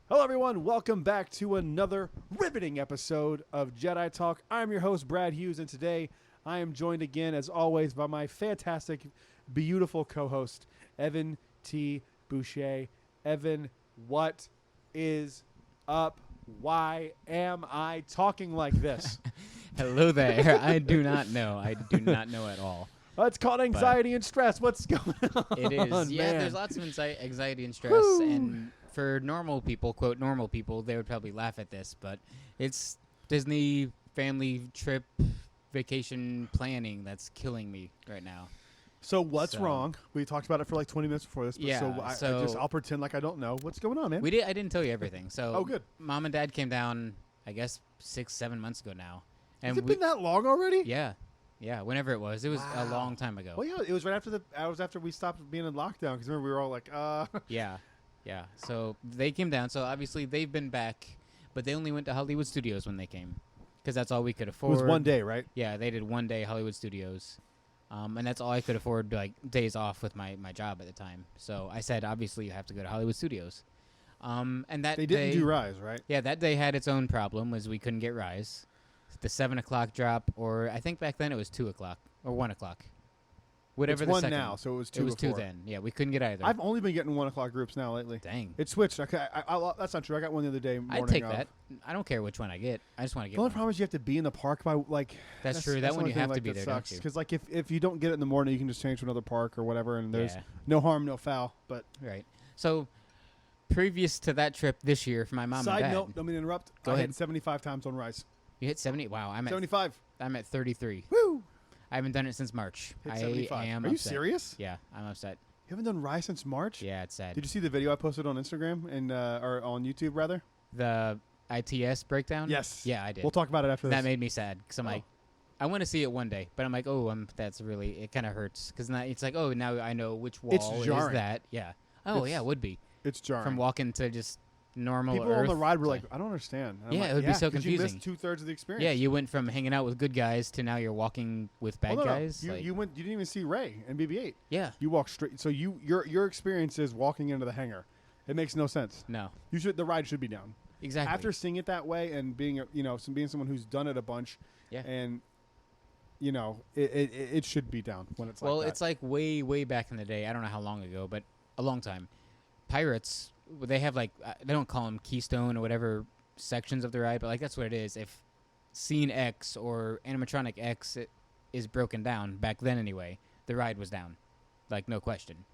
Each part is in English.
Hello, everyone. Welcome back to another riveting episode of Jedi Talk. I'm your host, Brad Hughes, and today I am joined again, as always, by my fantastic, beautiful co-host, Evan T. Boucher. Evan, what is up? Why am I talking like this? Hello there. I do not know. I do not know at all. It's called anxiety and stress. What's going on? It is. Yeah, man? there's lots of anxiety and stress. Woo. And for normal people, quote, normal people, they would probably laugh at this. But it's Disney family trip vacation planning that's killing me right now. So what's wrong? We talked about it for like 20 minutes before this. But Yeah, I'll pretend like I don't know. What's going on, man? I didn't tell you everything. So Oh, good. Mom and Dad came down, I guess, 6-7 months ago now. Has it been that long already? Yeah. Yeah, whenever it was. It was a long time ago. Well, yeah, it was right after after we stopped being in lockdown. Because remember, we were all like, Yeah. So they came down. So obviously they've been back, but they only went to Hollywood Studios when they came, because that's all we could It afford. was one day, right? Yeah, they did 1 day Hollywood Studios, and that's all I could afford, like days off with my job at the time. So I said, obviously you have to go to Hollywood Studios. And that They didn't day, do Rise, right? Yeah, that day had its own problem, was we couldn't get Rise, the 7 o'clock drop, or I think back then it was 2 o'clock or 1 o'clock. Whatever It's the one second. now, so it was 2 It was 2 before. then. Yeah, we couldn't get either. I've only been getting 1 o'clock groups now lately. Dang. It switched. Okay, that's not true. I got one the other day. I'd take that. I don't care which one I get. I just want to get The only one. problem is you have to be in the park by like. That's true. That one you have to be there, don't you? Because like if you don't get it in the morning, you can just change to another park or whatever, and there's Yeah. no harm, no foul. But Right. So, previous to that trip this year for my mom side and dad, note, don't mean to interrupt. Go I ahead. hit 75 times on Rise. you hit 70. Wow, I'm 75. at 33. Woo! I haven't done it since March. Hit I 75. am Are you upset. serious? Yeah, I'm upset. You haven't done Rise since March? Yeah, it's sad. Did you see the video I posted on Instagram and or on YouTube rather? The ITS breakdown? Yes. Yeah, I did. We'll talk about it after this. That made me sad because I'm Oh. like, I want to see it one day, but I'm like, that's really, it kind of hurts because now it's like, now I know which wall is jarring. that. Yeah. Oh, yeah, it would be. It's jarring. From walking to just normal People Earth on the ride were to- like, I don't understand. And I'm Yeah, like, it would be so 'cause you confusing. missed 2/3 of the experience. Yeah, you went from hanging out with good guys to now you're walking with bad Well, no, no. guys. You like, you didn't even see Ray and BB-8. yeah. You walked straight. So your experience is walking into the hangar. It makes no sense. No. The ride should be down. Exactly. After seeing it that way and being being someone who's done it a bunch. Yeah. And it should be down when it's like that. it's like way back in the day. I don't know how long ago, but a long time. Pirates, they have like they don't call them Keystone or whatever sections of the ride, but like that's what it is. If scene X or animatronic X is broken down back then anyway, the ride was down, like no question.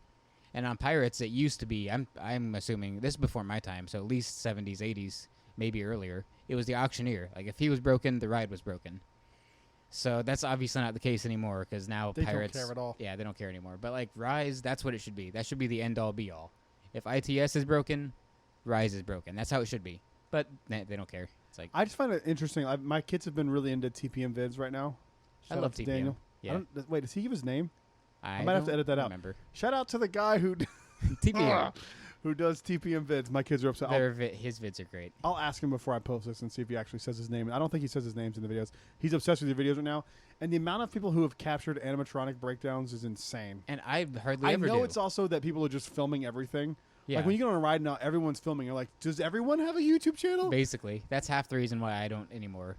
And on Pirates, it used to be. I'm assuming this is before my time, so at least 70s, 80s, maybe earlier. It was the auctioneer. Like if he was broken, the ride was broken. So that's obviously not the case anymore because now They Pirates don't care at all. Yeah, they don't care anymore. But like Rise, that's what it should be. That should be the end all be all. If ITS is broken, Rise is broken. That's how it should be. But they don't care. It's like I just find it interesting. My kids have been really into TPM vids right now. I Shout love out to TPM. Daniel. Yeah. Wait, does he give his name? I might have to don't edit that out. remember. Shout out to the guy who TPM. who does TPM vids. My kids are upset. His vids are great. I'll ask him before I post this and see if he actually says his name. I don't think he says his names in the videos. He's obsessed with your videos right now, and the amount of people who have captured animatronic breakdowns is insane. And I hardly I ever know do. it's also that people are just filming everything. Yeah. Like when you get on a ride now, everyone's filming. You're like, does everyone have a YouTube channel? Basically, that's half the reason why I don't anymore.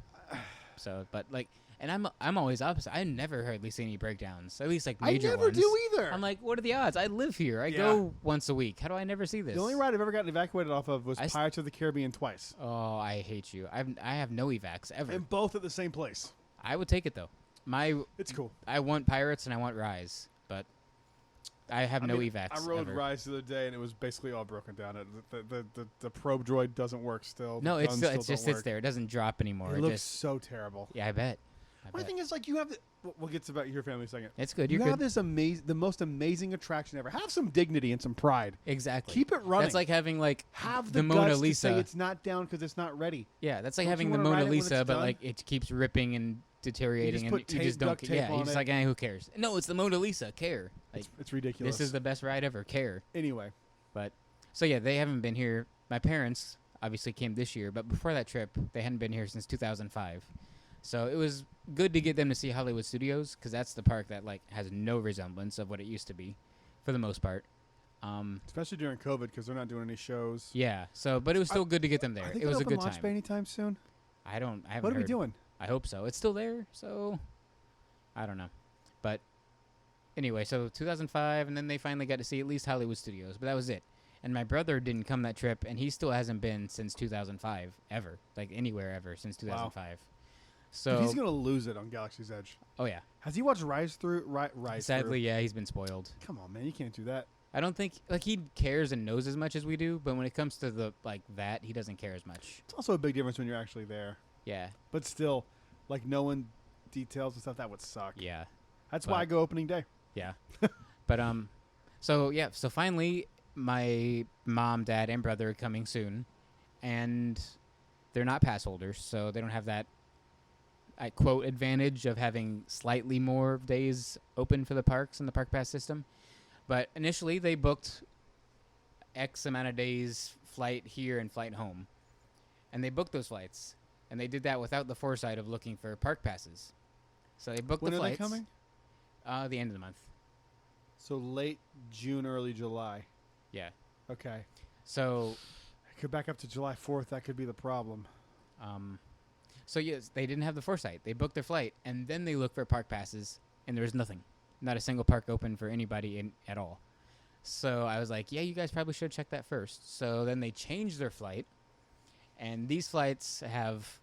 So, but like, and I'm always opposite. I never hardly see any breakdowns. At least like I major never ones. do either. I'm like, what are the odds? I live here. I Yeah. go once a week. How do I never see this? The only ride I've ever gotten evacuated off of was I s- Pirates of the Caribbean twice, Oh, I hate you. I have no evacs ever. and both at the same place. I would take it though. It's cool. I want Pirates and I want Rise, but I have no evacs. I rode ever. Rise the other day, and it was basically all broken down. The probe droid doesn't work still. No, The it guns still don't just sits work. there. It doesn't drop anymore. It It looks just so terrible. yeah, I bet. My thing is, like, you have the. We'll get to about your family in a second. It's good. You You're have good. this the most amazing attraction ever. Have some dignity and some pride. Exactly. Keep it running. That's like having like Have the the Mona guts Lisa. to say it's not down because it's not ready. Yeah, that's like Don't having you the wanna ride Mona it when Lisa, it's but done? like it keeps ripping and deteriorating, put and tape, you just don't. duct tape Yeah, on you're just it. like, who cares? No, it's the Mona Lisa. Care. Like It's ridiculous. this is the best ride ever. Care. Anyway, But so yeah, they haven't been here. My parents obviously came this year, but before that trip, they hadn't been here since 2005. So it was good to get them to see Hollywood Studios because that's the park that like has no resemblance of what it used to be, for the most part. Especially during COVID because they're not doing any shows. Yeah. So, but it was still good to get them there. It was a good launch time. bay anytime soon. I haven't What are we heard. doing? I hope so. It's still there, so I don't know. But anyway, so 2005, and then they finally got to see at least Hollywood Studios, but that was it. And my brother didn't come that trip, and he still hasn't been since 2005 ever, like anywhere ever since 2005. So Dude, he's gonna lose it on Galaxy's Edge. oh yeah, Has he watched Rise Through? Rise sadly, Through? yeah, he's been spoiled. Come on, man, you can't do that. I don't think like he cares and knows as much as we do, but when it comes to the like that, he doesn't care as much. It's also a big difference when you're actually there. Yeah, But still, like knowing details and stuff, that would suck. yeah. That's why I go opening day. Yeah. But so finally my mom, dad, and brother are coming soon, and they're not pass holders, so they don't have that I quote advantage of having slightly more days open for the parks in the park pass system. But initially they booked X amount of days flight here and flight home. And they booked those flights. And they did that without the foresight of looking for park passes. So they booked When the are they flights. coming? The end of the month. So late June, early July. Yeah. Okay. So, I could back up to July 4th. That could be the problem. so yes, they didn't have the foresight. They booked their flight, and then they looked for park passes, and there was nothing. Not a single park open for anybody at all. So I was like, yeah, you guys probably should check that first. So then they changed their flight, and these flights have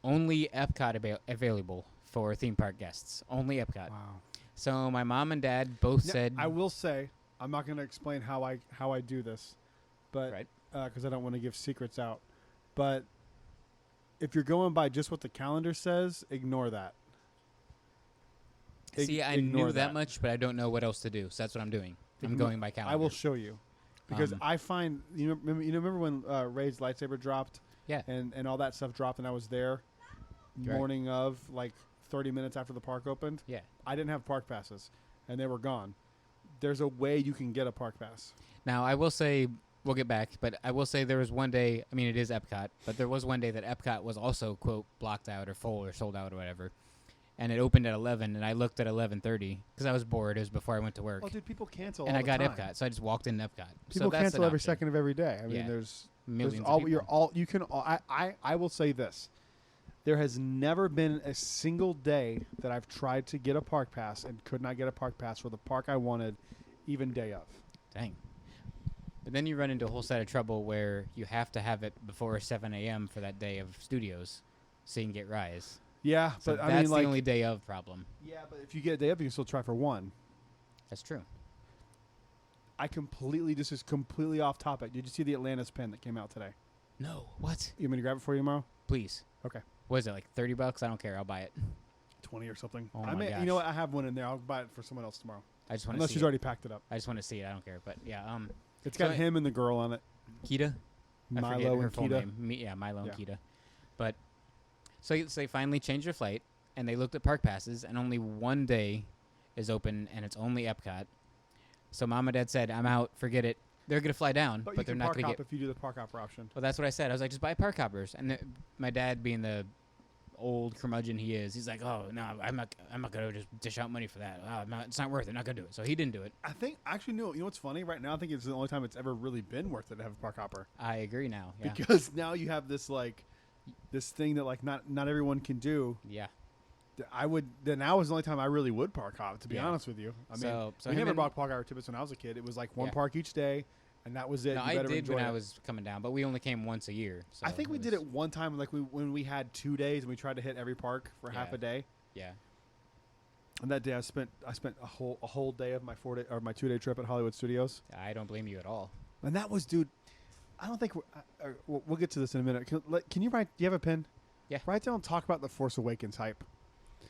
only Epcot available for theme park guests. Only Epcot. Wow. So my mom and dad both Now, said, I will say, I'm not going to explain how I do this, but right. because I don't want to give secrets out. But if you're going by just what the calendar says, ignore that. See, I Ignore knew that much, but I don't know what else to do. So that's what I'm doing. I'm going by calendar. I will show you, because Um, I find remember when Ray's lightsaber dropped, Yeah. and all that stuff dropped, and I was there Right. morning of, like 30 minutes after the park opened. Yeah. I didn't have park passes, and they were gone. There's a way you can get a park pass. Now, I will say, we'll get back, but I will say there was one day, I mean, it is Epcot, but there was one day that Epcot was also, quote, blocked out or full or sold out or whatever. And it opened at 11, and I looked at 11:30 because I was bored. It was before I went to work. Oh, dude, people cancel And all I the got time. Epcot, so I just walked in Epcot. People so that's cancel an every option. second of every day. I mean, Yeah. there's Millions all of you're people. all you can. I will say this: there has never been a single day that I've tried to get a park pass and could not get a park pass for the park I wanted, even day of. Dang. But then you run into a whole set of trouble where you have to have it before 7 a.m. for that day of studios so you can get Rise. Yeah, So but I that's mean, like, the only day of problem. yeah, but if you get a day of, you can still try for one. That's true. This is completely off topic. Did you see the Atlantis pen that came out today? No. What? You want me to grab it for you tomorrow? Please. Okay. What is it, like $30? I don't care. I'll buy it. 20 or something. Oh I my You gosh. know what? I have one in there. I'll buy it for someone else tomorrow. I just want to Unless see she's it. already packed it up. I just want to see it. I don't care. But yeah, It's So got him and the girl on it. Kita. I forget Milo her and full Kita. name. Milo Yeah. and Kita. But so they finally changed their flight, and they looked at park passes, and only one day is open, and it's only Epcot. So mom and dad said, "I'm out. Forget it. They're gonna fly down, But, but you they're can not park gonna hop get." if you do the park hopper option. Well, that's what I said. I was like, "Just buy park hoppers." And my dad, being the old curmudgeon he is, he's like, "Oh no, I'm not gonna just dish out money for that. It's not worth it. Not gonna do it." So he didn't do it. I think actually no. You know what's funny? Right now, I think it's the only time it's ever really been worth it to have a park hopper I agree now. Yeah. because now you have this this thing that like not everyone can do. Yeah. Now is the only time I really would park hop. To be Yeah. honest with you, I mean, So we him never and- bought park hopper tickets when I was a kid. It was like one Yeah. park each day, and that was it. No, You I better did enjoy when it. I was coming down, but we only came once a year. So I think we did it one time, like when we had 2 days and we tried to hit every park for half Yeah. a day. Yeah. And that day I spent a whole day of my 4 day or my 2 day trip at Hollywood Studios. I don't blame you at all. And that was, dude. I don't think we'll get to this in a minute. Can you write? Do you have a pen? Yeah. Write down. Talk about the Force Awakens hype,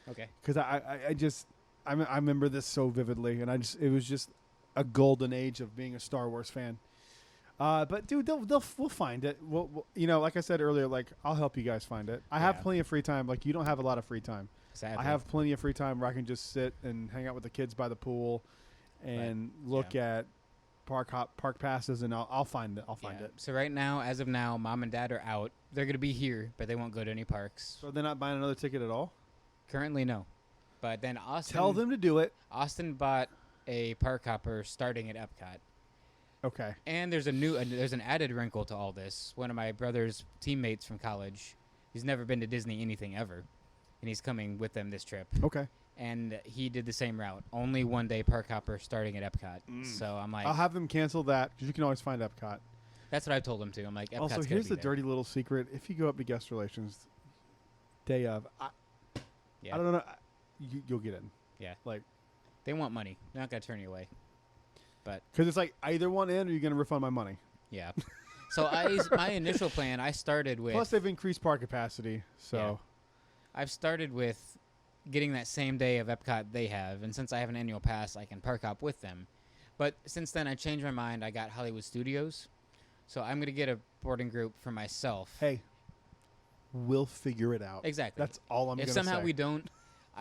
Okay. because I remember this so vividly, and it was just a golden age of being a Star Wars fan. But dude, we'll find it. We'll like I said earlier, like I'll help you guys find it. I have Yeah. plenty of free time. Like you don't have a lot of free time. Sadly. I have plenty of free time where I can just sit and hang out with the kids by the pool, and look at park passes, and I'll find it. I'll find it. So right now, as of now, mom and dad are out. They're gonna be here, but they won't go to any parks. So they're not buying another ticket at all. Currently, no. But then Austin. Tell them to do it. Austin bought a park hopper starting at Epcot. Okay. And there's there's an added wrinkle to all this. One of my brother's teammates from college, he's never been to Disney anything ever, and he's coming with them this trip. Okay. And he did the same route. Only one day park hopper starting at Epcot. So I'm like, I'll have them cancel that because you can always find Epcot. that's what I told him to. I'm like, Epcot's Also, gotta here's be the there. dirty little secret: if you go up to guest relations day of, I don't know, you'll get in. Yeah. Like, They want money. They're not gonna turn you away. But because it's like I either want in or you're gonna refund my money. yeah. So my initial plan, I started with. Plus, they've increased park capacity, so. Yeah. I've started with getting that same day of Epcot they have, and since I have an annual pass, I can park hop with them. But since then, I changed my mind. I got Hollywood Studios, so I'm gonna get a boarding group for myself. Hey, we'll figure it out. Exactly. That's all I'm If gonna say. somehow we don't,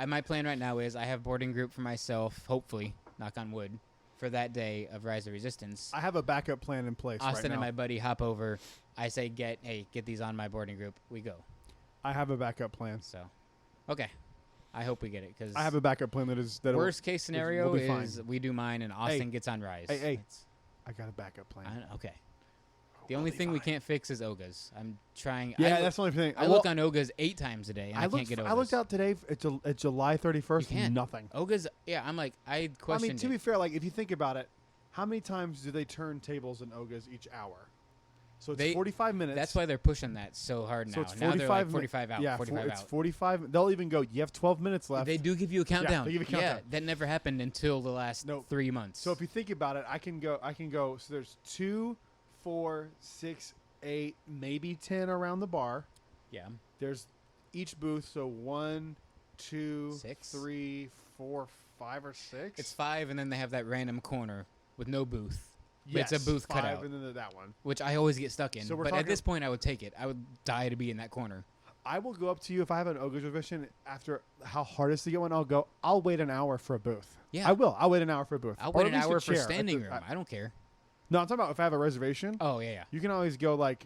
my plan right now is I have boarding group for myself. Hopefully, knock on wood, for that day of Rise of Resistance. I have a backup plan in place Austin right and now. my buddy hop over. I say, get these on my boarding group. We go. I have a backup plan. So, okay. I hope we get it because I have a backup plan that worst case scenario we'll be fine. is we do mine and Austin gets on Rise. Hey, It's- I got a backup plan. okay. The only thing we can't fix is Oga's. I'm trying. Yeah, I that's the only thing. I look on Oga's 8 times a day and I can't get Oga's. I looked out today. It's July 31st. You can't. Nothing. Oga's. Yeah, I'm like I questioned. I mean, to be fair, like if you think about it, how many times do they turn tables in Oga's each hour? So it's 45 minutes. That's why they're pushing that so hard now. So it's Now they're 45 like 45 out. Yeah, 45 it's out. 45. They'll even go. You have 12 minutes left. They do give you a countdown. they give you a countdown. Yeah, that never happened until the last 3 months. So if you think about it, I can go. So there's 2, 4, 6, 8, maybe 10 around the bar. yeah, There's each booth. So 1, 2, 6? 3, 4, 5, or 6. it's 5, and then they have that random corner with no booth. Yes, it's a booth 5, cutout. and then that one. Which I always get stuck in. So we're but at talking- this point, I would take it. I would die to be in that corner. I will go up to you if I have an Oga's reservation after how hard it is to get one. I'll wait an hour for a booth. Yeah. I will. I'll wait an hour for a booth. I'll Or wait at an least a hour for chair at standing the- room. I don't care. No, I'm talking about if I have a reservation. Oh, yeah. You can always go like,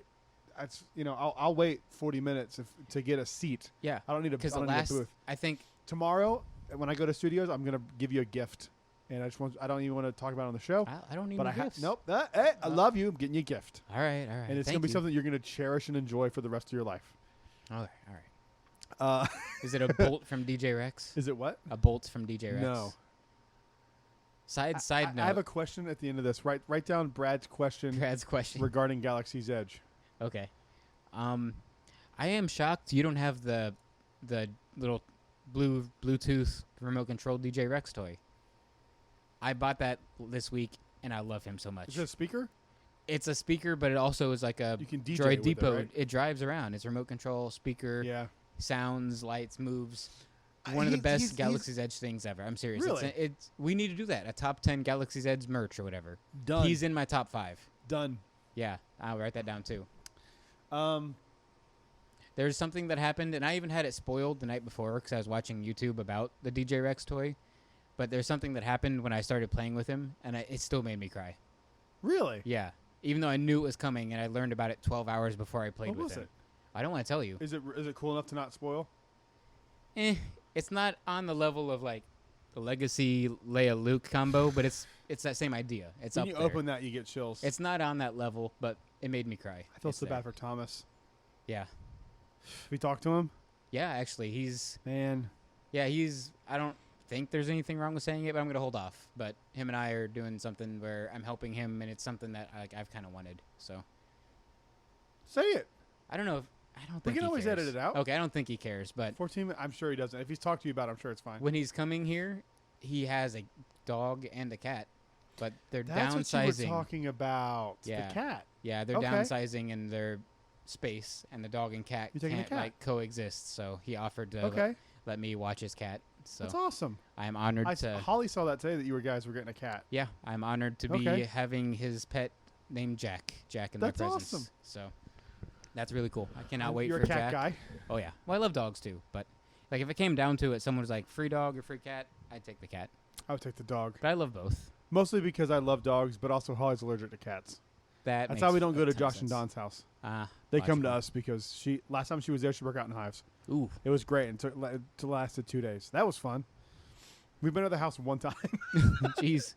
that's I'll wait 40 minutes to get a seat. Yeah. I don't need a Because I the don't need a last, booth. I think, Tomorrow when I go to studios, I'm gonna give you a gift, and I don't even want to talk about it on the show. I don't need But no I have gifts. nope. Hey, I love you. I'm getting you a gift, All right. and it's Thank gonna be you. something you're gonna cherish and enjoy for the rest of your life. All right. Is it a bolt from DJ Rex? Is it what? A bolt from DJ Rex? No. Side note. I have a question at the end of this. Write down Brad's question Brad's question. regarding Galaxy's Edge. Okay. I am shocked you don't have the little Bluetooth remote controlled DJ Rex toy. I bought that this week and I love him so much. Is it a speaker? It's a speaker, but it also is like a You can DJ Droid with it, Depot. right? It drives around. It's remote control, speaker, Yeah. sounds, lights, moves. One of the best Galaxy's Edge things ever. I'm serious. Really? We need to do that. A top 10 Galaxy's Edge merch or whatever. Done. He's in my top 5. Done. Yeah, I'll write that down too. Um, There's something that happened, and I even had it spoiled the night before because I was watching YouTube about the DJ Rex toy. But there's something that happened when I started playing with him, and it still made me cry. really? Yeah, even though I knew it was coming, and I learned about it 12 hours before I played What with was him. it? I don't want to tell you. Is it cool enough to not spoil? It's not on the level of like the Legacy Leia Luke combo, but it's that same idea. It's When up you there. open that, you get chills. It's not on that level, but it made me cry. I feel It's so there. bad for Thomas. Yeah, We talked to him. yeah. Actually, he's Man, I don't think there's anything wrong with saying it, but I'm gonna hold off. But him and I are doing something where I'm helping him, and it's something that I've kind of wanted. So say it. I don't know. I don't We think can he always cares. edit it out. Okay, I don't think he cares, but 14 I'm sure he doesn't. If he's talked to you about it, I'm sure it's fine. when he's coming here, he has a dog and a cat, but they're That's downsizing. what you were talking about. Yeah. The cat. Yeah, they're Okay. downsizing in their space, and the dog and cat You're taking the can't cat. like coexist. So he offered to Okay. let me watch his cat. So That's awesome. I am honored to. Holly saw that today that you guys were getting a cat. Yeah, I'm honored to be Okay. having his pet named Jack. Jack in That's my presence. awesome. So that's really cool. I cannot wait You're for a cat Jack. guy. Oh yeah. Well, I love dogs too, but like if it came down to it, someone was like free dog or free cat, I'd take the cat. I would take the dog. But I love both. Mostly because I love dogs, but also Holly's allergic to cats. That's That's why we don't go to Josh and Don's. Don's house. They come to us because last time she was there, she broke out in hives. Ooh. It was great and it lasted 2 days. That was fun. We've been to the house one time. Jeez.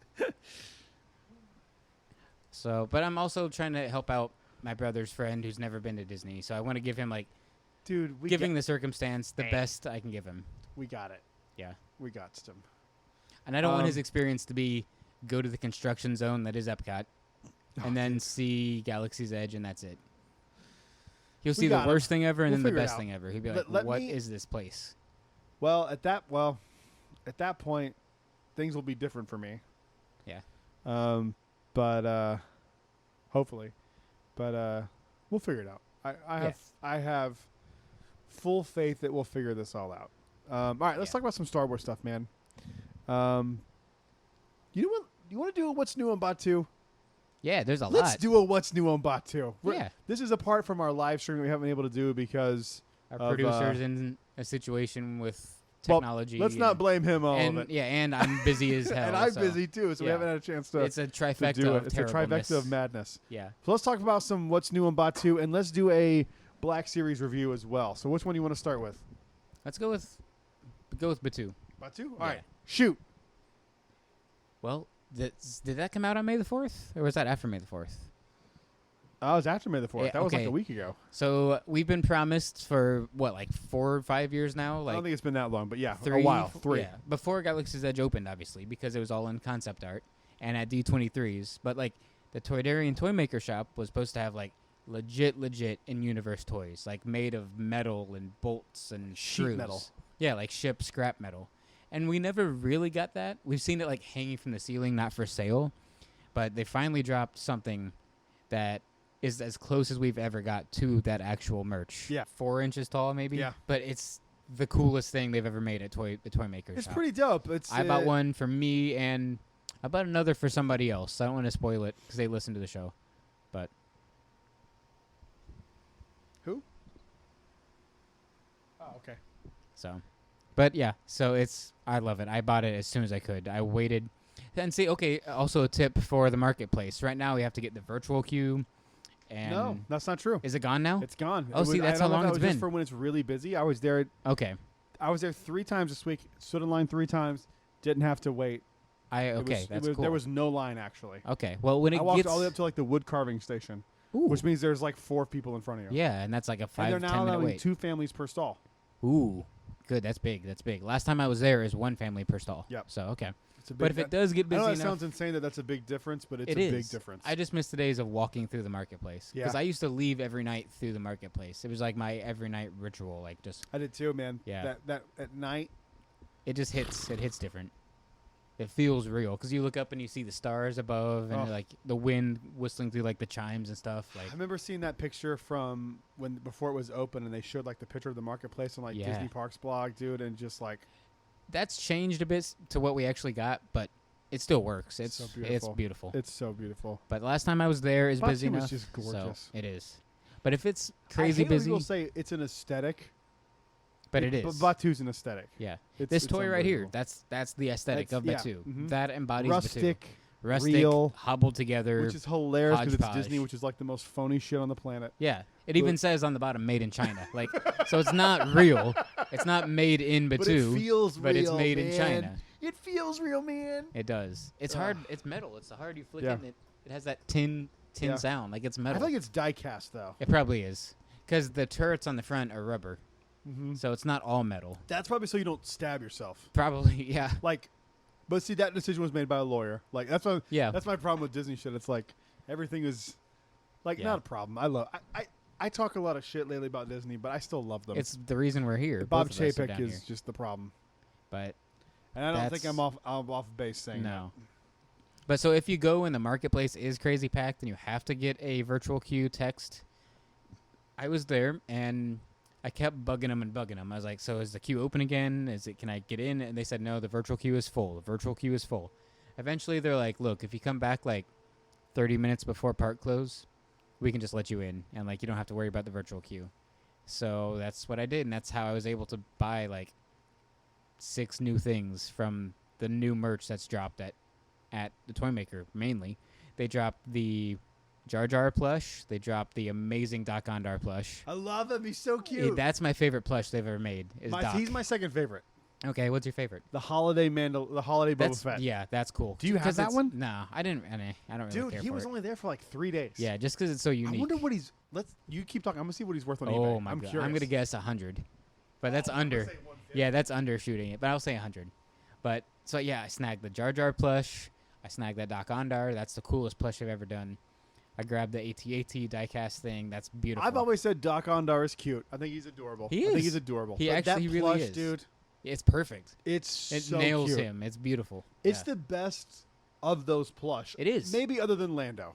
So, but I'm also trying to help out my brother's friend who's never been to Disney. So I want to give him like, Dude, giving the circumstance, the Hey. best I can give him. we got it. Yeah. We got him. And I don't want his experience to be go to the construction zone that is Epcot, and then see Galaxy's Edge, and that's it. He'll see the got him. worst thing ever, and We'll then the figure it best out. thing ever. He'll be like, "What is this place?" Well, at that point, things will be different for me. Yeah. But hopefully, but we'll figure it out. I have full faith that we'll figure this all out. All right, let's talk about some Star Wars stuff, man. You know what? You want to do a What's New on Batu? Yeah, there's a Let's lot. do a What's New on Batu. Yeah. This is apart from our live stream that we haven't been able to do because Our of, producer's in a situation with well, technology. let's not blame him all and of it. yeah, and I'm busy as hell. And I'm so busy too, so we yeah. haven't had a chance to. It's a trifecta to do it. of It's a terribleness. trifecta of madness. Yeah. So let's talk about some What's New on Batu, and let's do a Black Series review as well. So which one do you want to start with? Let's go with Batu. Batu? Yeah. All right. Shoot. Well, did that come out on May the 4th, or was that after May the 4th? Oh, it was after May the 4th. Yeah, that was like okay. a week ago. So we've been promised for what, like 4 or 5 years now? I Like don't think it's been that long, but yeah, three, a while. 3. Yeah, before Galaxy's Edge opened, obviously, because it was all in concept art and at D23s. But like the Toydarian Toy Maker Shop was supposed to have like legit in-universe toys, like made of metal and bolts and Sheet screws. metal. Yeah, like ship scrap metal. And we never really got that. We've seen it like hanging from the ceiling, not for sale. But they finally dropped something that is as close as we've ever got to that actual merch. Yeah. 4 inches tall, maybe. Yeah. But it's the coolest thing they've ever made at the Toy Maker It's Shop. pretty dope. It's I bought one for me, and I bought another for somebody else. I don't want to spoil it because they listen to the show. But Who? Oh, okay. so, but yeah, so I love it. I bought it as soon as I could. I waited. And see, okay, also a tip for the marketplace. Right now, we have to get the virtual queue. And No, that's not true. is it gone now? It's gone. Oh, see, that's I how don't know if long that it's was just been. for when it's really busy. I was there. Okay. I was there 3 times this week. Stood in line 3 times. Didn't have to wait. Okay, that's cool. There was no line actually. Okay, well, when it I walked gets all the way up to like the wood carving station, Ooh. which means there's like 4 people in front of you. Yeah, and that's like a And 5 they're 10 now minute allowing wait. 2 families per stall. Ooh, good. That's big. That's big. Last time I was there is 1 family per stall. Yep. So okay, It's a big but if it does get I busy know that enough, sounds insane that that's a big difference, but it's it a is big difference. I just miss the days of walking through the marketplace because Yeah. I used to leave every night through the marketplace. It was like my every night ritual. Like just I did too, man. Yeah. That at night. it just hits. It hits different. It feels real because you look up and you see the stars above and Oh. like the wind whistling through like the chimes and stuff. Like I remember seeing that picture from before it was open, and they showed like the picture of the marketplace on like Yeah. Disney Parks blog, dude, and just like that's changed a bit to what we actually got, but it still works. It's so It's beautiful. beautiful. it's so beautiful. But last time I was there is busy Batu enough. is just gorgeous. So it is. But if it's I crazy hate when busy, people say it's an aesthetic, but it is. But Batu's an aesthetic. Yeah. It's, This it's toy right here, unbelievable. that's the aesthetic That's- of yeah, Batu. mhm. That embodies Rustic, Batu. Rustic, real, hobbled together. which is hilarious because it's hodgepodge. Disney, which is like the most phony shit on the planet. Yeah. It even says on the bottom, made in China. Like, so it's not real. It's not made in But Batu, it feels but real, it's made in man. China. It feels real, man. It does. It's Ugh. hard. It's metal. It's hard. You flick Yeah. it and it has that tin Yeah. sound. Like it's I metal. feel like it's die cast though. It probably is. Because the turrets on the front are rubber. Mm-hmm. So it's not all metal. That's probably so you don't stab yourself. Probably, yeah. Like, but see, that decision was made by a lawyer. Like that's what, Yeah. that's my problem with Disney shit. It's like everything is like Yeah. not a problem. I talk a lot of shit lately about Disney, but I still love them. It's the reason we're here. Bob Both of us are Chapek down is here. just the problem, But and I don't think That's- I'm off base saying no. But so if you go and the marketplace is crazy packed and you have to get a virtual queue text, I was there and I kept bugging them. I was like, so is the queue open again? Can I get in? And they said, no, the virtual queue is full. The virtual queue is full. Eventually they're like, look, if you come back like 30 minutes before park close, we can just let you in. And like, you don't have to worry about the virtual queue. So that's what I did. And that's how I was able to buy like 6 new things from the new merch that's dropped at the Toy Maker mainly. They dropped the Jar Jar plush. They dropped the amazing Doc Ondar plush. I love him. He's so Yeah, cute. that's my favorite plush they've ever made. Is Doc. He's my second favorite. Okay, what's your favorite? The holiday Boba Fett. Yeah, that's cool. Do you have that one? No, I didn't. I don't really Dude, care he for was it. only there for like 3 days. Yeah, just because it's so unique. I wonder what he's. You keep talking. I'm gonna see what he's worth on eBay. Oh my I'm god, curious. I'm gonna guess 100, but that's I'm gonna under. say 150. Yeah, that's undershooting it, but I'll say 100. But so yeah, I snagged the Jar Jar plush. I snagged that Doc Ondar. That's the coolest plush I've ever done. I grabbed the AT-AT diecast thing. That's beautiful. I've always said Doc Ondar is cute. I think he's adorable. He I think is. he's adorable. He But actually that really plush, is. dude. It's perfect. It so nails cute. him. It's beautiful. It's Yeah. the best of those plush. It is. Maybe other than Lando.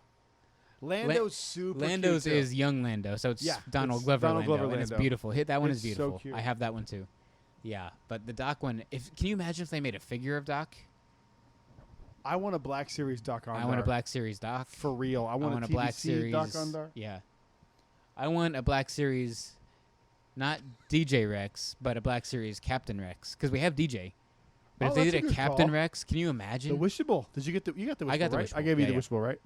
Lando's super Lando's cute too. is young Lando, so it's Yeah, Donald it's Glover Donald Lando, Glover and it's Lando. beautiful. That one It's is so beautiful. cute. I have that one too. Yeah, but the Doc one. Can you imagine if they made a figure of Doc? I want a Black Series Doc Ondar. I want a Black Series Doc. For real. I want a Black TBC Series Doc Ondar. Yeah, I want a Black Series, not DJ Rex, but a Black Series Captain Rex, because we have DJ. But Oh, if they that's did a a good Captain call. Rex, can you The imagine? Wishable. Did you get the? You got the Wishable, I got the right? Wishable. I gave you Yeah, the yeah. Wishable, right?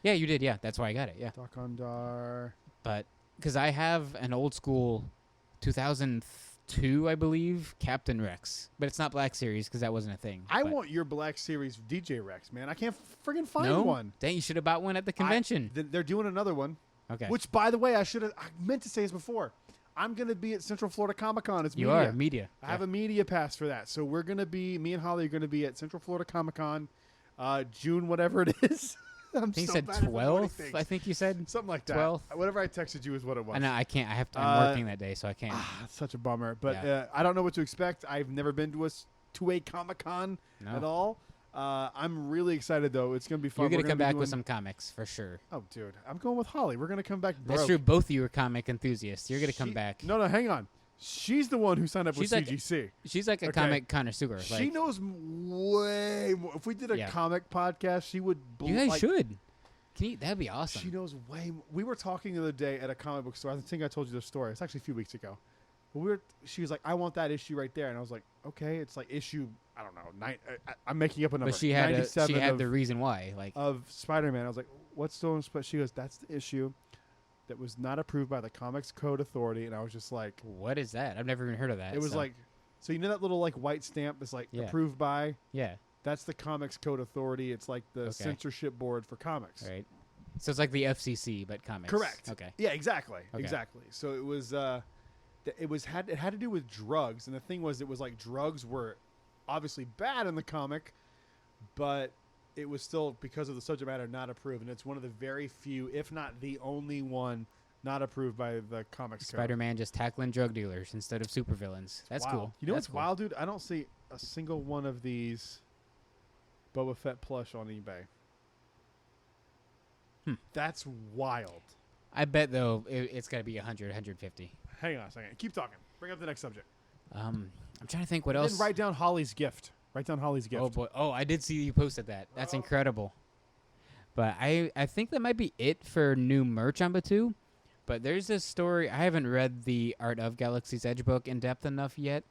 Yeah, you did. Yeah, that's why I got it. Yeah, Doc Ondar. but because I have an old school, 2002, I believe, Captain Rex, but it's not Black Series because that wasn't a thing. I But want your Black Series DJ Rex, man. I can't friggin' find no? one. Dang, you should have bought one at the convention. They're doing another one. Okay, Which, by the way, I meant to say this before. I'm going to be at Central Florida Comic Con. It's you media. are media. I have a media pass for that. So we're going to be, me and Holly are going to be at Central Florida Comic Con, June, whatever it is. I think you said 12th. I think you said. Something like that. 12th. Whatever I texted you is what it was. I know I can't. I'm working that day, so I can't. It's such a bummer. But Yeah. I don't know what to expect. I've never been to a Comic Con No. at all. I'm really excited, though. It's going to be fun. You're gonna We're come be back doing- with some comics for sure. Oh, dude. I'm going with Holly. We're going to come back broke. That's true. Both of you are comic enthusiasts. You're gonna come She- back. No, hang on. She's the one who signed up She's with like- CGC. She's like a Okay. comic connoisseur. She knows way more. If we did a Yeah. comic podcast, she would. You guys should. That'd be awesome. She knows way more. We were talking the other day at a comic book store. I think I told you the story. It's actually a few weeks ago. But she was like, "I want that issue right there," and I was like, "Okay." It's like issue. I don't know. I'm making up a number. But she had 97 the reason why. Like of Spider-Man. I was like, "What's so?" But she goes, "That's the issue that was not approved by the Comics Code Authority," and I was just like, what is that? I've never even heard of that. "It was so- like, so you know that little like white stamp that's like Yeah. approved by." yeah, That's the Comics Code Authority. It's like the Okay. censorship board for comics. right. So it's like the FCC, but comics. Correct. Okay. Yeah, exactly. Okay. Exactly. So it was it had to do with drugs, and the thing was, it was like drugs were obviously bad in the comic, but it was still, because of the subject matter, not approved, and it's one of the very few, if not the only one, not approved by the Comics Code. Spider-Man just tackling drug dealers instead of supervillains. That's Wow. cool. You know That's what's cool. wild, dude? I don't see a single one of these Boba Fett plush on eBay. That's wild. I bet though it's got to be 100, 150. Hang on a second. Keep talking. Bring up the next subject. I'm trying to think what Then else. write down Holly's gift. Write down Holly's gift. Oh boy! Oh, I did see you posted that. That's incredible. But I think that might be it for new merch on Batu. But there's this story. I haven't read the Art of Galaxy's Edge book in depth enough yet.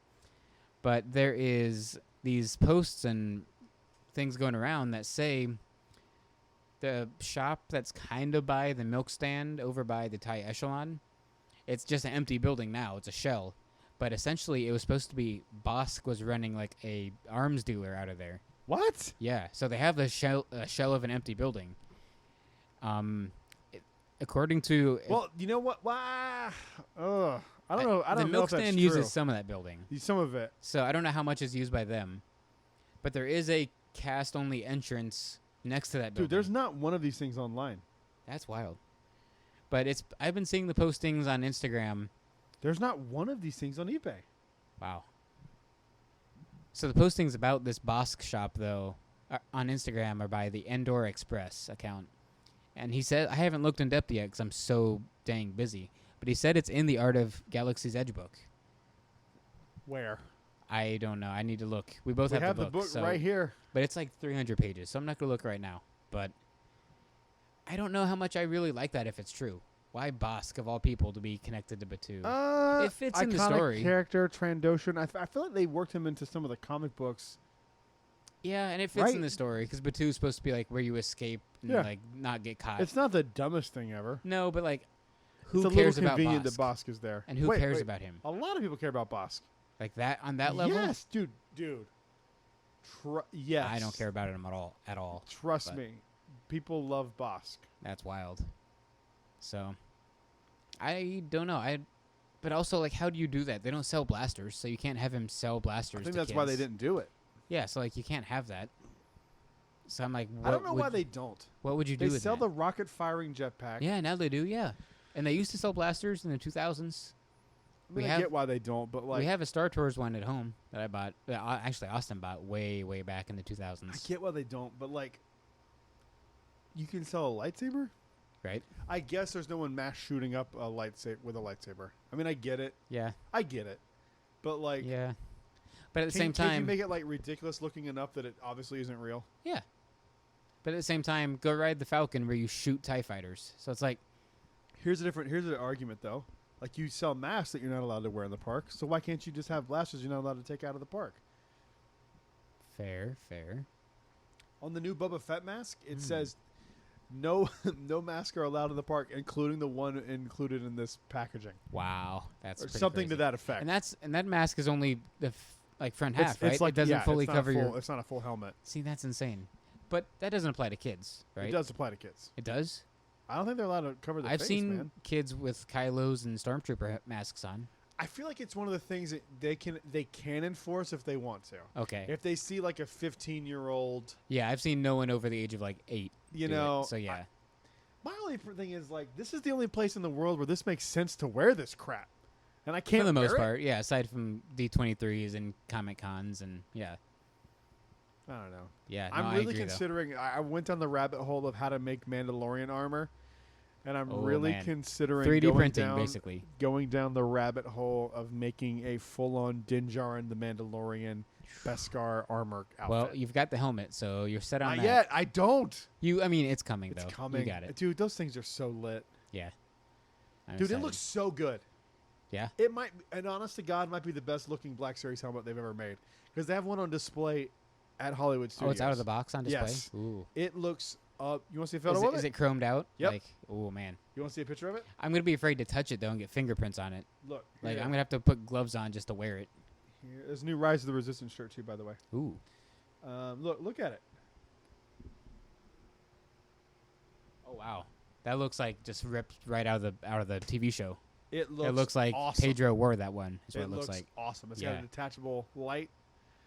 But there is these posts and things going around that say the shop that's kind of by the milk stand over by the Thai Echelon, it's just an empty building now. It's a shell. But essentially, it was supposed to be Bosk was running like a arms dealer out of there. What? Yeah, so they have the shell of an empty building. According to Well, you know what? I don't know. I the don't know milk if that's stand true. uses some of that building, Some of it. so I don't know how much is used by them. But there is a cast-only entrance next to that building. Dude, there's not one of these things online. That's wild. But I've been seeing the postings on Instagram. There's not one of these things on eBay. Wow. So the postings about this Bosk shop, though, on Instagram are by the Endor Express account. And he said, I haven't looked in depth yet because I'm so dang busy. But he said it's in the Art of Galaxy's Edge book. Where? I don't know. I need to look. We both We have the book. So, right here. but it's like 300 pages, so I'm not going to look right now. But I don't know how much I really like that if it's true. Why Bosk, of all people, to be connected to Batu? It fits in the iconic story. Character, Trandoshan. I feel like they worked him into some of the comic books. Yeah, and it fits Right? in the story because Batu is supposed to be like where you escape and Yeah. like not get caught. It's not the dumbest thing ever. No, but like, who It's a cares little about convenient Bosk? that Bosk is there. And who cares about him? A lot of people care about Bosk. Like that on that level? Yes, dude. Yes. I don't care about him at all. Trust me. People love Bosk. That's wild. So, I don't know. But also, like, how do you do that? They don't sell blasters, so you can't have him sell blasters. I think to that's kids. why they didn't do it. Yeah, so like you can't have that. So I'm like, I don't know why they don't. What would you do? They with sell that? the rocket firing jetpack. Yeah, now they do. Yeah, and they used to sell blasters in the 2000s. I mean, I get why they don't, but like we have a Star Tours one at home that I bought. Actually, Austin bought way back in the 2000s. I get why they don't, but like you can sell a lightsaber. Right. I guess there's no one mass shooting up a lightsaber with a lightsaber. I mean, I get it. Yeah. I get it. But like, yeah. But at the can same time, you make it like ridiculous looking enough that it obviously isn't real? Yeah. But at the same time, go ride the Falcon where you shoot TIE fighters. So it's like, here's the argument though. Like you sell masks that you're not allowed to wear in the park, so why can't you just have blasters you're not allowed to take out of the park? fair. On the new Boba Fett mask, it says no masks are allowed in the park, including the one included in this packaging. Wow, that's Or pretty something crazy. to that effect. And that mask is only the front half, right? It's like, it doesn't yeah, fully it's not cover It's not a full helmet. See, that's insane. But that doesn't apply to kids, right? It does apply to kids. It does? I don't think they're allowed to cover their I've face, seen man. kids with Kylos and Stormtrooper masks on. I feel like it's one of the things that they can enforce if they want to. Okay. If they see like a 15-year-old, Yeah, I've seen no one over the age of like 8. you do know. it. So yeah. My only thing is like this is the only place in the world where this makes sense to wear this crap, and I can't. For the most wear it. part, yeah. Aside from D23s and Comic Cons and yeah. I don't know. Yeah, no, I'm I really agree, considering. I went down the rabbit hole of how to make Mandalorian armor, and I'm Oh, really man. considering 3D going printing, down, basically. going down the rabbit hole of making a full-on Din Djarin the Mandalorian Beskar armor outfit. Well, you've got the helmet, so you're set on Not that. yet. I don't. I mean, it's coming It's though. coming. You got it. Dude, those things are so lit. Yeah. I'm Dude, excited. it looks so good. Yeah. It might, and honest to God, might be the best looking Black Series helmet they've ever made because they have one on display at Hollywood Studios. Oh, it's out of the box on display. Yes. Ooh. It looks. You want to see a photo of Is it chromed out? Yep. Like, oh man. You want to see a picture of it? I'm gonna be afraid to touch it though and get fingerprints on it. Look. Like here. I'm gonna have to put gloves on just to wear it. Here. There's a new Rise of the Resistance shirt too, by the way. Ooh. Look at it. Oh wow. That looks like just ripped right out of the TV show. It It looks like awesome. Pedro wore that one. Is what It it looks looks like. awesome. It's got Yeah. a detachable light.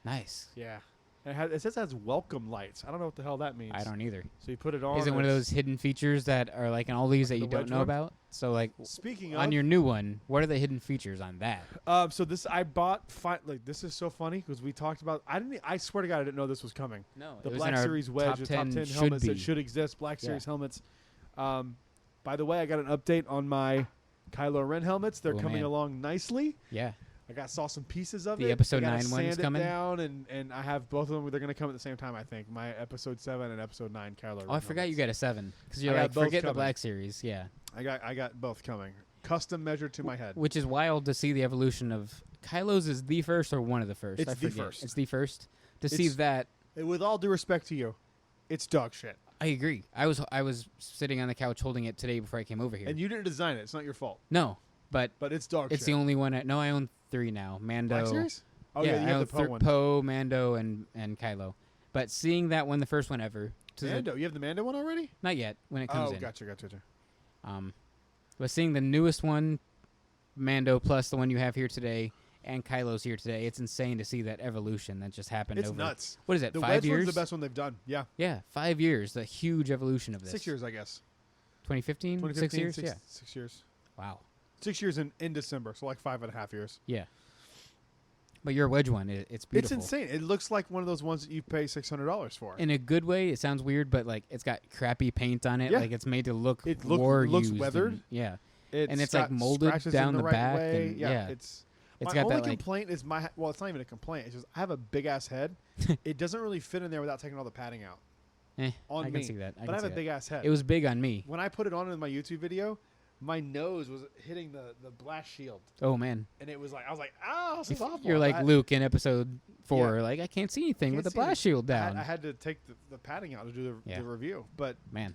Nice. Yeah. And it says it has welcome lights. I don't know what the hell that means. I don't either. So you put it on. Is it one of it's- those hidden features that are like in all these that Like you the don't wedge know one? about? So like Speaking on of, your new one, what are the hidden features on that? so this I bought. Like this is so funny because we talked about. I swear to God, I didn't know this was coming. No, The it was Black in our Series wedge, the top 10 should helmets be. that should exist. Black Yeah. Series helmets. By the way, I got an update on my Kylo Ren helmets. They're Oh, coming man. along nicely. Yeah. Saw some pieces of The it. episode I gotta 9 one's sand it coming? down, and I have both of them. They're going to come at the same time, I think. My episode 7 and episode 9 Kylo Ren. Oh, I forgot you helmets. got a 7 because you're I got like both forget the coming. Black Series. Yeah. I got both coming. Custom measured to my head. Which is wild to see the evolution of Kylo's is the first or one of the first. It's I the forget. first. It's the first. To see It's- that, With all due respect to you, it's dog shit. I agree. I was sitting on the couch holding it today before I came over here. And you didn't design it. It's not your fault. No, but But it's dog it's shit. the only one. I own 3 now. Mando. Black Series? Oh, yeah, yeah, I you have own the Poe one. Poe, Mando, and Kylo. But seeing that one, the first one ever. To the, Mando. You have the Mando one already? not yet. When it comes Oh, in. gotcha. But seeing the newest one, Mando plus the one you have here today, and Kylo's here today, it's insane to see that evolution that just happened It's over. nuts. What is it? The 5 wedge years? one's the best one they've done. Yeah. Yeah, 5 years. The huge evolution of this. 6 years, I guess. 2015? 2015, 6 years? six, Yeah. 6 years. Wow. 6 years in December, so like 5.5 years. Yeah. But your wedge one, it's beautiful. It's insane. It looks like one of those ones that you pay $600 for. In a good way, it sounds weird, but like it's got crappy paint on it. Yeah. Like it's made to look It more looks used weathered. and- yeah. and it's, like, got molded scratches down in the right back way. and- yeah, yeah. it's It's my got only that like complaint is well, it's not even a complaint. It's just I have a big ass head. It doesn't really fit in there without taking all the padding out. On I me. can see that. But I have a big ass head. It was big on me. When I put it on in my YouTube video, my nose was hitting the blast shield, Oh man. and it was like I was like, "Oh, this is awful." You're like I, Luke in episode 4, Yeah. like I can't see anything Can't with the see blast shield I down. had to take the padding out to do Yeah. the review, but Man.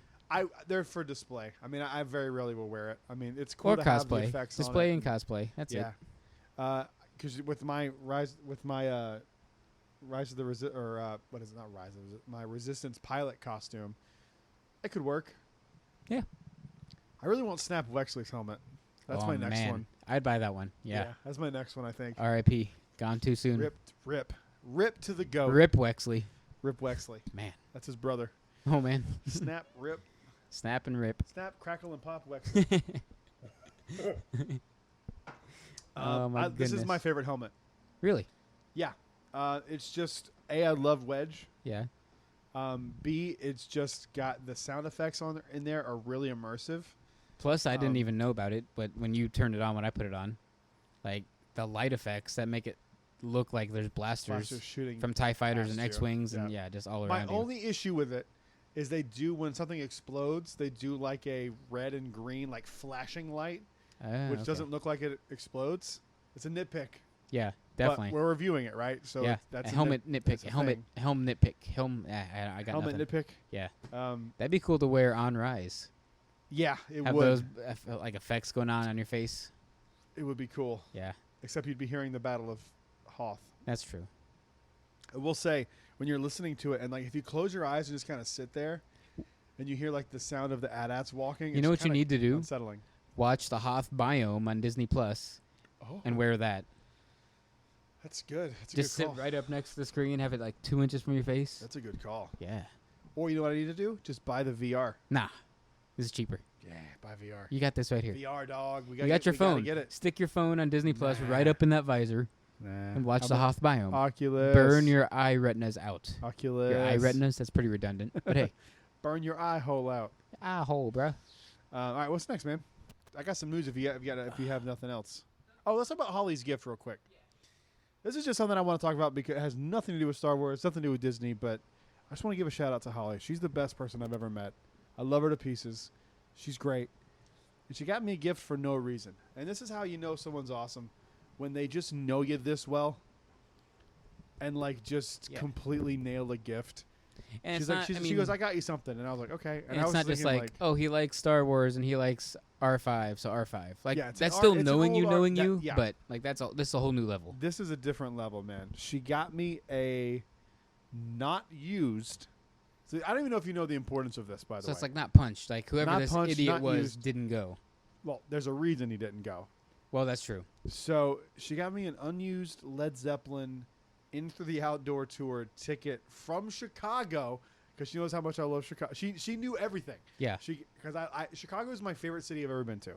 they're for display. I mean, I very rarely will wear it. I mean, it's cool Or to have the cosplay. effects on Display it. and cosplay. That's Yeah. it. because with my Rise of the what is it, not Rise of my Resistance pilot costume, it could work. Yeah. I really want Snap Wexley's helmet. That's my next one. I'd buy that one. Yeah. That's my next one, I think. R.I.P. Gone too soon. Rip to the goat. Rip Wexley. Rip Wexley. Man. That's his brother. Oh, man. Snap, rip. Snap and rip. Snap, crackle, and pop Wexley. Oh, my this is goodness. my favorite helmet. Really? Yeah. It's just, A, I love Wedge. Yeah. B, it's just got the sound effects in there are really immersive. Plus, I didn't even know about it, but when you turned it on, when I put it on, like the light effects that make it look like there's blasters shooting from TIE fighters past and you. X-Wings and just all My around you. only issue with it is they do, when something explodes, they do like a red and green, like flashing light, which doesn't look like it explodes. It's a nitpick. Yeah, definitely. But we're reviewing it, right? So yeah, that's a helmet nitpick. thing. Helmet nitpick. I got helmet nothing. nitpick. Yeah. Um, That'd be cool to wear on Rise. Yeah, it Have would. those like effects going on your face. It would be cool. Yeah, Except you'd be hearing the Battle of Hoth. that's true. I will say, when you're listening to it, and like if you close your eyes and just kind of sit there, and you hear like the sound of the AT-ATs walking, You know what you need to do? Unsettling. Watch the Hoth biome on Disney Plus Oh, and wear that. that's good. That's a Just good sit call. right up next to the screen, have it like 2 inches from your face. That's a good call. Yeah. Or you know what I need to do? Just buy the VR. Nah, this is cheaper. Yeah, buy VR. You got this right here. VR, dog. You got your phone. Get it. Stick your phone on Disney Plus Nah. right up in that visor and watch the Hoth biome. Oculus. Burn your eye retinas out. Oculus. Your eye retinas, that's pretty redundant. But hey, Burn your eye hole out. eye hole, bro. All right, what's next, man? I got some news if you have nothing else. Oh, let's talk about Holly's gift real quick. This is just something I want to talk about because it has nothing to do with Star Wars, nothing to do with Disney, but I just want to give a shout out to Holly. She's the best person I've ever met. I love her to pieces. She's great. And she got me a gift for no reason. And this is how you know someone's awesome. When they just know you this well and like just completely nail a gift. And She's it's like, not, she goes, I got you something. And I was like, okay. And I it's was not just thinking, like, oh, he likes Star Wars and he likes R5, so R5. Like, Yeah, it's that's an still R- it's an knowing you, old R- knowing that- you, yeah. but like this is a whole new level. This is a different level, man. She got me a not used. So I don't even know if you know the importance of this, by the So way. it's like not punched. Like whoever Not this punched, idiot not was used. didn't go. Well, there's a reason he didn't go. Well, that's true. So she got me an unused Led Zeppelin In Through the Outdoor Tour ticket from Chicago because she knows how much I love Chicago. She knew everything. Yeah. Because Chicago is my favorite city I've ever been to.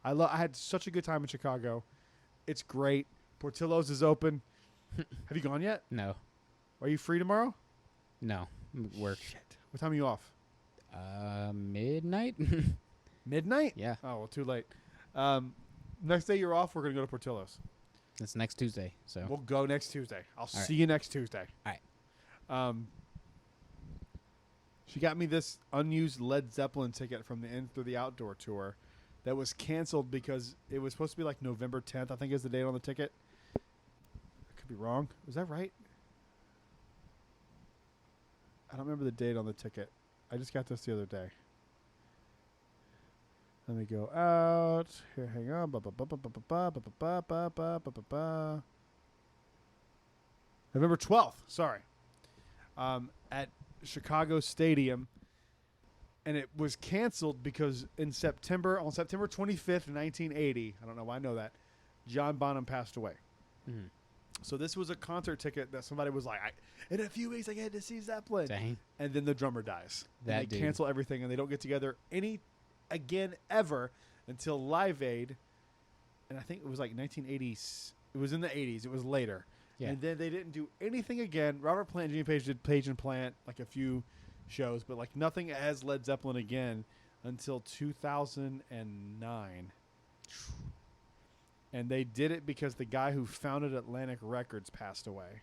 I had such a good time in Chicago. It's great. Portillo's is open. Have you gone yet? No. Are you free tomorrow? No. Work. Shit. What time are you off? Midnight? Midnight? Yeah. Oh, well, too late. Next day you're off, we're going to go to Portillo's. It's next Tuesday, so. We'll go next Tuesday. I'll right. see you next Tuesday. All right. She got me this unused Led Zeppelin ticket from the In Through the Outdoor Tour that was canceled because it was supposed to be like November 10th, I think is the date on the ticket. I could be wrong. Was that right? I don't remember the date on the ticket. I just got this the other day. Let me go out. Here, hang on. November 12th, sorry. At Chicago Stadium. And it was canceled because on September 25th, 1980, I don't know why I know that, John Bonham passed away. Mhm. So this was a concert ticket that somebody was like, in a few weeks I get to see Zeppelin. Dang. And then the drummer dies. That and they dude. cancel everything and they don't get together again ever until Live Aid. And I think it was like 1980s. It was in the 80s. It was later. Yeah. And then they didn't do anything again. Robert Plant and Jimmy Page did Page and Plant, like a few shows, but like nothing as Led Zeppelin again until 2009. And they did it because the guy who founded Atlantic Records passed away.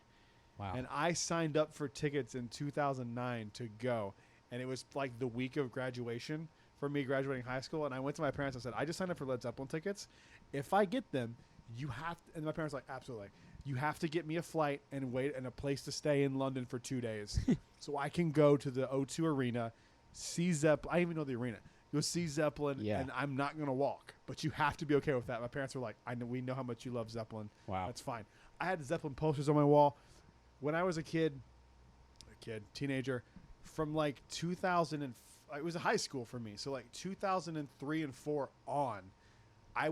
Wow. And I signed up for tickets in 2009 to go. And it was like the week of graduation for me graduating high school. And I went to my parents and said, I just signed up for Led Zeppelin tickets. If I get them, you have to. And my parents were like, absolutely. You have to get me a flight and wait and a place to stay in London for 2 days so I can go to the O2 Arena, see Zeppelin. I didn't even know the arena. go see Zeppelin, Yeah. and I'm not gonna walk. But you have to be okay with that. My parents were like, we know how much you love Zeppelin. Wow. That's fine. I had Zeppelin posters on my wall when I was a teenager, from like 2000 and it was a high school for me. So like 2003 and 4 on, I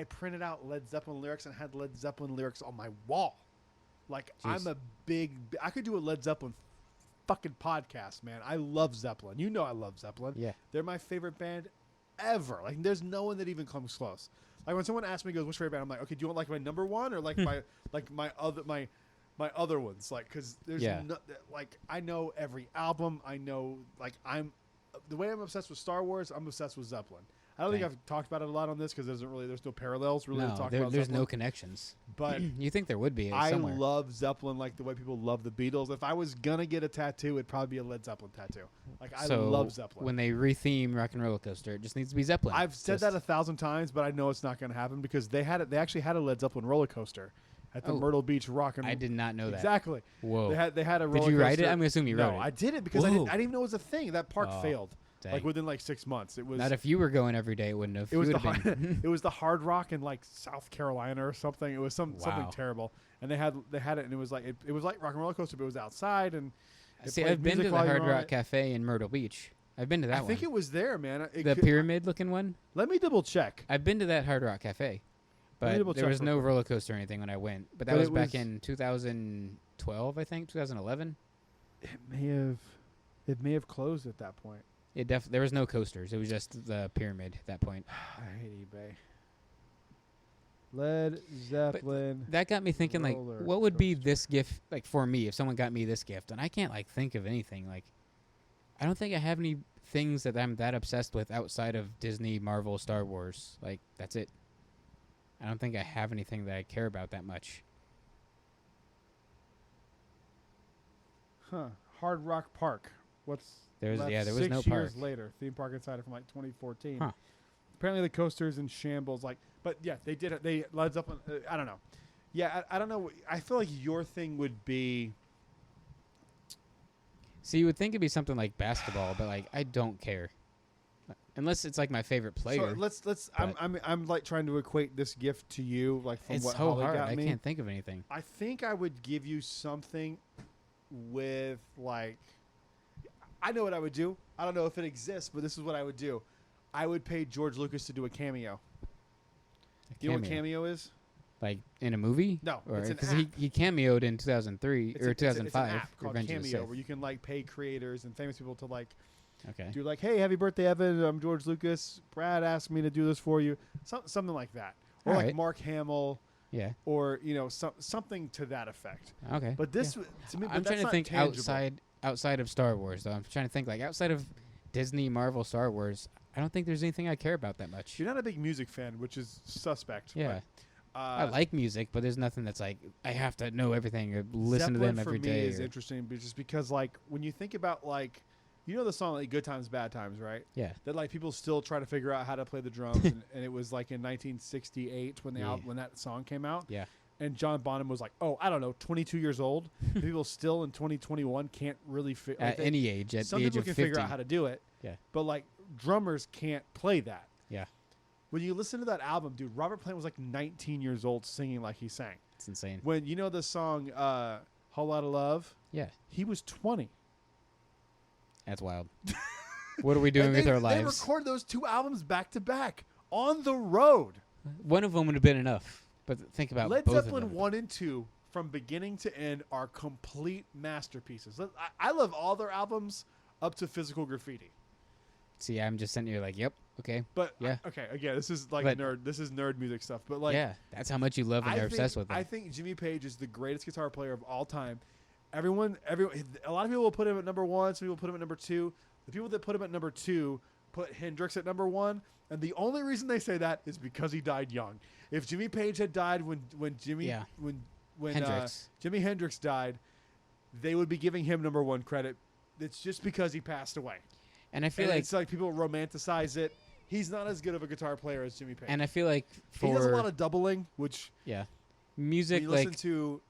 printed out Led Zeppelin lyrics and had Led Zeppelin lyrics on my wall. Like Jeez. I could do a Led Zeppelin fucking podcast, man. I love Zeppelin. You know I love Zeppelin. Yeah. They're my favorite band ever. Like there's no one that even comes close. Like when someone asks me, goes, "What's your favorite band?" I'm like, "Okay, do you want like my number one or like my other ones?" Like, because there's like I know every album. I know like the way I'm obsessed with Star Wars. I'm obsessed with Zeppelin. I don't think I've talked about it a lot on this because there's no parallels really to talk about. There's Zeppelin. no connections. But you think there would be I somewhere. love Zeppelin like the way people love the Beatles. If I was gonna get a tattoo, it'd probably be a Led Zeppelin tattoo. Like I love Zeppelin. When they retheme Rock and Roller Coaster, it just needs to be Zeppelin. I've said that 1,000 times, but I know it's not going to happen because they actually had a Led Zeppelin roller coaster at the Myrtle Beach Rock and I did not know that. Exactly. Whoa. They had a roller coaster. Did you ride it? I'm assuming you rode it. No, I didn't because I didn't even know it was a thing. That park failed. Dang. Like within like 6 months. It was Not if you were going every day, it wouldn't have. it was been. it was the Hard Rock in like South Carolina or something. It was something terrible. And they had it and it was like Rock and Roller Coaster, but it was outside and See, I've been to the Hard Rock Cafe in Myrtle Beach. I've been to that one. I think it was there, man. The pyramid-looking one? Let me double check. I've been to that Hard Rock Cafe, but there was no roller coaster or anything when I went. But that was back in 2012, I think, 2011. It may have closed at that point. There was no coasters. It was just the pyramid at that point. I hate eBay. Led Zeppelin. But that got me thinking, like, what would be this gift, like, for me, if someone got me this gift? And I can't, like, think of anything. Like, I don't think I have any things that I'm that obsessed with outside of Disney, Marvel, Star Wars. Like, that's it. I don't think I have anything that I care about that much. Huh. Hard Rock Park. There was no park. 6 years later, theme park insider from like 2014. Huh. Apparently the coaster's in shambles. Like, but yeah, they did it. They Led Zeppelin. I don't know. Yeah, I don't know. I feel like your thing would be. See, you would think it'd be something like basketball, but like I don't care, unless it's like my favorite player. So let's. I'm like trying to equate this gift to you, like from it's what so Holly hard. got me. I can't think of anything. I think I would give you something with like. I know what I would do. I don't know if it exists, but this is what I would do. I would pay George Lucas to do a cameo. You know what cameo is? Like in a movie? No, because he cameoed in 2005. It's an app called Revenge of the Cameo, Sith. where you can like pay creators and famous people to like Okay. do like, hey, happy birthday, Evan. I'm George Lucas. Brad asked me to do this for you. Something like that, or All like right. Mark Hamill. Yeah. Or something to that effect. Okay. But this to me, I'm trying to think tangible. outside of Star Wars though. I'm trying to think like outside of Disney, Marvel, Star Wars. I don't think there's anything I care about that much. You're not a big music fan, which is suspect. Yeah. But, I like music, but there's nothing that's like I have to know everything or listen to them every day. For me is interesting, just because like when you think about like, you know the song like "Good Times, Bad Times," right? Yeah. That like people still try to figure out how to play the drums, and it was like in 1968 when when that song came out. Yeah. And John Bonham was like, "Oh, I don't know, 22 years old." People still in 2021 can't really figure at any age. At some the age people of can 50. figure out how to do it. Yeah. But like drummers can't play that. Yeah. When you listen to that album, dude, Robert Plant was like 19 years old singing like he sang. It's insane. When you know the song "Whole Lotta Love," Yeah. he was 20. That's wild. What are we doing with our lives? They recorded those two albums back to back on the road. One of them would have been enough. But think about Led both Zeppelin of them. 1 and 2, from beginning to end, are complete masterpieces. I love all their albums up to Physical Graffiti. See, I'm just sitting here like, yep, okay. But yeah. Okay, again, this is like nerd. This is nerd music stuff. But like, yeah, that's how much you love and you're obsessed with them. I think Jimmy Page is the greatest guitar player of all time. A lot of people will put him at number 1. Some people put him at number 2. The people that put him at number 2 put Hendrix at number 1, and the only reason they say that is because he died young. If Jimmy Page had died when Jimi Hendrix died, they would be giving him number 1 credit. It's just because he passed away. And I feel like it's like people romanticize it. He's not as good of a guitar player as Jimmy Page. And I feel like he does a lot of doubling, which music. When you listen to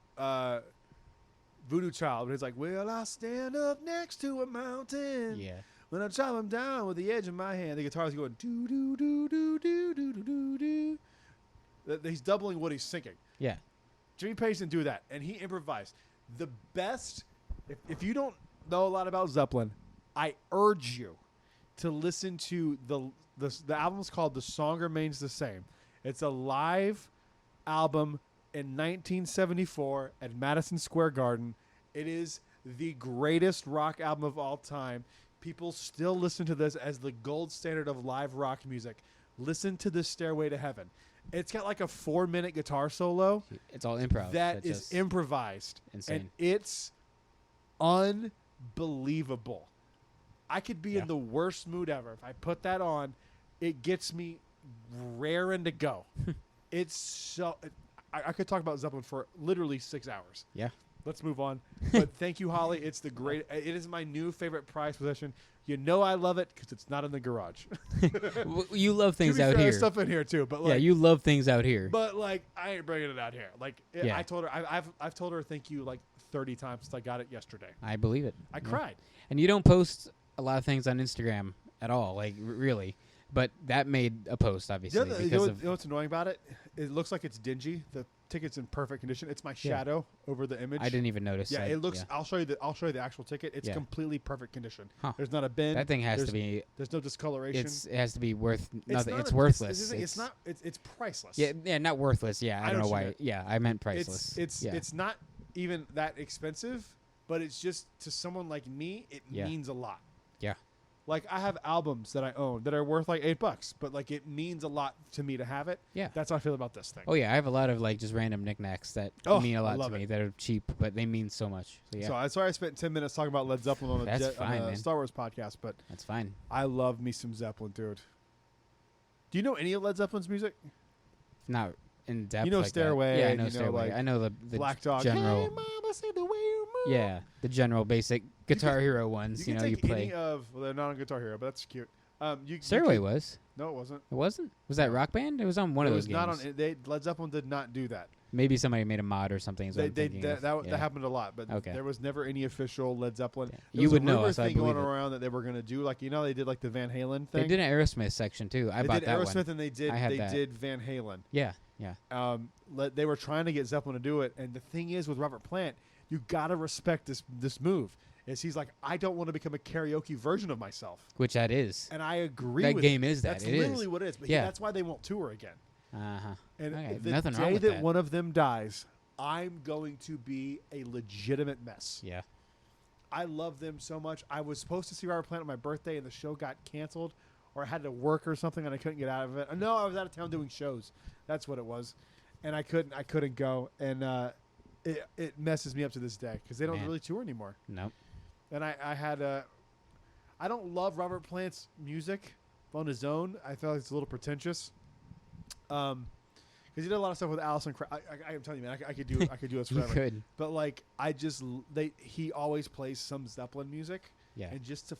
Voodoo Child, where it's like, "Will I stand up next to a mountain? Yeah. When I chop them down with the edge of my hand, the guitar's going do do do do do do do do. He's doubling what he's singing. Yeah. Jimmy Page didn't do that, and he improvised. The best, if you don't know a lot about Zeppelin, I urge you to listen to the album's called The Song Remains the Same. It's a live album in 1974 at Madison Square Garden. It is the greatest rock album of all time. People still listen to this as the gold standard of live rock music. Listen to this Stairway to Heaven. It's got like a 4-minute guitar solo. It's all improv. That is improvised. Insane. And it's unbelievable. I could be in the worst mood ever. If I put that on, it gets me raring to go. It's so... I could talk about Zeppelin for literally 6 hours. Yeah. Let's move on. But thank you, Holly. It's the great... It is my new favorite prized possession. You know I love it because it's not in the garage. You love things to be out fair, here. there's stuff in here too, but like, yeah, you love things out here. But like, I ain't bringing it out here. Like, I told her, I've told her thank you like 30 times since I got it yesterday. I believe it. I cried. And you don't post a lot of things on Instagram at all, like really. But that made a post, obviously. You know what's annoying about it? It looks like it's dingy. The ticket's in perfect condition. It's my shadow over the image. I didn't even notice. Yeah, it looks. Yeah. I'll show you the actual ticket. It's completely perfect condition. Huh. There's not a bend. That thing has to be. There's no discoloration. It has to be worth nothing. It's worthless. It's not. It's priceless. Yeah, not worthless. Yeah, I don't know why. Yeah, I meant priceless. It's not even that expensive, but it's just to someone like me, it means a lot. Yeah. Like, I have albums that I own that are worth like $8, but like it means a lot to me to have it. Yeah. That's how I feel about this thing. Oh yeah, I have a lot of like just random knickknacks that mean a lot to me that are cheap, but they mean so much. So, yeah. So I'm sorry I spent 10 minutes talking about Led Zeppelin on a Star Wars podcast, but that's fine. I love me some Zeppelin, dude. Do you know any of Led Zeppelin's music? Not in depth. You know like Stairway. That. Yeah, I know Stairway. I know the Black Dog. General. Hey, mama, see the way you move. Yeah, the general basic Guitar Hero ones. You you play. Any of, well, they're not on Guitar Hero, but that's cute. Stairway was. No, it wasn't. It wasn't. Was that Rock Band? It was on one of those games. Not on. Led Zeppelin did not do that. Maybe somebody made a mod or something. That happened a lot, but there was never any official Led Zeppelin. Yeah. You would know. There was a rumor thing going around that they were going to do, like, they did like the Van Halen thing. They did an Aerosmith section too. I bought that one. They did Aerosmith and they did Van Halen. Yeah. They were trying to get Zeppelin to do it, and the thing is with Robert Plant, you gotta respect this move. Is he's like, I don't want to become a karaoke version of myself. Which that is. And I agree that with game is that. That's literally what it is. But that's why they won't tour again. Uh-huh. And the day that one of them dies, I'm going to be a legitimate mess. Yeah. I love them so much. I was supposed to see Robert Plant on my birthday, and the show got canceled, or I had to work or something, and I couldn't get out of it. No, I was out of town doing shows. That's what it was. And I couldn't go. And it messes me up to this day because they don't really tour anymore. Nope. And I don't love Robert Plant's music on his own. I feel like it's a little pretentious. Because he did a lot of stuff with Alison. I'm telling you, man, I could do this forever. You could. But like, he always plays some Zeppelin music. Yeah. And just to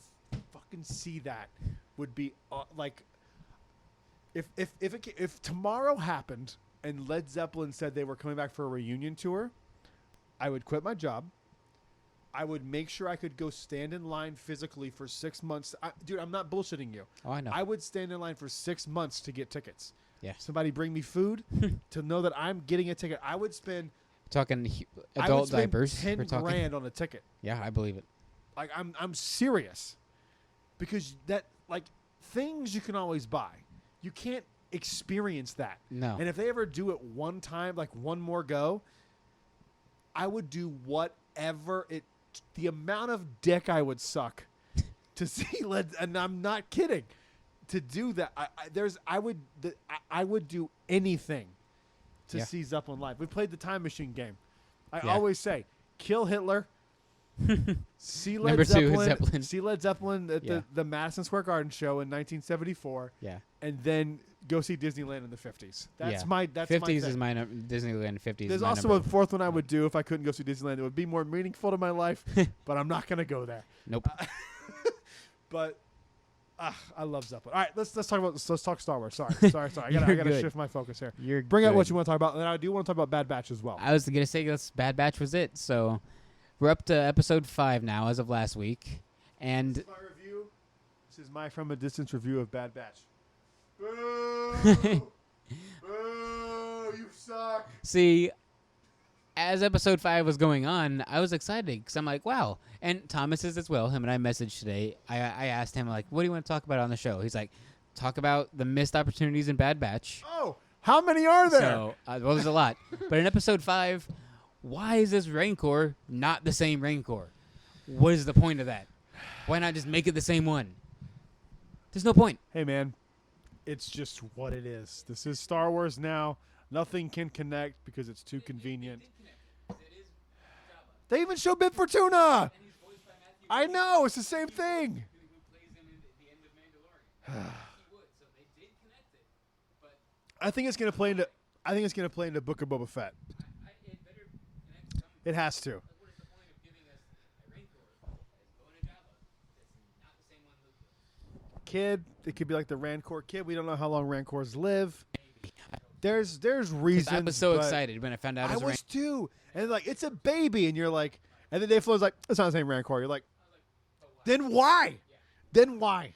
fucking see that would be like, if tomorrow happened and Led Zeppelin said they were coming back for a reunion tour, I would quit my job. I would make sure I could go stand in line physically for 6 months. Dude, I'm not bullshitting you. Oh, I know. I would stand in line for 6 months to get tickets. Yeah. Somebody bring me food to know that I'm getting a ticket. I would spend adult diapers. $10,000 on a ticket. Yeah, I believe it. Like I'm serious. Because that, like, things you can always buy. You can't experience that. No. And if they ever do it one time, like one more go, I would do whatever the amount of dick I would suck to see Led, and I'm not kidding, to do that. I would do anything to see Zeppelin live. We played the Time Machine game. I always say, kill Hitler, see Led Zeppelin, see Led Zeppelin at the Madison Square Garden show in 1974. Yeah, and then go see Disneyland in the 50s. That's 50s my is my Disneyland 50s. There's also a fourth one I would do if I couldn't go see Disneyland. It would be more meaningful to my life, but I'm not gonna go there. Nope. But I love Zeppelin. All right, let's talk Star Wars. Sorry. I gotta shift my focus here. Bring out what you want to talk about, and I do want to talk about Bad Batch as well. I was gonna say Bad Batch was it. So we're up to episode 5 now, as of last week, and this is my review This is my from a distance review of Bad Batch. Boo! Boo! You suck. See, as episode 5 was going on, I was excited because I'm like, wow. And Thomas is as well. Him and I messaged today. I asked him, like, what do you want to talk about on the show? He's like, talk about the missed opportunities in Bad Batch. Oh, how many are there? So, well, there's a lot. But in episode 5, why is this Rancor not the same Rancor? What is the point of that? Why not just make it the same one? There's no point. Hey, man, it's just what it is. This is Star Wars now. Nothing can connect because it's too convenient. They even show Bib Fortuna. I know. It's the same thing. I think it's going to play into. I think it's going to play into Book of Boba Fett. It has to. Kid, it could be like the Rancor kid. We don't know how long Rancors live. There's reasons. I was so excited when I found out. I was too, and like it's a baby, and you're like, and then Dave Filoni's like, it's not the same Rancor. You're like, then why? Then why?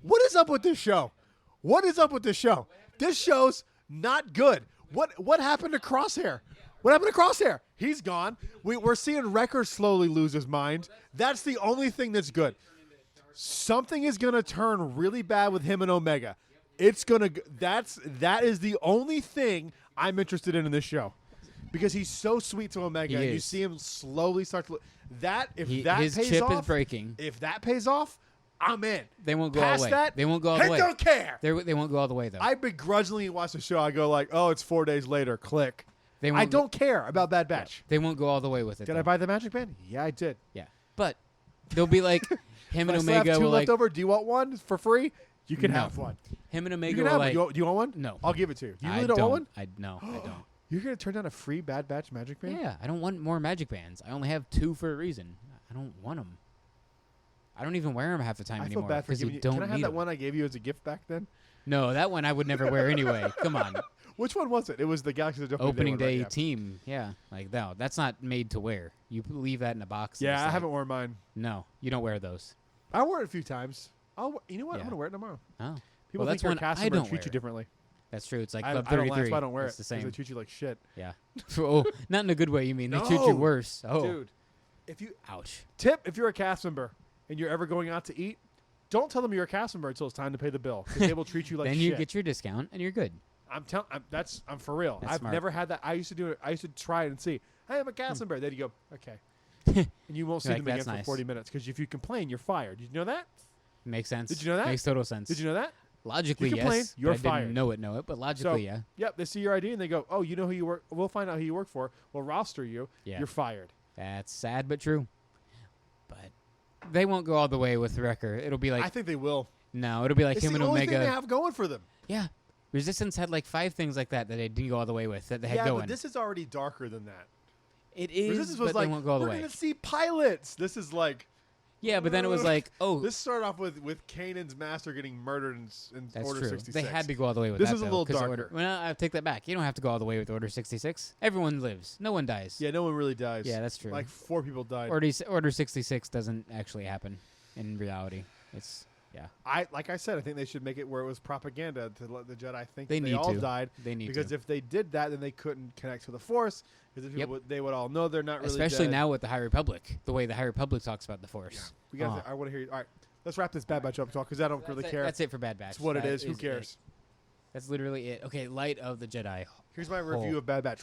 What is up with this show? What is up with this show? This show's not good. What happened to Crosshair? What happened to Crosshair? He's gone. We're seeing Wrecker slowly lose his mind. That's the only thing that's good. Something is gonna turn really bad with him and Omega. It's gonna. That is the only thing I'm interested in this show, because he's so sweet to Omega, and you see him slowly start to. His pays chip off, is breaking. If that pays off, I'm in. They won't go all the way. That, they won't go all the way. I don't care. They won't go all the way though. I begrudgingly watch the show. I go like, oh, it's 4 days later. Click. They I don't care about Bad Batch. They won't go all the way with it. Did I buy the Magic Band? Yeah, I did. Yeah, but they'll be like him and If I still have Omega two will left like. over. Do you want one for free? You can No. have one. Him and You Omega can will have like. one. Do you want one? No. I'll give it to you. You I really don't want one? I don't. You're gonna turn down a free Bad Batch Magic Band? Yeah, I don't want more Magic Bands. I only have 2 for a reason. I don't want them. I don't even wear them half the time I anymore. feel bad for because giving you you. don't Can I have need that 'em. one I gave you as a gift back then? No, that one I would never wear anyway. Come on. Which one was it? It was the Galaxy's Edge Opening one, day right? Yeah. team. Yeah. Like, no, that's not made to wear. You leave that in a box. and Yeah, it's I like- haven't worn mine. No, you don't wear those. I wore it a few times. You know what? Yeah. I'm gonna wear it tomorrow. Oh. People Well, think that's you're a one cast I member and don't treat you wear. differently. That's true. It's like I Club don't 33. that's why I don't wear It's it. the 'Cause same. They treat you like shit. Yeah. Oh, not in a good way, you mean. They treat you No. worse. Oh. Dude, if you Ouch. if you're a cast member and you're ever going out to eat, don't tell them you're a cast member until it's time to pay the bill, because they will treat you like Then shit. you get your discount and you're good. I'm for real. That's I've smart. never had that. I used to do it. I used to try it and see. Hey, I'm a cast member. Then you go, okay, and you won't see You're them like, again "That's for nice." 40 minutes, because if you complain, you're fired. Did you know that? Makes sense. Did you know that? Makes total sense. Did you know that? Logically, You complain, yes. you're but I fired. didn't know it, but logically, yeah. Yep, they see your ID and they go, oh, you know who you work. We'll find out who you work for. We'll roster you. Yeah. You're fired. That's sad but true. But they won't go all the way with Wrecker. It'll be like I think they will. no, it'll be like It's him the and only Omega. thing they have going for them. Yeah. Resistance had like 5 things like that they didn't go all the way with that they had Yeah, going. but this is already darker than that. It is, Resistance was but like, they won't go all the we're way. going to see pilots. This is like, Yeah, but then it was like, oh, this started off with Kanan's master getting murdered in that's Order true. 66. They had to go all the way with This that. is a though, little 'cause darker. Well, I take that back. You don't have to go all the way with Order 66. Everyone lives. No one dies. Yeah, no one really dies. Yeah, that's true. Like 4 people died. Order 66 doesn't actually happen in reality. It's yeah. Like I said, I think they should make it where it was propaganda to let the Jedi think They that they need all to. died. They need Because to. if they did that, then they couldn't connect to the Force. Because Yep. they would all know they're not really Especially dead. now with the High Republic, the way the High Republic talks about the Force. We got. I want to hear you. All right, let's wrap this Bad Batch up talk, because I don't really care. That's it for Bad Batch. It's what it That is. Who cares? That's literally it. Okay, Light of the Jedi. Here's my review Oh. of Bad Batch.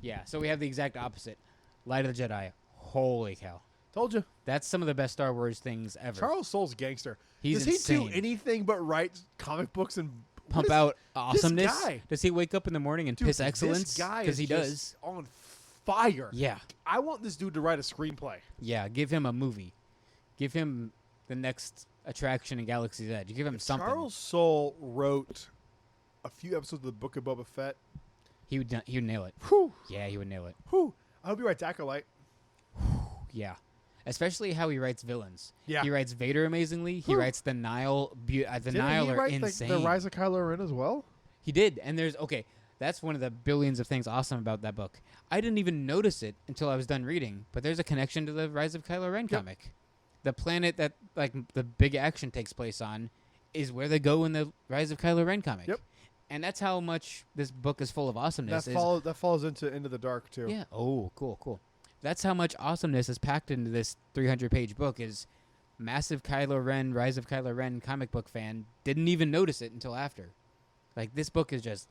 Yeah, so we have the exact opposite. Light of the Jedi. Holy cow. Told you. That's some of the best Star Wars things ever. Charles Soule's gangster. He's Does insane. he do anything but write comic books and Pump out awesomeness. guy? Does he wake up in the morning and Dude, piss excellence? This guy Because is he just does. on fire. Yeah. I want this dude to write a screenplay. Yeah, give him a movie. Give him the next attraction in Galaxy's Edge. Give him something. Charles Soule wrote a few episodes of the Book of Boba Fett. He would nail it. Whew. Yeah, he would nail it. Whew. I hope he writes Acolyte. Yeah. Especially how he writes villains. Yeah. He writes Vader amazingly. He Whew. writes the Nile. The Didn't Nile he are write insane. the Rise of Kylo Ren as well? He did. And there's, okay, that's one of the billions of things awesome about that book. I didn't even notice it until I was done reading, but there's a connection to the Rise of Kylo Ren Yep. comic. the planet that like the big action takes place on is where they go in the Rise of Kylo Ren comic. Yep. And that's how much this book is full of awesomeness. That falls into the Dark too. Yeah. Oh, cool. That's how much awesomeness is packed into this 300-page book. Is massive Kylo Ren, Rise of Kylo Ren comic book fan didn't even notice it until after. Like this book is just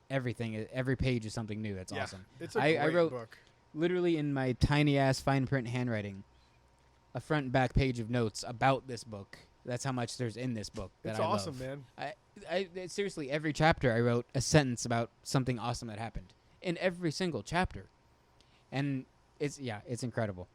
everything. Every page is something new. That's awesome. It's a great I wrote book. literally in my tiny ass fine print handwriting a front and back page of notes about this book. That's how much there's in this book. That It's I awesome, love. man. I seriously, every chapter I wrote a sentence about something awesome that happened in every single chapter, and it's incredible.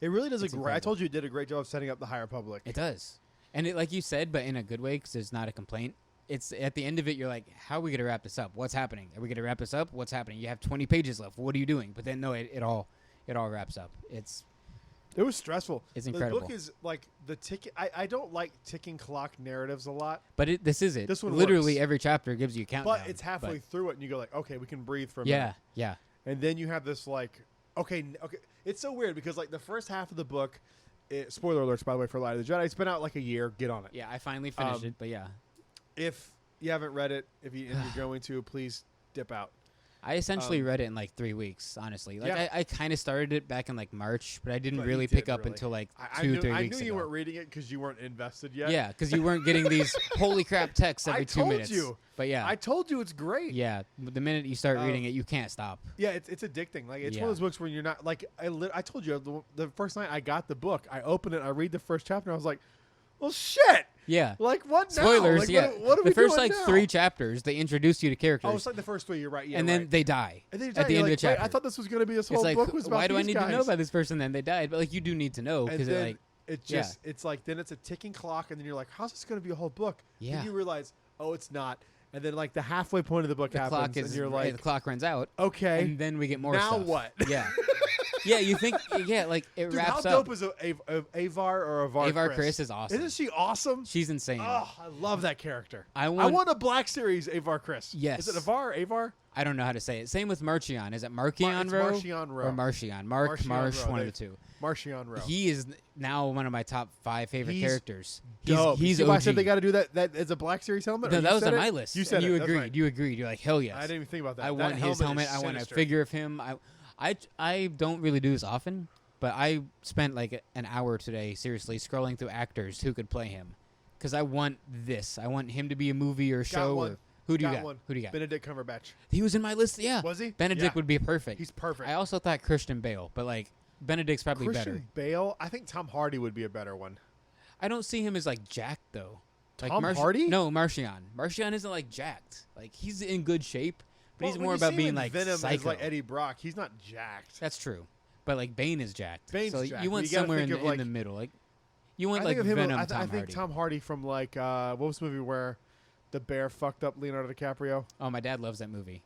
It really does It's I incredible. told you it did a great job of setting up the High Republic. It does, and it, like you said, but in a good way because there's not a complaint. It's at the end of it, you're like, how are we gonna wrap this up? What's happening? Are we gonna wrap this up? What's happening? You have 20 pages left. What are you doing? But then no, it all wraps up. It was stressful. It's incredible. The book is like the ticket. I don't like ticking clock narratives a lot, But this is it. This one literally works. every chapter gives you a countdown. but it's halfway but- through it, and you go like, okay, we can breathe for a minute. Yeah. And then you have this like, okay. It's so weird because like the first half of the book, spoiler alerts by the way for Light of the Jedi. It's been out like a year. Get on it. Yeah, I finally finished it, but yeah. If you haven't read it, if you're going to, please dip out. I essentially read it in like 3 weeks, honestly. Like Yeah. I kind of started it back in like March, but I didn't But you really did, pick up really. until like I 3 knew weeks you ago. weren't reading it because you weren't invested yet. Yeah, because you weren't getting these holy crap texts every I 2 told minutes. you. But yeah, I told you it's great. yeah. The minute you start reading it, you can't stop. Yeah, it's addicting. Like it's one Yeah. of those books where you're not like I told you the first night I got the book, I opened it, I read the first chapter, and I was like, well, shit. Yeah. Like what now? Spoilers. Like, yeah. What are the we first doing like now? 3 chapters, they introduce you to characters, Oh, it's like the first 3. You're right. Yeah, and then right. they die And then at the end of the wait, chapter. I thought this was going to be this it's whole like, book was about why do I these need to know guys. about this person? Then they died, but like you do need to know And because then like it just it's like then it's a ticking clock, and then you're like, how's this going to be a whole book? Yeah. And you realize, oh, it's not. And then like the halfway point of the book the happens, clock is and you're like, the clock runs out, okay, and then we get more now stuff. what? Yeah. Yeah, you think like it Dude, wraps how up. dope is Avar or Avar? Avar Chris is awesome. Isn't she awesome? She's insane. Oh, I love that character. I I want- want a Black Series Avar Chris. Yes. Is it Avar? Avar? I don't know how to say it. Same with Marchion. Is it Marchion it's Row? Marchion Row. Or Marchion? Mark, Marchion Marsh, Row. one of the two. Marchion Row. He is now one of my top 5 favorite He's characters. Dope. He's You see why I OG. said they got to do that. That is a Black Series helmet. No, Or that you was said on it? my list. You said and you it. That's agreed. right. You agreed. You're like, hell yes. I didn't even think about that. I That want his helmet. is I want a sinister. figure of him. I don't really do this often, but I spent like an hour today seriously scrolling through actors who could play him because I want this. I want him to be a movie or show. one. Or, who do you Got got? one. Who do you got? Benedict Cumberbatch. He was in my list. Yeah. Was he? Benedict Yeah. would be perfect. He's perfect. I also thought Christian Bale, but like Benedict's probably Christian better. Bale. I think Tom Hardy would be a better one. I don't see him as like jacked though. Like Tom Hardy? No, Martian. Martian isn't like jacked. Like he's in good shape, but he's Well, more when you about see him being in like Venom psycho. as like Eddie Brock. He's not jacked. That's true, but like Bane is jacked. Bane's so jacked, you but want you gotta somewhere think in, of, in like- the middle. Like you want I like think of him. Venom. I Tom think Hardy. Tom Hardy from like what was the movie where the bear fucked up Leonardo DiCaprio? Oh, my dad loves that movie.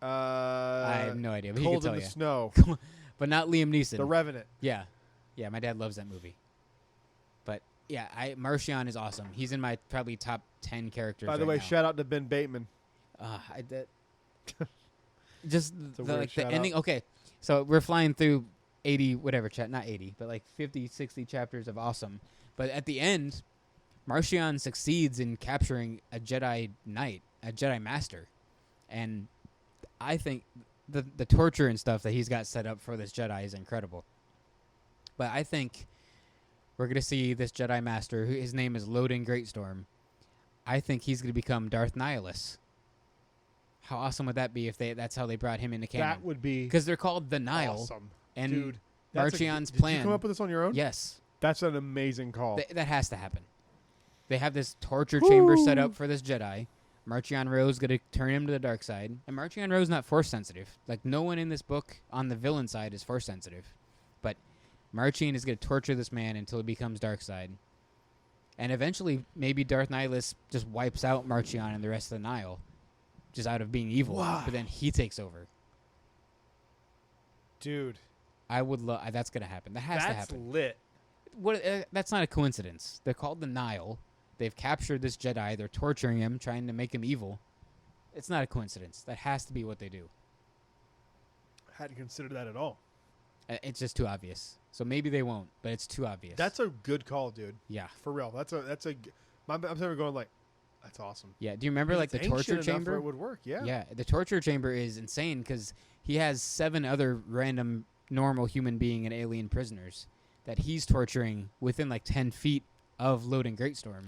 I I have no idea, but he can Cold in tell the you. Snow. But not Liam Neeson. The Revenant. Yeah, my dad loves that movie. But yeah, Martian is awesome. He's in my probably top 10 characters. By the right way, now. shout out to Ben Bateman. Just a the, weird like the shout ending. out. Okay, so we're flying through 80 whatever not 80, but like 50, 60 chapters of awesome. But at the end, Martian succeeds in capturing a Jedi Knight, a Jedi Master, and I think the torture and stuff that he's got set up for this Jedi is incredible. But I think we're gonna see this Jedi Master, who his name is Loden Greatstorm. I think he's gonna become Darth Nihilus. How awesome would that be if that's how they brought him into canon? That would be Because they're called the Nile, awesome. and Dude, that's Marchion's did you plan. come up with this on your own? Yes, That's an amazing call. that has to happen. They have this torture chamber set Woo. up for this Jedi. Marchion Ro's gonna turn him to the dark side, and Marchion Ro's not force sensitive. Like no one in this book on the villain side is force sensitive, but Marchion is gonna torture this man until he becomes dark side, and eventually maybe Darth Nihilus just wipes out Marchion and the rest of the Nile, just out of being evil. Wow. But then he takes over. Dude, I would love. That's gonna happen. That has to that's happen. lit. That's not a coincidence. They're called the Nile. They've captured this Jedi. They're torturing him, trying to make him evil. It's not a coincidence. That has to be what they do. Hadn't considered that at all. It's just too obvious. So maybe they won't, but it's too obvious. That's a good call, dude. yeah. For real. I'm never going like, that's awesome. Yeah. Do you remember 'Cause like the it's ancient torture enough where chamber? It would work. Yeah. Yeah, the torture chamber is insane because he has 7 other random normal human being and alien prisoners that he's torturing within like 10 feet of Loden Greatstorm,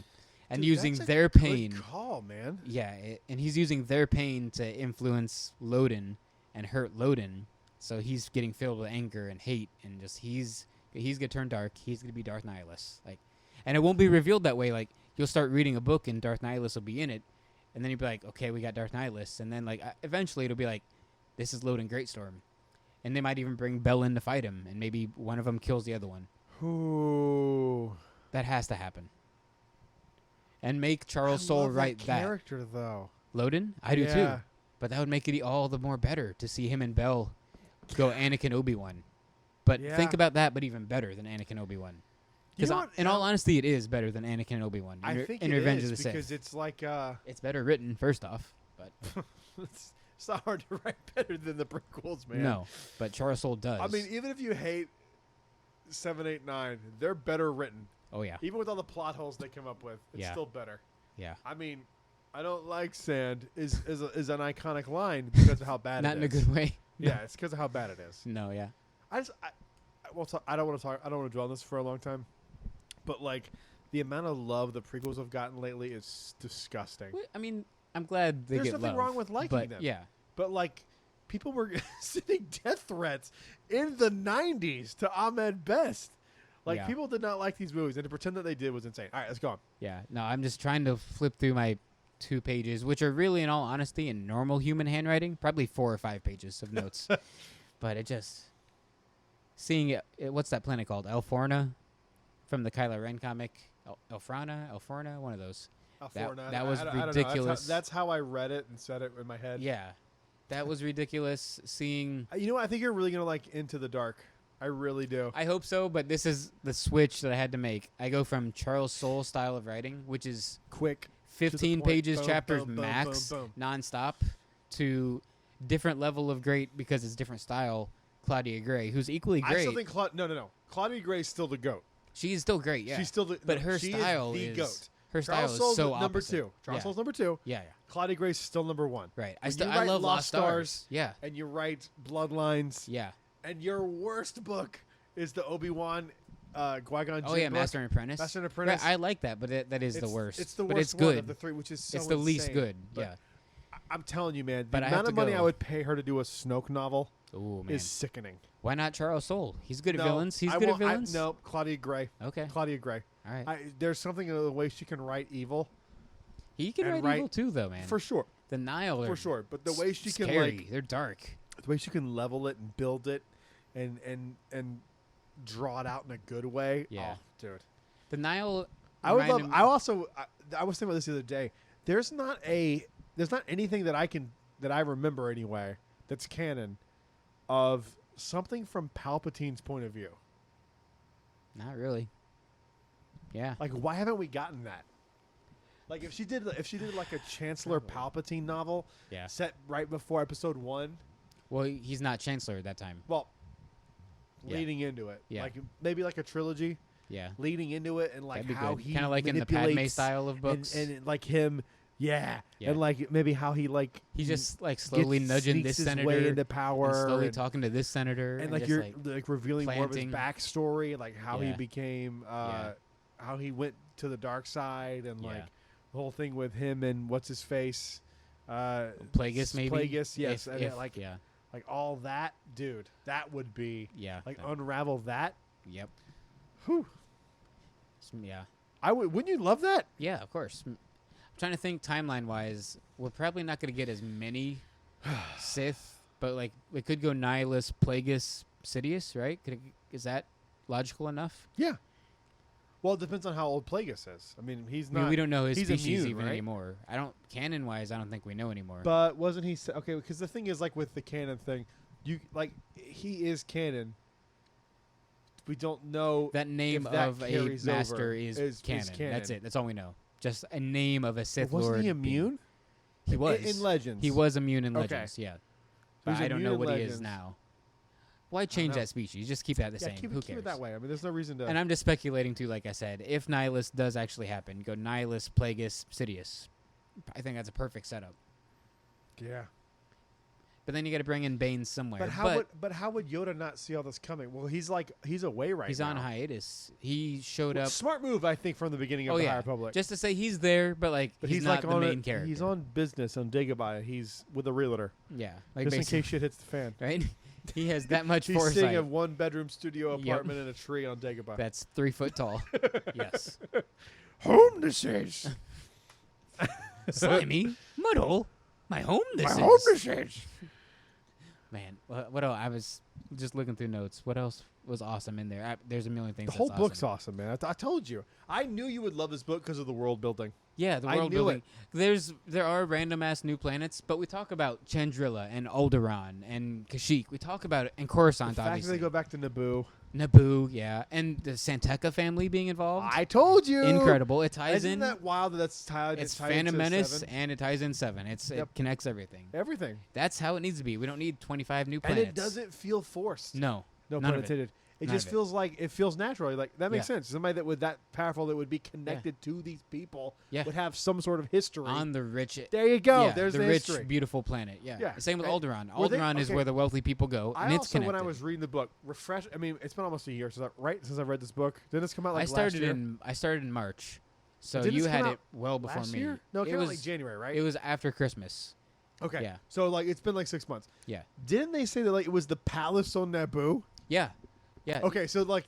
and Dude, using that's a their good pain. call, man. Yeah, and he's using their pain to influence Loden and hurt Loden. So he's getting filled with anger and hate, and just he's gonna turn dark. He's gonna be Darth Nihilus, like, and it won't be revealed that way. Like, you'll start reading a book and Darth Nihilus will be in it, and then you'll be like, okay, we got Darth Nihilus, and then like eventually it'll be like, this is Loden Greatstorm, and they might even bring Bell in to fight him, and maybe one of them kills the other one. Ooh. That has to happen. And make Charles I Soule love write that that. character though. Loden? I do too. Yeah. But that would make it all the more better to see him and Bell go Anakin Obi-Wan. But Yeah. think about that, but even better than Anakin Obi-Wan. You Because know what? in all honesty, it is better than Anakin and Obi-Wan. I think in it Revenge is of the Sith. because it's like It's better written, first off. But it's not hard to write better than the prequels, man. no, but Charles Soule does. I mean, even if you hate 7, 8, 9, they're better written. oh yeah, Even with all the plot holes they come up with, it's Yeah. still better. yeah. I mean, I don't like sand is an iconic line because of how bad Not it in a is. good way. Yeah, it's because of how bad it is. No, yeah. I don't want to dwell on this for a long time, but like the amount of love the prequels have gotten lately is disgusting. I mean, I'm glad they There's get nothing love, wrong with liking but them. yeah, But like, people were sending death threats in the '90s to Ahmed Best. Like, Yeah. people did not like these movies, and to pretend that they did was insane. All right, let's go on. yeah. No, I'm just trying to flip through my 2 pages, which are really, in all honesty, in normal human handwriting, probably 4 or 5 pages of notes. But it just seeing it. What's that planet called? Elforna, from the Kylo Ren comic. Elforna, one of those. That was I don't know. ridiculous. That's how I read it and said it in my head. Yeah, that was ridiculous. Seeing. You know what? I think you're really gonna like Into the Dark. I really do. I hope so, but this is the switch that I had to make. I go from Charles Soule style of writing, which is Quick. 15 point. pages, Boom, chapters boom, boom, max, boom, nonstop, to different level of great because it's different style. Claudia Gray, who's equally I great. still think no. Claudia Gray's still the GOAT. She's still great, yeah. She's still the. but no, her she style is the is GOAT. her style Charles is Soule's so number opposite. 2. Charles yeah. Soule's number 2. Yeah, Claudia Gray's still number 1. right. When I you write love Lost Stars, Yeah, and you write Bloodlines, yeah. and your worst book is the Obi-Wan Qui-Gon Oh Jinn yeah, book. Master and Apprentice. Master and Apprentice. Right, I like that, but that is the It's- worst. It's the but worst it's good. one of the 3, which is so it's the least insane. good. But Yeah. I'm telling you, man, the But I amount have of to money go. I would pay her to do a Snoke novel Oh man, is sickening. why not Charles Soule? He's good at No, villains. He's I good at won't- villains. No, Claudia Gray. Okay. Claudia Gray. All right. There's something in the way she can write evil, He can and write evil too, though, man. for sure, the Nile are for sure. But the way she can scary. like, They're dark. the way she can level it and build it, and draw it out in a good way. Yeah. Oh, dude. The Nile. I would love. remind him- I was thinking about this the other day. There's not anything that I remember anyway that's canon of something from Palpatine's point of view. Not really. Yeah. Like, why haven't we gotten that? Like, if she did like a Chancellor Palpatine novel Yeah. set right before Episode 1, Well, he's not Chancellor at that time. well, Yeah. leading into it, Yeah. like maybe like a trilogy, Yeah. leading into it, and like That'd be how good. he Kind of like in the Padme manipulates style of books. and like him, Yeah. and like maybe how he like He's just like slowly nudging sneaks this his senator way into power, and slowly and, talking to this senator, and like just, you're like revealing more of his planting. backstory, like how he Yeah. became, Yeah. how he went to the dark side, and Yeah. like the whole thing with him and what's his face, Plagueis maybe. Plagueis, yes, and If, like yeah. like all that, dude. That would be Yeah. like unravel that. Yep. Whew. Yeah. I would. Wouldn't you love that? Yeah, of course. I'm trying to think timeline wise. We're probably not going to get as many Sith, but like we could go Nihilus, Plagueis, Sidious, right? Is that logical enough? Yeah. Well, it depends on how old Plagueis is. I mean, he's I not. mean, we don't know his he's species immune, even right? anymore. Canon wise, I don't think we know anymore. But wasn't he okay? Because the thing is, like with the canon thing, you like he is canon. We don't know that name if that of a carries master over is canon. That's it. That's all we know. Just a name of a Sith But wasn't Lord. he being- immune? He was in Legends. He was immune in Okay. Legends. Yeah, He but was I don't immune know in what he Legends. is now. Why change that species? Just keep that the same. Keep Who keep cares? it that way. I mean, there's no reason to. And I'm just speculating too. Like I said, if Nihilus does actually happen, go Nihilus, Plagueis, Sidious. I think that's a perfect setup. Yeah. But then you got to bring in Bane somewhere. But how would Yoda not see all this coming? Well, he's away right now. He's on hiatus. He showed up. Smart move, I think, from the beginning of the High Republic. Just to say he's there, but he's not the main character. He's on business on Dagobah. He's with a realtor. Yeah, just in case shit hits the fan. Right? He has that much he's foresight. He's sitting in a one-bedroom studio apartment in a tree on Dagobah. That's 3 foot tall. Yes. Home this is. Slimy. Muddle. My home this is. My home this is. Man, what else? I was just looking through notes. What else was awesome in there? There's a million things. The whole book's awesome, man. I told you. I knew you would love this book because of the world building. Yeah, the world building. There are random ass new planets, but we talk about Chandrilla and Alderaan and Kashyyyk. We talk about it, and Coruscant. The fact obviously that they go back to Naboo. Naboo, yeah, and the Santeca family being involved. I told you. Incredible. It ties Isn't in. that wild that that's tied? It's tied Phantom into Menace 7? and it ties in 7. It connects everything. Everything. That's how it needs to be. We don't need 25 new planets. And it doesn't feel forced. No. No none pun of intended. It None just of feels like it feels natural. Like that makes Yeah. sense. Somebody that would that powerful that would be connected to these people Yeah. would have some sort of history. On the rich. There you go. Yeah, There's the the rich, history. beautiful planet. Yeah. Yeah. Same with And Alderaan. were they- Alderaan is okay. where the wealthy people go, and I it's also, connected. when I was reading the book, I mean, it's been almost a year since I read this book. Didn't this come out like I started last year? in March, so Didn't you this had come it well before last me. year? No, it came out like January, right? It was after Christmas. Okay. Yeah. So like it's been like 6 months. Yeah. Didn't they say that like it was the palace on Naboo? Yeah. Yeah. Okay, so like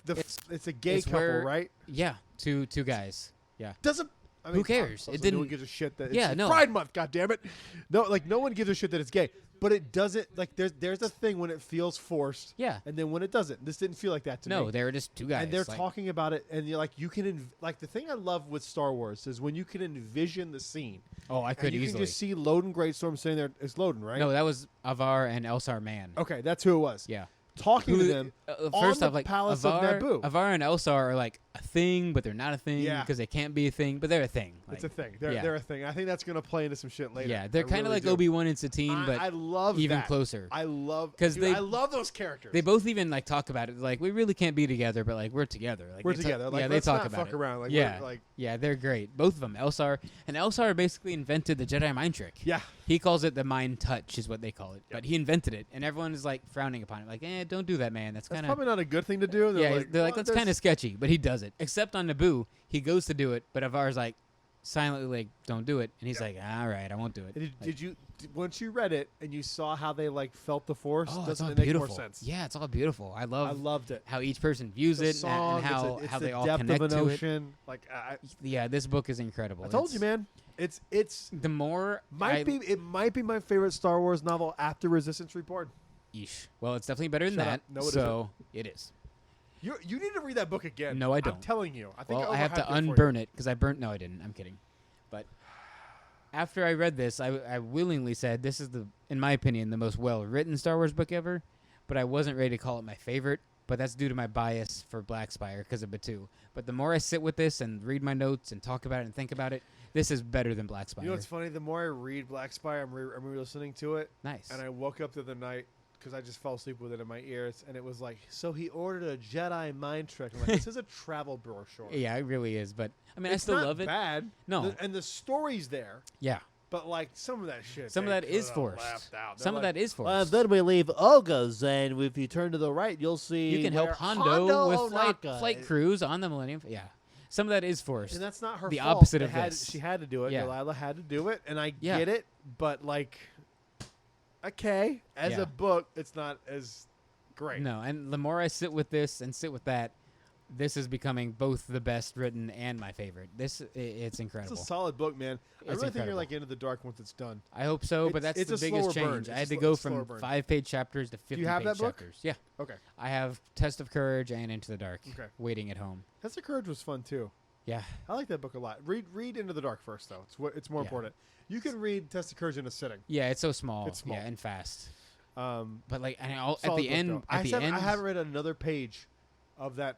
it's a gay couple, where- right? Yeah. Two guys. Yeah. Doesn't I mean, Who cares? obviously It didn't- No one gives a shit that Yeah, it's no. Pride Month. God damn it! No, like no one gives a shit that it's gay, but it doesn't. Like there's a thing when it feels forced. Yeah. And then when it doesn't, this didn't feel like that to me. No, they were just two guys. And they're like- talking about it, and you're like, you can like the thing I love with Star Wars is when you can envision the scene. Oh, I could and you easily. can just see Loden Greatstorm sitting there. It's Loden, right? No, that was Avar and Elsar Man. Okay, that's who it was. Yeah. Talking to them. First on off, the like Palace of Naboo. Avar and Elsar are like a thing, but they're not a thing Yeah. because they can't be a thing, but they're a thing. It's Like, a thing. They're yeah. a thing. I think that's gonna play into some shit later. Yeah, they're I kind of really like do. Obi-Wan and Satine, but I love even that. closer. I love 'Cause dude, they- I love those characters. They both even like talk about it. Like we really can't be together, but like we're together. Like we're they together. Like yeah, let's they talk not about fuck it. around. Like Yeah. we're, like Yeah, they're great. Both of them. Elsar basically invented the Jedi mind trick. yeah. He calls it the mind touch, is what they call it. But he invented it, and everyone is like frowning upon it. Like, don't do that, man. That's That's kind of probably not a good thing to do. yeah. They're like, "Well, that's kind of there's-" sketchy, but he does it. Except on Naboo, he goes to do it, but Avar's like silently like, don't do it, and he's like, all right, I won't do it. Did you once you read it and you saw how they like felt the Force? Oh, it's doesn't all it make beautiful. more sense? Yeah, it's all beautiful. I loved it. how each person views The it song, and how it's how the they all depth connect of an to it. ocean. Like Yeah, this book is incredible. I told you, man. It's The more it might be my favorite Star Wars novel after Resistance Reborn. Yeesh. Well, it's definitely better than Shut that. up. No, it so it is. You need to read that book again. No, I I'm don't. telling you. I think Well, I have to overhyped it for you. unburn it because I burnt. No, I didn't. I'm kidding. But after I read this, I willingly said this is in my opinion, the most well-written Star Wars book ever. But I wasn't ready to call it my favorite. But that's due to my bias for Black Spire because of Batu. But the more I sit with this and read my notes and talk about it and think about it, this is better than Black Spire. You know what's funny? The more I read Black Spire, I'm re-listening to it, Nice. and I woke up the other night because I just fell asleep with it in my ears, and it was like, so he ordered a Jedi mind trick. I'm like, this is a travel brochure. Yeah, it really is. But I mean, I It's still not love it. bad. No. And the story's there, Yeah. but like some of that shit. Some of they that is coulda forced. left out. They're Some of like, that is forced. then we leave Olga's, and if you turn to the right, you'll see You can help where Hondo with Onaka flight is. crews on the Millennium. Yeah. Some of that is forced. And that's not her The fault. opposite They of had- this. She had to do it. Yeah. Delilah had to do it, and I Yeah. get it. But like, okay, as Yeah. a book, it's not as great. No, and the more I sit with this and sit with that, this is becoming both the best written and my favorite. It's It's incredible. a solid book, man. I It's really think you're incredible. like into the dark once it's done. I hope so, but It's- that's it's the a biggest slower burn. change. It's I had a to sl- go slower from burn. 5-page chapters to 50-page have that book? chapters. Yeah. Okay, I have Test of Courage and Into the Dark Okay. waiting at home. Test of Courage was fun too. Yeah. I like that book a lot. Read Into the Dark first, though. It's more Yeah. important. You can read Test of Courage in a sitting. Yeah, it's so small. It's small. Yeah, and fast. But like at Solid the book, end, though. at the end. I haven't read another page of that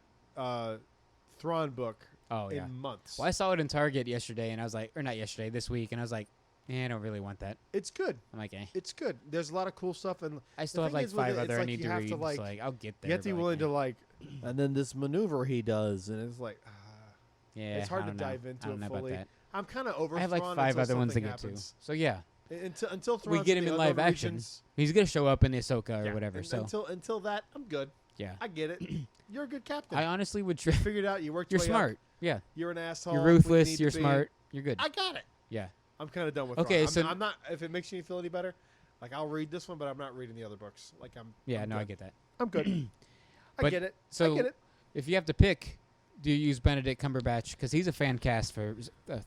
Thrawn book Oh yeah. in months. Well, I saw it in Target yesterday, and I was like, or not yesterday, this week, and I was like, Yeah, I don't really want that. It's good. I'm like, eh. It's good. There's a lot of cool stuff, and I still have thing like is with 5 it, other it's I like need you to have read. to, So like, like, I'll get there. you have to be but, willing like, to like, and then this maneuver he does, and it's like, yeah, it's hard I to don't know. dive I into don't it know about fully. that. I'm kind of over. I have like Thrawn 5 until other ones to something get happens. to. So yeah, Until we Thrawn's get him the in live other action. regions- He's gonna show up in Ahsoka or yeah, whatever. and So until that, I'm good. yeah, I get it. You're a good captain. I honestly would. You figured out. You worked. You're your way smart. Up. Yeah, You're an asshole. you're when you ruthless. need You're to be. smart. You're good. I got it. Yeah. I'm kind of done with. Okay, Thrawn. so I'm not. If it makes you feel any better, like I'll read this one, but I'm not reading the other books. Like I'm. Yeah, I'm no, good. I get that. I'm good. I But- get it. So I get it. if you have to pick, do you use Benedict Cumberbatch because he's a fan cast for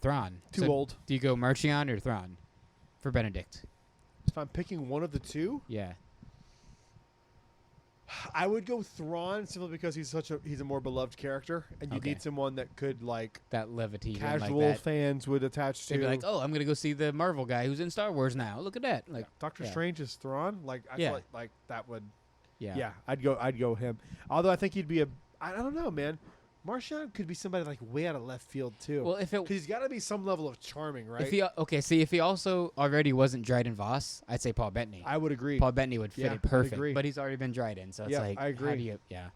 Thrawn? Too So old. Do you go Marchion or Thrawn for Benedict? If I'm picking one of the two, Yeah. I would go Thrawn simply because he's a more beloved character, and you Okay. need someone that could like That levity. and casual like that. fans would attach to. They'd be like, oh, I'm going to go see the Marvel guy who's in Star Wars now. Look at that. Like, Doctor yeah. Strange is Thrawn. Like I Yeah. feel like that would. yeah. Yeah, I'd go him. Although I think he'd be I don't know, man. Martian could be somebody like way out of left field too. Well, if it Because he's got to be some level of charming, right? if he also already wasn't Dryden Voss, I'd say Paul Bettany. I would agree. Paul Bettany would fit Yeah, it I'd perfect. agree. But he's already been Dryden, so it's Yeah, like, I agree. how do you, yeah.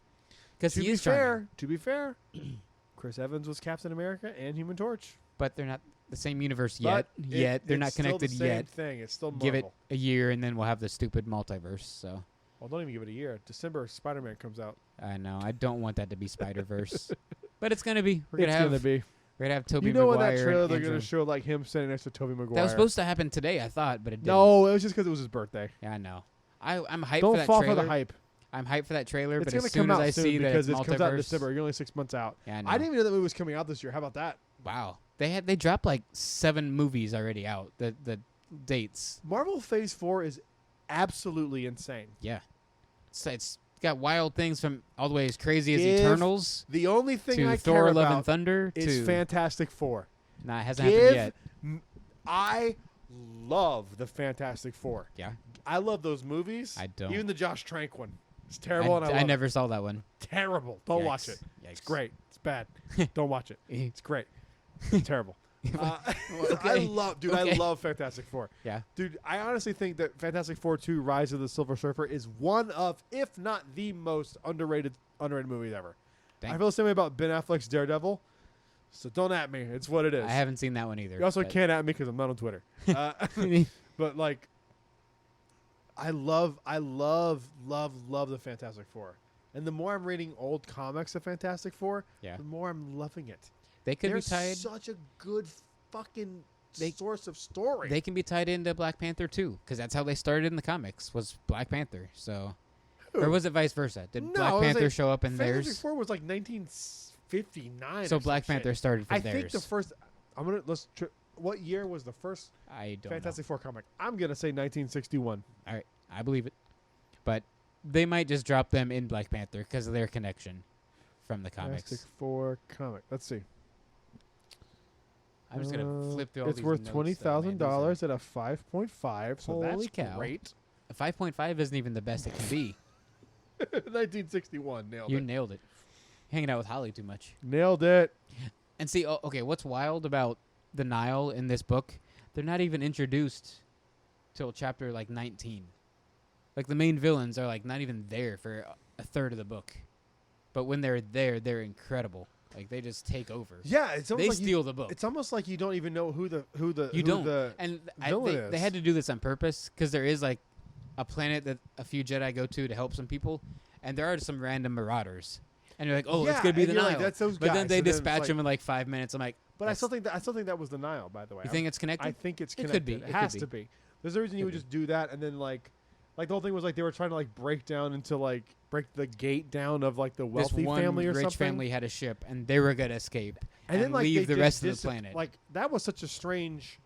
Because To he be is fair, charming. Chris Evans was Captain America and Human Torch. But they're not the same universe But yet. They're not it's still connected the same yet. Thing. It's still Marvel. Give it a year, and then we'll have the stupid multiverse. So Well, don't even give it a year. December, Spider-Man comes out. I know I don't want that to be Spider Verse, but it's gonna be. We're It's gonna have gonna be. we're gonna have Tobey You know, in Maguire. that trailer, and they're Andrew. gonna show like him standing next to Tobey Maguire. That was supposed to happen today, I thought, but it didn't. No, it was just because it was his birthday. Yeah, I know. I'm hyped for Don't that fall trailer. for the hype. I'm hyped for that trailer, It's but gonna as soon come as out I soon see that because it's it comes out in multiverse, December. You're only 6 months out. yeah, I know. I didn't even know that movie was coming out this year. How about that? Wow, they dropped like 7 movies already out. The dates. Marvel Phase 4 is absolutely insane. Yeah, it's got wild things from all the way as crazy as Give Eternals The only thing to I Thor: care Love about and Thunder is to Fantastic Four. Nah, it hasn't happened yet. I love the Fantastic Four. Yeah, I love those movies. I don't. Even the Josh Trank one. It's terrible, and I love I it. never saw that one. Terrible. Don't Yikes. watch it. It's Yikes. great. It's bad. Don't watch it. Eh. It's great. It's terrible. I okay. love, dude. Okay. I love Fantastic Four. Yeah. Dude, I honestly think that Fantastic Four 2: Rise of the Silver Surfer is one of, if not the most underrated movies ever. Dang. I feel the same way about Ben Affleck's Daredevil. So don't at me. It's what it is. I haven't seen that one either. You also but- can't at me because I'm not on Twitter. But like, I love the Fantastic Four. And the more I'm reading old comics of Fantastic Four, Yeah. the more I'm loving it. They could They're be tied. such a good fucking source of story. They can be tied into Black Panther too, because that's how they started in the comics. Was Black Panther? So, or was it vice versa? Did No, Black it was Panther like show up in Fantastic theirs? Four was like 1959. So or Black some Panther shit. started from I theirs. think the first. What year was the first I don't Fantastic Four comic? I'm gonna say 1961. know. All right, I believe it, but they might just drop them in Black Panther because of their connection from the comics. Fantastic Four comic. Let's see. I'm just gonna flip through all It's these worth notes, $20,000 at a 5.5. So Holy that's cow. great. A 5.5 isn't even the best it can be. 1961. Nailed You it. nailed it. Hanging out with Holly too much. Nailed it. And see, okay, what's wild about the Nile in this book? They're not even introduced till chapter like 19. Like the main villains are like not even there for a third of the book, but when they're there, they're incredible. Like they just take over. Yeah, it's almost They like steal the book. It's almost like you don't even know who the You don't. the And villain they is. had to do this on purpose because there is like a planet that a few Jedi go to help some people, and there are some random marauders. And you're like, oh, it's Yeah, gonna be and the you're Nile. like, that's those but then guys, they and then it's dispatch like- them in like 5 minutes. I'm like, But I still think that was the Nile. By the way, you think it's connected? I think it's It could connected. be. It It has could to be. There's a reason you would Could just do that, and then like the whole thing was like they were trying to like break the gate down of like the This wealthy one family or rich something. family had a ship, and they were gonna escape and then like leave they the just rest of the planet. Like that was such a strange.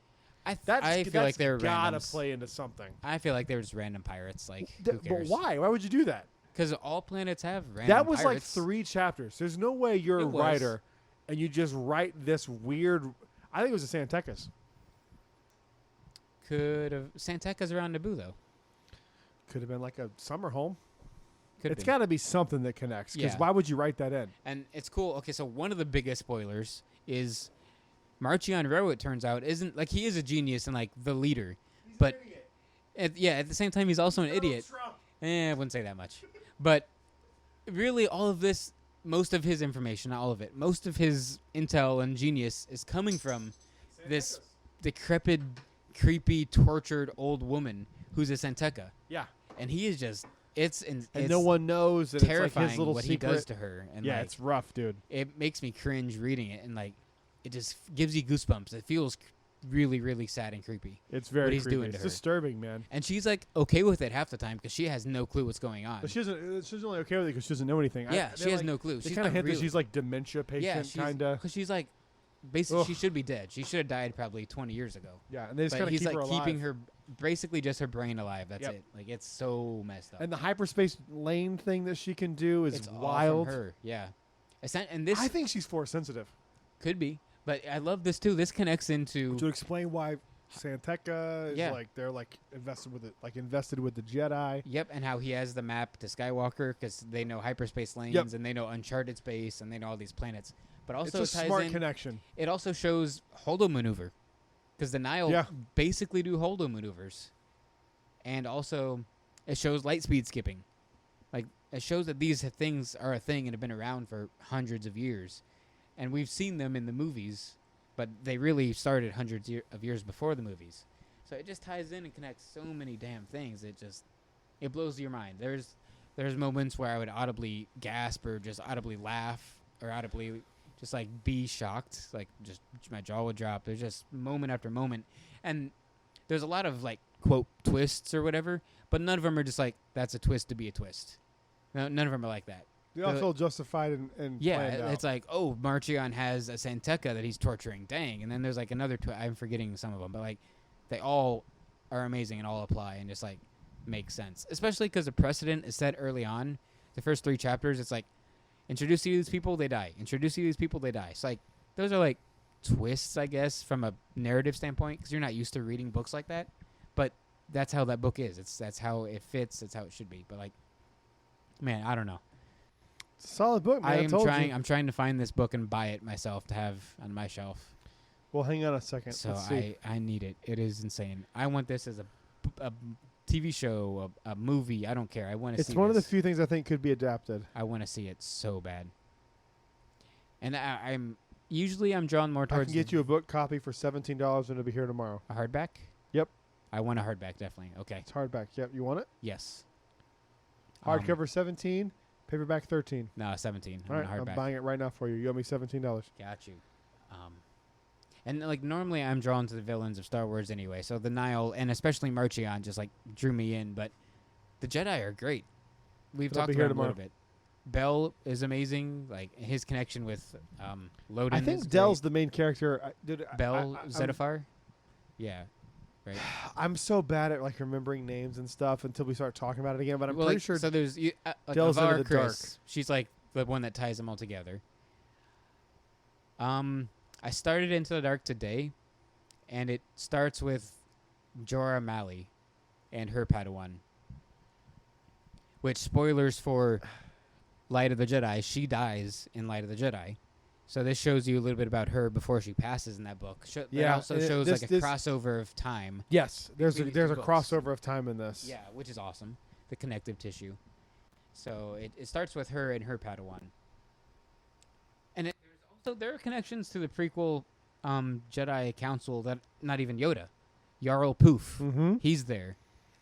I That's feel like they were gotta randoms. play into something. I feel like they were just random pirates. Like, who But cares? why? Why would you do that? Because all planets have random That was pirates. like 3 chapters. There's no way you're a It was. writer and you just write this weird. I think it was a Santecas. Could have Santeca's around Naboo though. Could have been like a summer home. Could It's be. got to be something that connects. Because Yeah. why would you write that in? And it's cool. Okay, so one of the biggest spoilers is Marchion Ro, it turns out, isn't like he is a genius and like the leader, but at the same time he's also an idiot. I wouldn't say that much, but really all of this, most of his information, not all of it, most of his intel and genius is coming from this decrepit, creepy, tortured old woman who's a Santeca. Yeah. And he is just it's no one knows that terrifying it's like his little what secret. he does to her. And Yeah, like, it's rough, dude. it makes me cringe reading it, and like it just gives you goosebumps. It feels really, really sad and creepy. It's very what he's creepy. doing to It's her. disturbing, man. And she's like okay with it half the time because she has no clue what's going on. But she's only okay with it because she doesn't know anything. Yeah, she has no clue. They She's kind of not hint that really- she's like dementia patient, kind of. because she's like basically Ugh. she should be dead. She should have died probably 20 years ago. Yeah, and they just But kind of he's keep like her alive. keeping her basically just her brain alive. That's Yep. it. Like it's so messed up. And the hyperspace lane thing that she can do is it's all wild. from her. Yeah. And this I think she's force sensitive. could be, but I love this too. This connects into To explain why Santeca is Yeah. like they're like invested with the Jedi. Yep, and how he has the map to Skywalker because they know hyperspace lanes Yep. and they know uncharted space and they know all these planets. But It's also a it ties smart in. connection. It also shows Holdo maneuver because the Nile Yeah. basically do Holdo maneuvers, and also it shows light speed skipping. Like it shows that these things are a thing and have been around for hundreds of years, and we've seen them in the movies, but they really started hundreds of years before the movies. So it just ties in and connects so many damn things. It blows your mind. There's moments where I would audibly gasp or just audibly laugh or audibly just like be shocked, like just my jaw would drop. There's just moment after moment, and there's a lot of like quote twists or whatever, but none of them are just like that's a twist to be a twist. No, none of them are like that. They all feel justified and Yeah, planned out. it's like, oh, Marchion has a Santeca that he's torturing. Dang. And then there's like another I'm forgetting some of them, but like they all are amazing and all apply and just like make sense. Especially because the precedent is set early on. The first 3 chapters, it's like introduce you to these people, they die. Introduce you to these people, they die. It's like those are like twists, I guess, from a narrative standpoint because you're not used to reading books like that. But that's how that book is. That's how it fits. That's how it should be. But like, man, I don't know. It's a solid book, man. I'm trying to find this book and buy it myself to have on my shelf. Well, hang on a second. So Let's see. I need it. It is insane. I want this as a TV show, a movie. I don't care. I want to see It's one of the this. few things I think could be adapted. I want to see it so bad. And I'm drawn more I towards can get you a book copy for $17 and it'll be here tomorrow. a hardback. Yep. I want a hardback, definitely. Okay. It's hardback. Yep. You want it? Yes. Hardcover 17, paperback 13. No, 17. All I right, want a I'm hardback. buying it right now for you. You owe me $17. Got you. And like normally I'm drawn to the villains of Star Wars anyway, so the Nile and especially Marchion just like drew me in. But the Jedi are great. We've They'll talked be about here them a little tomorrow. bit. Bell is amazing. Like his connection with Loden. I is think great. Dell's the main character. Bell Zedifar. Yeah, right. I'm so bad at like remembering names and stuff until we start talking about it again. But I'm Well, pretty like, sure so. There's like Dell's into Avar the Chris. She's like the one that ties them all together. I started Into the Dark today, and it starts with Jorah Malley and her Padawan. Which, spoilers for Light of the Jedi, she dies in Light of the Jedi. So this shows you a little bit about her before she passes in that book. It Yeah, also and shows this- like a crossover of time. yes, there's between a the books. crossover of time in this. Yeah, which is awesome. The connective tissue. So it starts with her and her Padawan. And there are connections to the prequel Jedi Council that not even Yoda. Jarl Poof. Mm-hmm. He's there.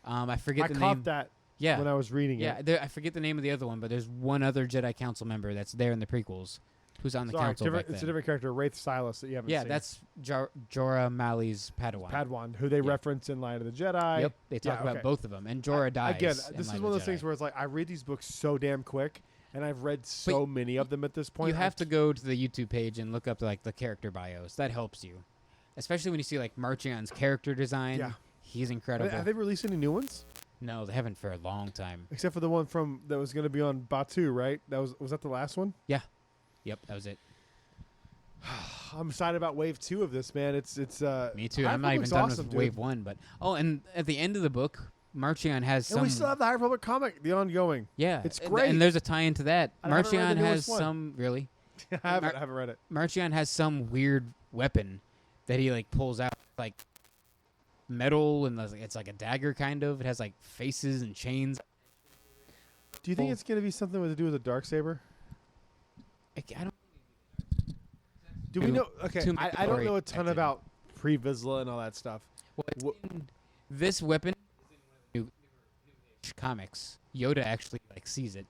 I forget I the caught name. that Yeah. when I was reading Yeah, it. I forget the name of the other one, but there's one other Jedi Council member that's there in the prequels who's on the Sorry, council back it's a then. different character, Wraith Silas, that you haven't Yeah, seen. that's Jorah Malley's Padawan. Padawan, who they Yeah. reference in Light of the Jedi. Yep, they talk Yeah, about okay. both of them, and Jorah dies. Again, in this Light is of one of the those things Jedi. where it's like I read these books so damn quick, and I've read so many of them at this point. You have to go to the YouTube page and look up like the character bios. That helps you, especially when you see like Marchion's character design. Yeah. He's incredible. Have they released any new ones? No, they haven't for a long time. Except for the one that was going to be on Batu, right? Was that the last one? Yep, that was it. I'm excited about Wave 2 of this, man. It's Me too. High I'm not even Republic's done awesome, with dude. Wave 1, but and at the end of the book, Marchion has And some. we still have the High Republic comic, the ongoing. Yeah, it's and- great. And there's a tie into that. I haven't read Marchion the has newest one. some really. I haven't read it. Marchion has some weird weapon that he like pulls out like metal and it's like a dagger kind of. It has like faces and chains. Do you think it's going to be something to do with the Darksaber? I don't. Do we know? Okay, I don't know a ton connected. about Pre-Vizsla and all that stuff. Well, this weapon is in one of the new comics. Yoda actually like sees it.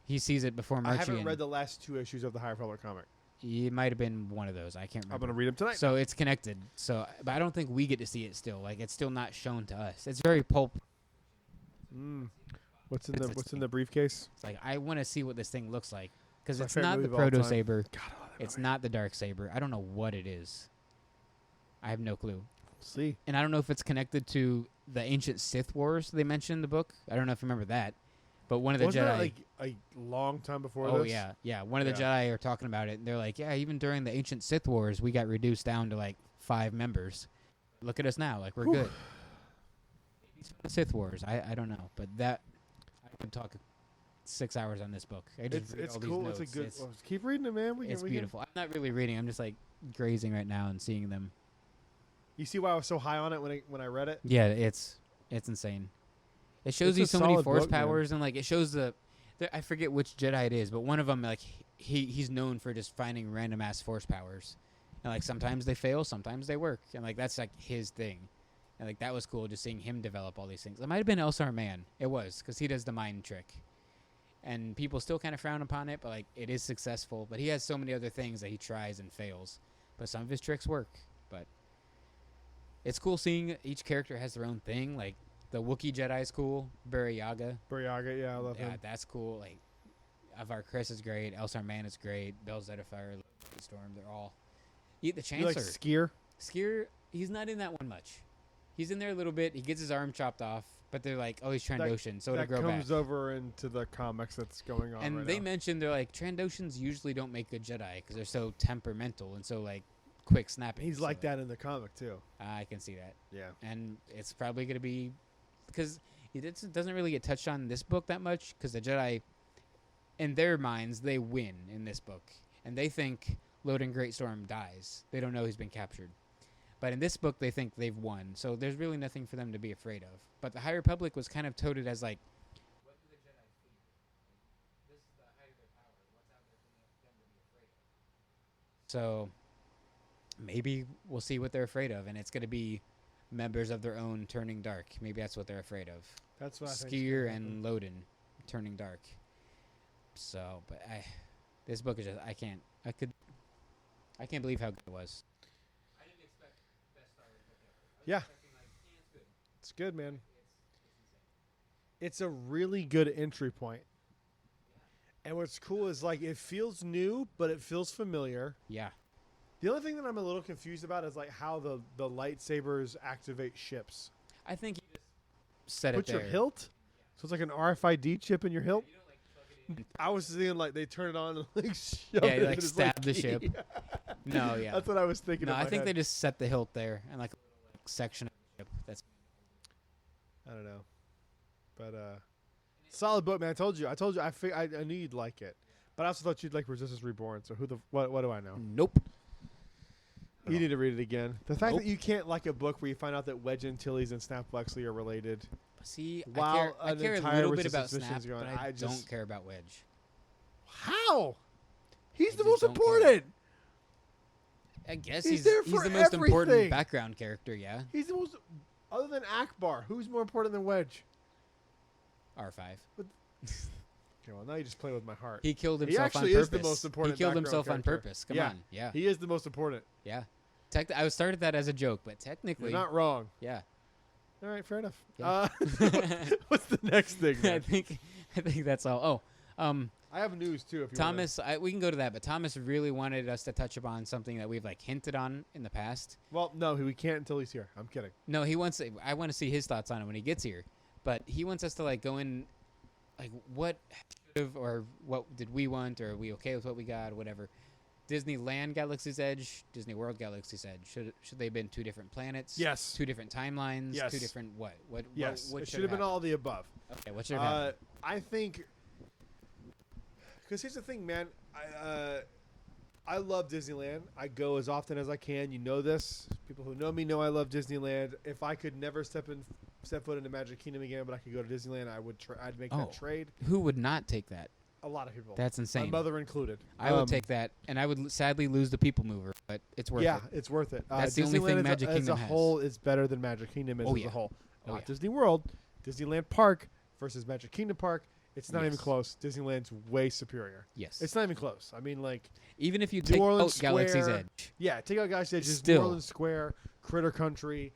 He sees it before Marchion. I haven't read the last 2 issues of the High Republic comic. It might have been one of those. I can't remember. I'm going to read them tonight. So it's connected. So, but I don't think we get to see it still. Like it's still not shown to us. It's very pulp. What's in the briefcase? It's like I want to see what this thing looks like because My it's favorite not the movie of all proto time. saber. God, I love that It's movie. not the dark saber. I don't know what it is. I have no clue. We'll see. And I don't know if it's connected to the ancient Sith Wars they mentioned in the book. I don't know if you remember that. But one of the Wasn't Jedi. that like a long time before Oh this? yeah. One of the Jedi are talking about it, and they're like, yeah, even during the ancient Sith Wars, we got reduced down to like 5 members. Look at us now, like we're good. The Sith Wars, I don't know, but that I could talk 6 hours on this book. I just read It's all these cool. notes. It's a good. Keep reading it, man. It's beautiful. I'm not really reading. I'm just like grazing right now and seeing them. You see why I was so high on it when I read it? Yeah, it's insane. It shows It's you a so many solid force book, man. powers, and like it shows I forget which Jedi it is, but one of them like he's known for just finding random ass force powers, and like sometimes they fail, sometimes they work, and like that's like his thing, and like that was cool just seeing him develop all these things. It might have been Elsar Man. It was because he does the mind trick, and people still kind of frown upon it, but like it is successful. But he has so many other things that he tries and fails, but some of his tricks work. But it's cool seeing each character has their own thing. Like the Wookiee Jedi is cool. Buriaga, yeah, I love him. that's cool. Like Avar Chris is great. Elsar Man is great. Bell Zetafire, Storm, they're all. The You Chancellor. like Skier? Skier, he's not in that one much. He's in there a little bit. He gets his arm chopped off, but they're like, oh, he's Trandoshan, so it'll That grow back. comes over into the comics that's going on And right they now. mentioned they're like Trandoshans usually don't make good Jedi because they're so temperamental and so like quick snapping. He's so like that in the comic too. I can see that, Yeah. and it's probably gonna be because it doesn't really get touched on in this book that much because the Jedi, in their minds, they win in this book, and they think Loden Greatstorm dies. They don't know he's been captured. But in this book, they think they've won, so there's really nothing for them to be afraid of. But the High Republic was kind of touted as like, what do the Jedi fear? This is the height of their power. What's out there for them to be afraid of? So maybe we'll see what they're afraid of, and it's going to be members of their own turning dark. Maybe that's what they're afraid of. That's what I think. Skier and Loden turning dark. So, but this book is just I can't believe how good it was. I didn't expect best Star Wars book ever. Yeah. It's good, man. It's a really good entry point. And what's cool is like it feels new, but it feels familiar. Yeah. The only thing that I'm a little confused about is like how the lightsabers activate ships. I think you just set it Put there. your hilt? So it's like an RFID chip in your hilt? I was thinking like they turn it on and like shove Yeah, it you, like, and it's stab the key. ship. No, yeah. That's what I was thinking. No, in I my think head. they just set the hilt there and like a little section of the ship. That's I don't know, but solid book, man. I told you. I knew you'd like it, but I also thought you'd like Resistance Reborn. So what do I know? nope. You need to read it again. The fact Nope. that you can't like a book where you find out that Wedge Antilles and Snap Flexley are related. See, While I an care a entire little bit about Resistance Snap, mission's going, but I I don't just- care about Wedge. How? He's I the just most don't care. important. I guess He's he's there the for most important everything. background character, yeah. He's the most. Other than Akbar, who's more important than Wedge? R5. Okay, well now you just play with my heart. He killed He himself on actually purpose. is the most important He killed background himself on character. purpose. Come Yeah. on. Yeah. He is the most important. Yeah. I started that as a joke, but technically, You're not wrong. yeah. All right, fair enough. Yeah. What's the next thing? I Man? think that's all. Oh, I have news too. If you Thomas, we can go to that, but Thomas really wanted us to touch upon something that we've like hinted on in the past. Well, no, we can't until he's here. I'm kidding. No, I want to see his thoughts on it when he gets here, but he wants us to like go in, like what should have or what did we want, or are we okay with what we got, or whatever. Disneyland Galaxy's Edge, Disney World Galaxy's Edge. Should they have been 2 different planets? Yes. 2 different timelines. Yes. 2 different what? Yes. What It should have been all the above. Okay, what should have happened? I think. Because here's the thing, man. I love Disneyland. I go as often as I can. You know this. People who know me know I love Disneyland. If I could never step foot into Magic Kingdom again, but I could go to Disneyland, I'd make that trade. Who would not take that? A lot of people. That's insane. My mother included. I would take that, and I would sadly lose the People Mover, but it's worth it. Yeah, it's worth it. That's the only thing Magic Kingdom as a whole is better than Magic Kingdom as a whole. Oh, Disney World, Disneyland Park versus Magic Kingdom Park. It's not even close. Disneyland's way superior. Yes. It's not even close. I mean, like, even if you take out Galaxy's Edge. Yeah, take out Galaxy's Edge. Just Still. New Orleans Square, Critter Country.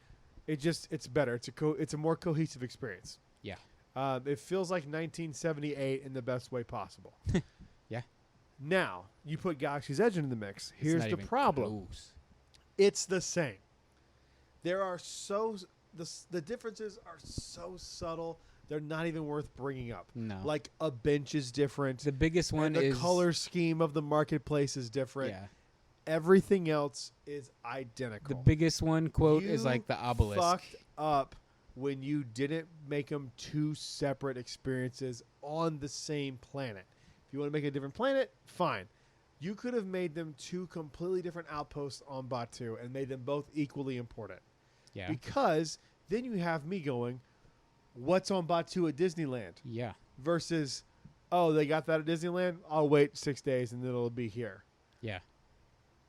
It's better. It's a more cohesive experience. Yeah. It feels like 1978 in the best way possible. Yeah. Now, you put Galaxy's Edge into the mix. Here's the problem. Close. It's the same. There are the differences are so subtle. They're not even worth bringing up. No. Like a bench is different. The biggest one and is the color scheme of the marketplace is different. Yeah. Everything else is identical. The biggest one quote is like the obelisk. Fucked up when you didn't make them two separate experiences on the same planet. If you want to make a different planet, fine. You could have made them two completely different outposts on Batu and made them both equally important. Yeah. Because then you have me going, what's on Batu at Disneyland? Yeah. Versus, oh, they got that at Disneyland? I'll wait 6 days and it'll be here. Yeah.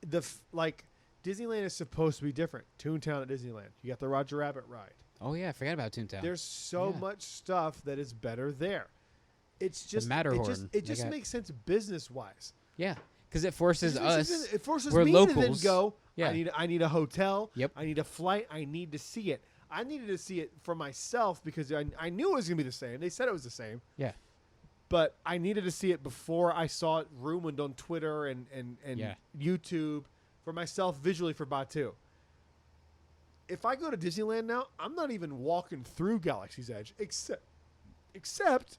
Disneyland is supposed to be different. Toontown at Disneyland. You got the Roger Rabbit ride. Oh, yeah. I forgot about Toontown. There's so much stuff that is better there. It's just Matterhorn. It just makes sense business wise. Yeah, because it forces us. It forces we're me locals. to then go. Yeah. I need a hotel. Yep. I need a flight. I need to see it. I needed to see it for myself because I knew it was gonna be the same. They said it was the same. Yeah. But I needed to see it before I saw it rumored on Twitter and YouTube for myself visually for Batu. If I go to Disneyland now, I'm not even walking through Galaxy's Edge except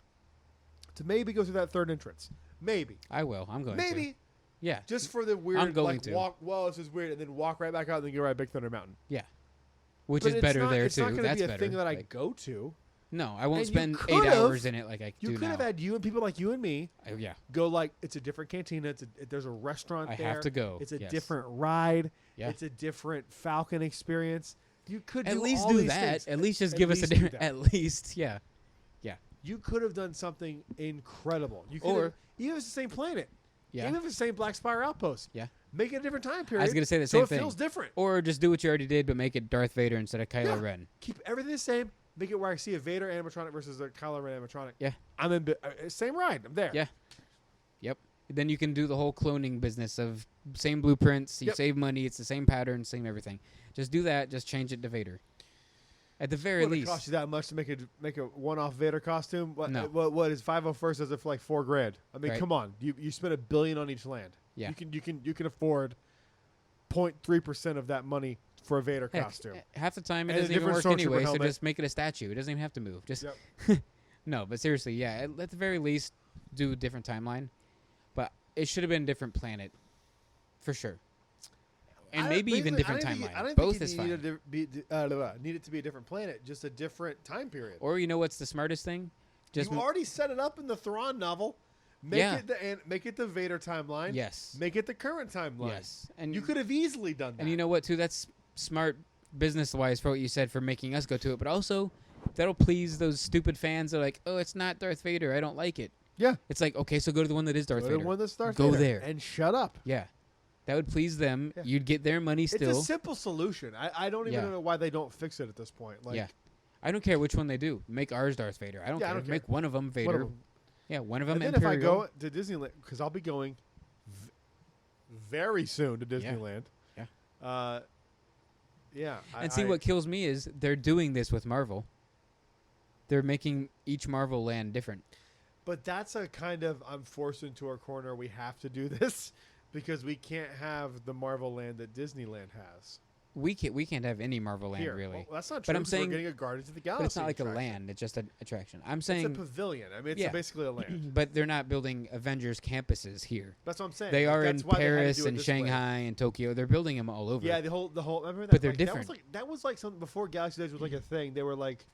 to maybe go through that third entrance. Maybe. I will. I'm going Maybe. to. Yeah. Just for the weird I'm going to. walk, whoa, this is weird, and then walk right back out and then go right Big Thunder Mountain. Yeah. Which But is better there, it's too. It's not going to be a better. thing that I go to. No, I won't And spend you 8 hours in it like I do now. You could have had you and people like you and me yeah. go like, it's a different cantina. There's a restaurant there. I have to go. It's a yes. different ride. Yeah. It's a different Falcon experience. You could at do least all do these that. things. At least just At give us a least do different. that. At least, yeah. Yeah. You could have done something incredible. You could Or- have, even if it's the same planet. Yeah. Even if it's the same Black Spire outpost. Yeah. Make it a different time period. I was going to say the so same it thing. feels different. Or just do what you already did, but make it Darth Vader instead of Kylo Yeah. Ren. Keep everything the same. Make it where I see a Vader animatronic versus a Kylo Ren animatronic. Yeah. I'm in. Same ride. I'm there. Yeah. Yep. Then you can do the whole cloning business of same blueprints. You Yep. save money. It's the same pattern, same everything. Just do that. Just change it to Vader. At the very Would it least. cost you that much to make a one-off Vader costume? What, No. What is 501st does it for like $4,000? I mean, Right. come on. You spend $1 billion on each land. Yeah. You can afford 0.3% of that money for a Vader Heck, costume. half the time it And a doesn't even different work Stormtrooper anyway, so helmet. just make it a statue. It doesn't even have to move. Just Yep. No, but seriously, yeah. At the very least, do a different timeline. But it should have been a different planet, for sure. And maybe even different timeline. Both is fine. Need it to be a different planet, just a different time period. Or you know what's the smartest thing? Just You already set it up in the Thrawn novel. Make it the Vader timeline. Yes. Make it the current timeline. Yes. And you could have easily done that. And you know what, too? That's smart business-wise for what you said for making us go to it. But also, that'll please those stupid fans that are like, oh, it's not Darth Vader. I don't like it. Yeah. It's like, okay, so go to the one that is Darth Go to Vader. one that's Darth Go Vader there. and shut up. Yeah. That would please them. Yeah. You'd get their money still. It's a simple solution. I don't even Yeah. know why they don't fix it at this point. Like, yeah. I don't care which one they do. Make ours Darth Vader. I don't Yeah, I care. don't care. Make one of them Vader. one of 'em. Yeah, one of them And then Imperial. if I go to Disneyland, because I'll be going very soon to Disneyland. Yeah. Yeah. And see, what kills me is they're doing this with Marvel. They're making each Marvel land different. But that's a kind of, I'm forced into a corner. We have to do this because we can't have the Marvel land that Disneyland has. We can't have any Marvel land, Here. really. Well, that's not true. But I'm 'cause saying, we're getting a Guardians of the Galaxy. but it's not like attraction. a land. It's just an attraction. I'm saying, It's a pavilion. I mean, it's Yeah. basically a land. but they're not building Avengers campuses here. That's what I'm saying. They Like, are in that's why they had to Paris do it and this way. Shanghai and Tokyo. They're building them all over. Yeah, the whole. Remember that? But they're like, different. That was like something before Galaxy Edge was like a thing. They were like,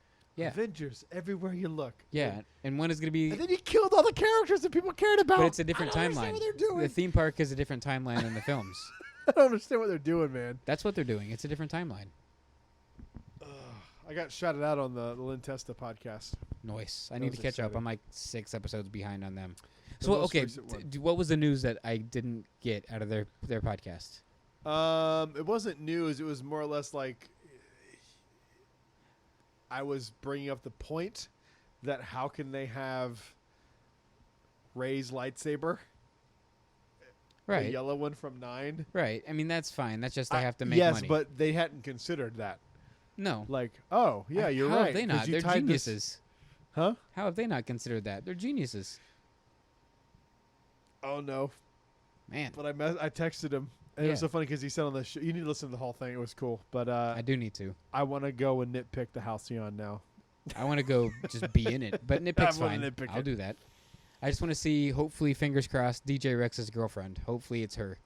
Yeah. Avengers everywhere you look. Yeah, and one is gonna be. And then he killed all the characters that people cared about. But it's a different I don't understand timeline. what they're doing. The theme park is a different timeline than the films. I don't understand what they're doing, man. That's what they're doing. It's a different timeline. I got shouted out on the Lynn Testa podcast. Nice. I That need to was catch up. exciting. I'm like 6 episodes behind on them. The So most okay, recent one. what was the news that I didn't get out of their podcast? It wasn't news. It was more or less like I was bringing up the point that how can they have Rey's lightsaber, the Right. yellow one from 9? Right. I mean that's fine. That's just I have to make yes, money. but they hadn't considered that. no. Like, oh yeah, you're How right. have they 'cause not? you They're tied this- geniuses. Huh? How have they not considered that? They're geniuses. Oh no. Man, But I texted him. And it was Yeah. so funny because he said on the show, you need to listen to the whole thing. It was cool. But I do need to. I want to go and nitpick the Halcyon now. I want to go just be in it. But nitpick's I wanna fine. nitpick I'll it. do that. I just want to see, hopefully, fingers crossed, DJ Rex's girlfriend. Hopefully it's her.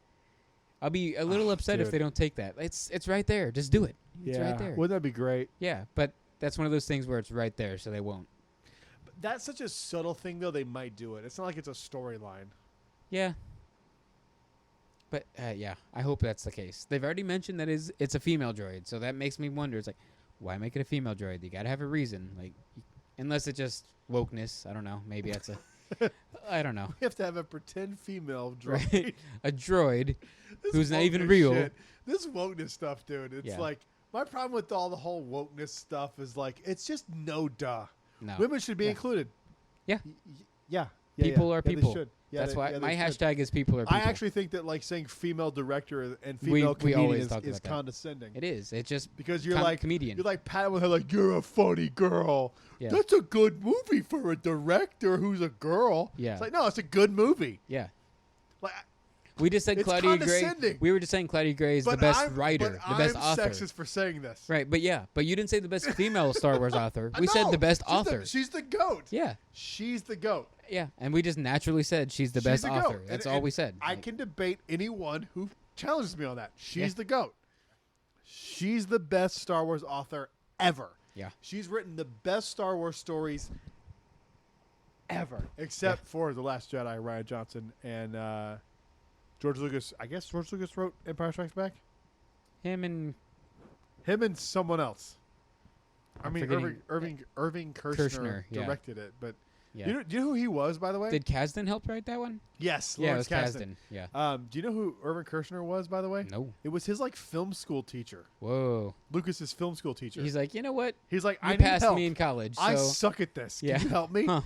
I'll be a little upset if dude. they don't take that. It's right there. Just do it. It's right there. Wouldn't that be great? Yeah, but that's one of those things where it's right there, so they won't. But that's such a subtle thing, though. They might do it. It's not like it's a storyline. Yeah. But, yeah, I hope that's the case. They've already mentioned that it's a female droid, so that makes me wonder. It's like, why make it a female droid? You got to have a reason. Like, unless it's just wokeness. I don't know. Maybe that's a... I don't know. We have to have a pretend female droid. Right? A droid This who's not even wokeness real. shit. This wokeness stuff, dude. It's Yeah. like my problem with all the whole wokeness stuff is like it's just no duh. No. Women should be Yeah. included. Yeah. Yeah. People are they people. should. Yeah, That's they- why yeah, my they should. hashtag is people are people. I actually think that like saying female director and We female comedian always is, talk is about that. condescending. It is. It just Because you're like comedian. You're like patting with her like you're a funny girl. Yeah. That's a good movie for a director who's a girl. Yeah. It's like no, it's a good movie. Yeah. Like, We just said It's Claudia Gray. condescending. We were just saying Claudia Gray is the but best I'm, writer, but the best I'm author. sexist for saying this. Right, but yeah, but you didn't say the best female Star Wars author. We said No, the best she's author. she's the goat. Yeah, She's the goat. yeah, and we just naturally said she's the best She's the goat. author. That's all And we said. I Like, can debate anyone who challenges me on that. She's Yeah. the goat. She's the best Star Wars author ever. Yeah. She's written the best Star Wars stories ever, except for The Last Jedi, Ryan Johnson, and George Lucas. I guess George Lucas wrote Empire Strikes Back. him and Him and someone else. I I'm mean, forgetting- Irving Kershner, Kershner, yeah. directed it, but yeah. do you know who he was, by the way? Did Kasdan help write that one? Yes, Yeah, it Lawrence was Kasdan. Kasdan. Yeah. Do you know who Irving Kershner was, by the way? No. It was his like film school teacher, Whoa. Lucas's film school teacher. He's like, you know what? He's like, You I need passed help. me in college, so I suck at this. Yeah. Can you help me? Huh.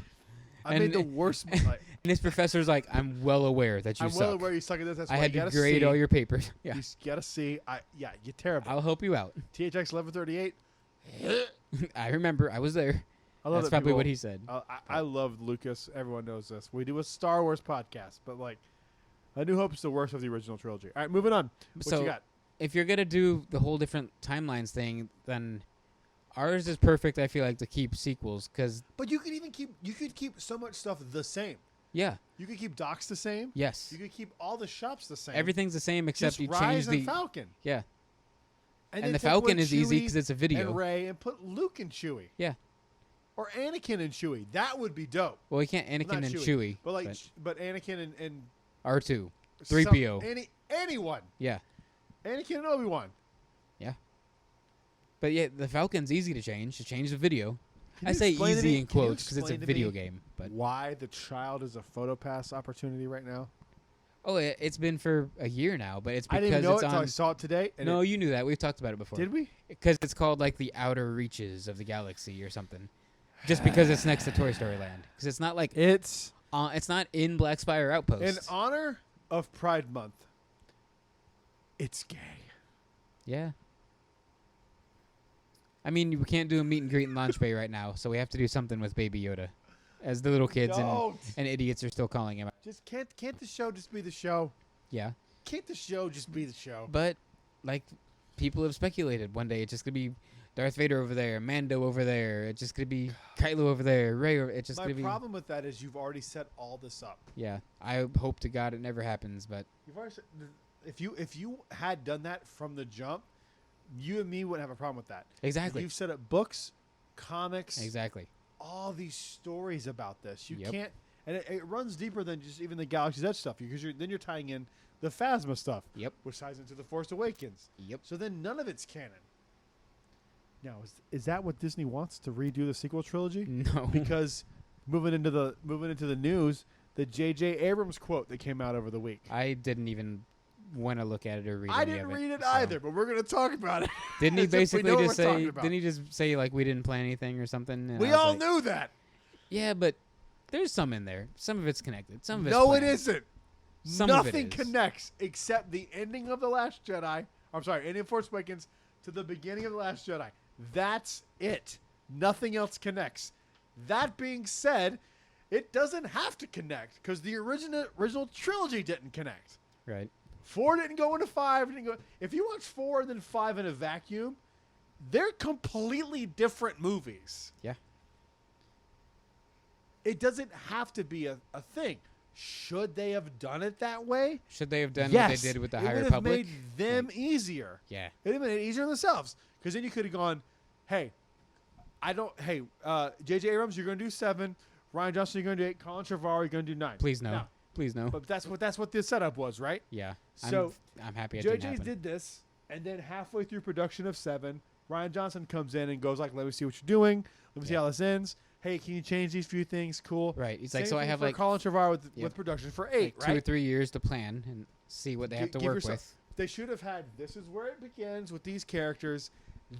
I And made the it- worst. Like, and his professor's like, I'm well aware that you I'm suck. well aware you suck at this. That's I why had you to gotta grade see. all your papers. Yeah. You gotta see. You're terrible. I'll help you out. THX 1138. I remember. I was there. I love That's that probably people- what he said. I love Lucas. Everyone knows this. We do a Star Wars podcast, but like, A New Hope is the worst of the original trilogy. All right, moving on. What So- you got? If you're gonna do the whole different timelines thing, then ours is perfect. I feel like to keep sequels because But you could even keep. You could keep so much stuff the same. yeah, You could keep docks the same. yes, You could keep all the shops the same. everything's the same except Just you Rise change and the Falcon. yeah, And, and then the take Falcon away is easy Chewie because it's a video. And Rey and put Luke and Chewie. Yeah. Or Anakin and Chewie. That would be dope. Well, you can't Anakin Not and Chewie, Chewie, But like, but Anakin and R2, some- 3PO. anyone. Yeah, Anakin and Obi-Wan. but yeah, the Falcon's easy to change. To change the video. Can I you say explain to easy me- in can you quotes because it's a explain to video me game. But why the child is a photo pass opportunity right now? oh, it's been for a year now. But it's I because didn't even know it's it until I on. saw it today. And No, you knew that. We've talked about it before. did we? Because it's called like the outer reaches of the galaxy or something. Just because it's next to Toy Story Land. Because it's not like It's it's not in Black Spire Outpost. in honor of Pride Month. It's gay. Yeah. I mean, we can't do a meet and greet in Launch Bay right now, so we have to do something with Baby Yoda, as the little kids Don't. and idiots are still calling him. Just can't the show just be the show? Yeah, Can't the show just be the show? but like people have speculated, one day it's just gonna be Darth Vader over there, Mando over there. It's just gonna be Kylo over there, Rey. It's just My gonna be. problem with that is you've already set all this up. Yeah, I hope to God it never happens, but You've already set, if you had done that from the jump, you and me wouldn't have a problem with that. exactly. You've set up books, comics, Exactly. all these stories about this. You Yep. can't, and it runs deeper than just even the Galaxy's Edge stuff because then you're tying in the Phasma stuff, Yep. which ties into the Force Awakens. Yep. So then none of it's canon. Now, is that what Disney wants to redo the sequel trilogy? No. Because moving into the news, the J.J. Abrams quote that came out over the week. I didn't even want to look at it or read I any didn't of it, read it so. either, but we're going to talk about it. Didn't he As if we basically know what just we're talking say? about. Didn't he just say like we didn't plan anything or something? And We I was all like, knew that. Yeah, but there's some in there. Some of it's connected. Some of it's No, planned. it isn't. Some of it Nothing is. connects except the ending of The Last Jedi. I'm sorry, ending of Force Awakens to the beginning of The Last Jedi. That's it. Nothing else connects. That being said, it doesn't have to connect because the original trilogy didn't connect. Right. 4 didn't go into 5. Didn't go. If you watch 4 and then 5 in a vacuum, they're completely different movies. Yeah. It doesn't have to be a thing. Should they have done it that way? Should they have done Yes. what they did with the It High would have Republic? made them easier. Yeah. It would have made it easier on themselves. Because then you could have gone, hey, J.J. Abrams, you're going to do 7. Ryan Johnson, you're going to do 8. Colin Trevorrow, you're going to do 9. Please no. Now, Please no. but that's what the setup was, right? Yeah. So I'm happy it didn't J.J. happen. did this, and then halfway through production of 7, Ryan Johnson comes in and goes like, let me see what you're doing. Let me see how this ends. Hey, can you change these few things? Cool. Right. He's like, Same so I thing have for like Colin Trevorrow with Yep. production for 8, like right? 2 or 3 years to plan and see what they have to Give work yourself- with. They should have had, this is where it begins with these characters.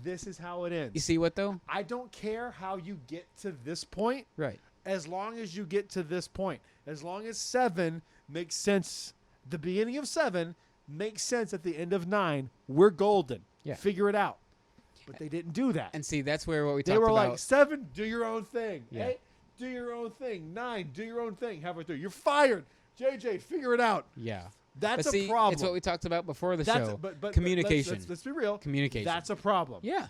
This is how it ends. You see what though? I don't care how you get to this point, Right. as long as you get to this point. As long as 7 makes sense, the beginning of 7 makes sense at the end of 9, we're golden. Yeah. Figure it out. But they didn't do that. And see, that's where what we They talked were about. like, 7, do your own thing. Yeah. 8, do your own thing. 9, do your own thing. Halfway through, you're fired. JJ, figure it out. Yeah. That's But see, a problem. It's what we talked about before the That's show. but Communication. Let's be real. Communication. That's a problem. Yeah.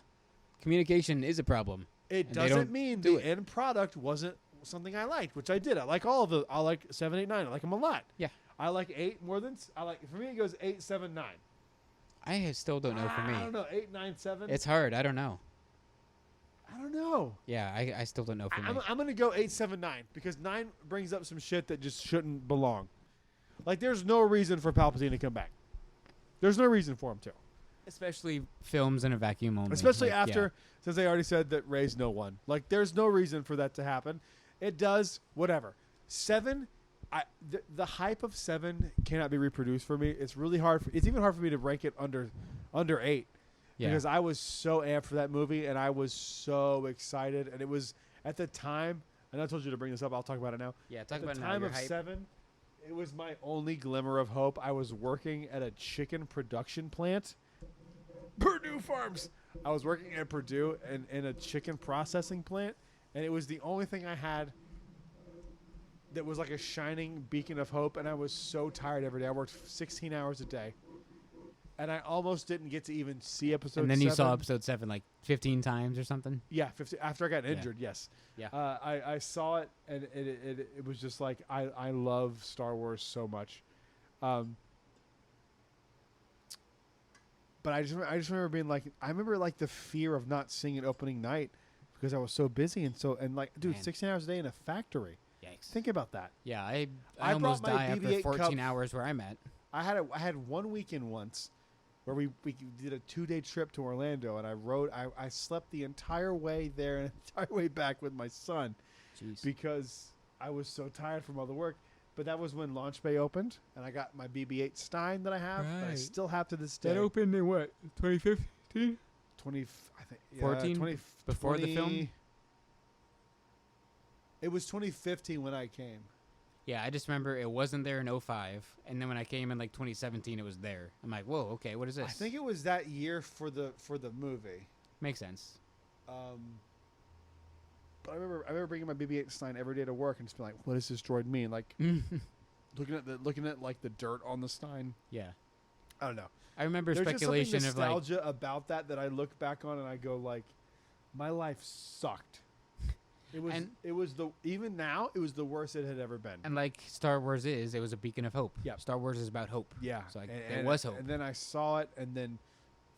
Communication is a problem. It And they doesn't don't mean do the it. end product wasn't something I liked, which I did. I like all of the. I like 7, 8, 9. I like them a lot. Yeah. I like 8 more than. I like for me it goes 8, 7, 9. I still don't know for me. I don't know 8, 9, 7. It's hard. I don't know. I don't know. Yeah, I still don't know for me. I'm gonna go 8, 7, 9 because 9 brings up some shit that just shouldn't belong. Like there's no reason for Palpatine to come back. There's no reason for him to. Especially films in a vacuum only. Especially Like, after, since they already said that Rey's no one. Like, there's no reason for that to happen. It does, whatever. 7, the hype of 7 cannot be reproduced for me. It's really hard. It's even hard for me to rank it under 8 Yeah. because I was so amped for that movie and I was so excited. And it was at the time. And I told you to bring this up. I'll talk about it now. Yeah, talk At about the it now, time your of hype. 7, it was my only glimmer of hope. I was working at a chicken production plant. Purdue Farms. I was working at Purdue in a chicken processing plant, and it was the only thing I had that was like a shining beacon of hope, and I was so tired every day. I worked 16 hours a day, and I almost didn't get to even see episode 7. And then you saw episode 7 like 15 times or something. Yeah, 50, after I got Yeah. injured, yes. Yeah. I saw it, and it was just like, I love Star Wars so much. But I just remember being like, I remember like the fear of not seeing it opening night because I was so busy and like, dude, Man. 16 hours a day in a factory. Yikes. Think about that. Yeah, I I almost brought my die after BB-8 14 cup. hours where I'm at. I had one weekend once where we did a 2-day trip to Orlando, and I slept the entire way there and the entire way back with my son Jeez. because I was so tired from all the work. But that was when Launch Bay opened, and I got my BB-8 Stein that I have. That I Right. still have to this day. opened in what? 2015? 20, I think, 14? 20, Before the film? 20 It was 2015 when I came. Yeah, I just remember it wasn't there in 05, and then when I came in like 2017, it was there. I'm like, whoa, okay, what is this? I think it was that year for the movie. Makes sense. But I remember bringing my BB-8 Stein every day to work and just being like, "What does this droid mean?" Like looking at like the dirt on the Stein. Yeah. I don't know. I remember There's speculation just of something like, nostalgia about that I look back on and I go like, my life sucked. It was even now it was the worst it had ever been. and like Star Wars it was a beacon of hope. Yep. Star Wars is about hope. Yeah, So like, there was hope. And then I saw it, and then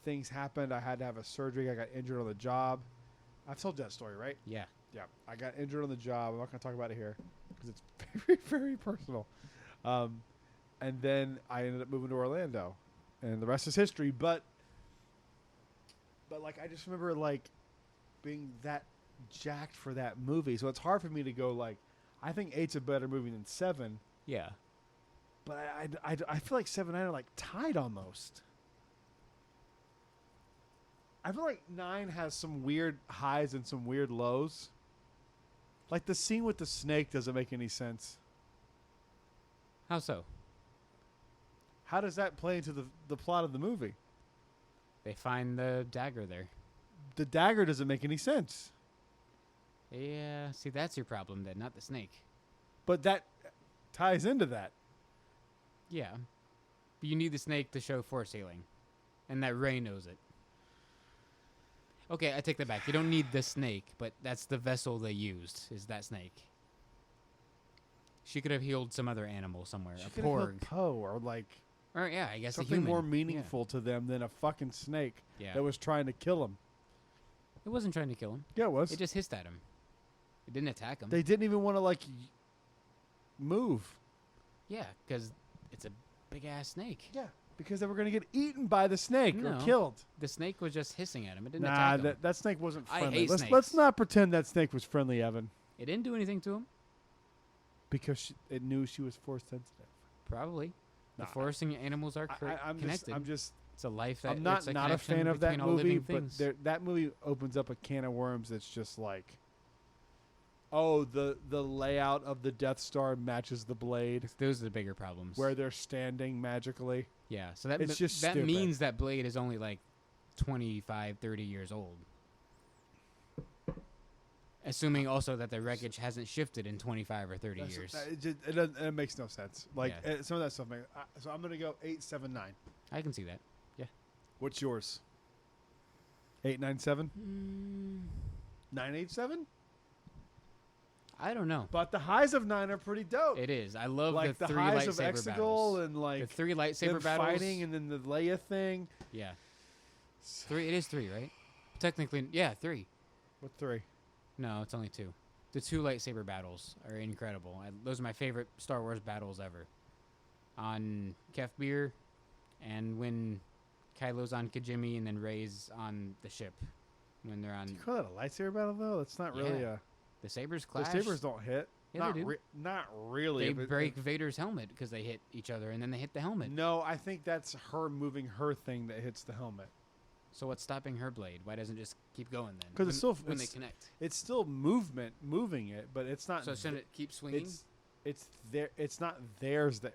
things happened. I had to have a surgery. I got injured on the job, I've told that story, right? Yeah. Yeah. I got injured on the job. I'm not going to talk about it here because it's very, very personal. And then I ended up moving to Orlando, and the rest is history. But like, I just remember like being that jacked for that movie. So it's hard for me to go like, I think 8's a better movie than 7. Yeah. But I feel like 7 and 9 are like tied almost. I feel like 9 has some weird highs and some weird lows. Like the scene with the snake doesn't make any sense. How so? How does that play into the plot of the movie? They find the dagger there. The dagger doesn't make any sense. Yeah. See, that's your problem then, not the snake. But that ties into that. Yeah. But you need the snake to show force healing. And that Rey knows it. Okay, I take that back. You don't need the snake, but that's the vessel they used, is that snake. She could have healed some other animal somewhere. She A could have porg. killed Poe or like Or, yeah, I guess a something human. more meaningful to them than a fucking snake Yeah. that was trying to kill him. It wasn't trying to kill him. Yeah, it was. It just hissed at him. It didn't attack him. They didn't even want to like move. Yeah, because it's a big-ass snake. Yeah, because they were going to get eaten by the snake or No. killed. The snake was just hissing at him. It didn't Nah, attack him. that snake wasn't I friendly. hate Let's snakes. not pretend that snake was friendly, Evan, It didn't do anything to him. because it knew she was force sensitive. Probably. Nah, The forcing animals are I'm connected. just It's a life that I'm not it's a not a connection fan of that between all movie, living but things. that movie opens up a can of worms that's just like, oh, the layout of the Death Star matches the blade Those are the bigger problems. where they're standing magically. Yeah, so that It's just that stupid. means that blade is only like 25, 30 years old. Assuming also that the wreckage hasn't shifted in 25 or 30 years. It makes no sense. Like Yeah. some of that stuff. So I'm gonna go 8, 7, 9. I can see that. What's yours? 8, 9, 7, 9, 8, 7. I don't know. But the highs of 9 are pretty dope. It is. I love like the the three highs of lightsaber Exegol battles. and like The three them lightsaber battles. fighting, and then the Leia thing. Yeah. 3. It is 3, right? Technically, yeah, 3. What 3? No, it's only 2. The 2 lightsaber battles are incredible. Those are my favorite Star Wars battles ever. On Kef Bir, and when Kylo's on Kijimi, and then Rey's on the ship when they're on. Do you call that a lightsaber battle though? That's not really Yeah. a. The sabers The clash. sabers don't hit. Yeah, not they do. Not really. They but- break Vader's helmet because they hit each other, and then they hit the helmet. No, I think that's her moving her thing that hits the helmet. So what's stopping her blade? Why doesn't it just keep going then? 'Cause it's still- when they it's- connect. It's still moving it, but it's not. So shouldn't it keep swinging? It's there. It's not theirs. That,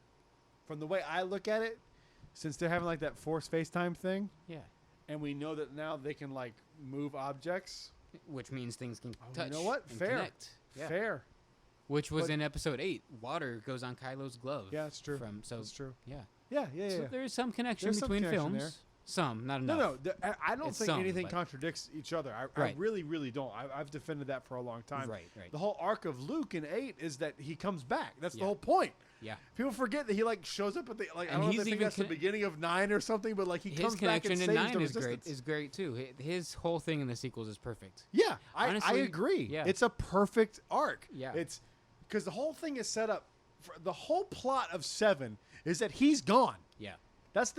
from the way I look at it, since they're having like that force FaceTime thing, Yeah. and we know that now they can like move objects. Which means things can Oh, you touch. know what? and Fair. Connect. Yeah. Fair. Which was But- in episode 8. Water goes on Kylo's glove. Yeah, it's true. So That's true. yeah. Yeah, yeah, So yeah. there is some connection There's some between connection films. there. Some, not No, enough. no. I don't It's think some, anything but- contradicts each other. I Right. really, really don't. I've defended that for a long time. Right, right. The whole arc of Luke in 8 is that he comes back. That's the Yeah. whole point. Yeah. People forget that he like shows up at the like. I And don't know he's if they think even that's the beginning of 9 or something, but like he His comes back and connection in saves 9 the is great. resistance. Is great too. His whole thing in the sequels is perfect. Yeah, I Honestly, agree. yeah. It's a perfect arc. Yeah. It's because the whole thing is set up. The whole plot of 7 is that he's gone. Yeah. That's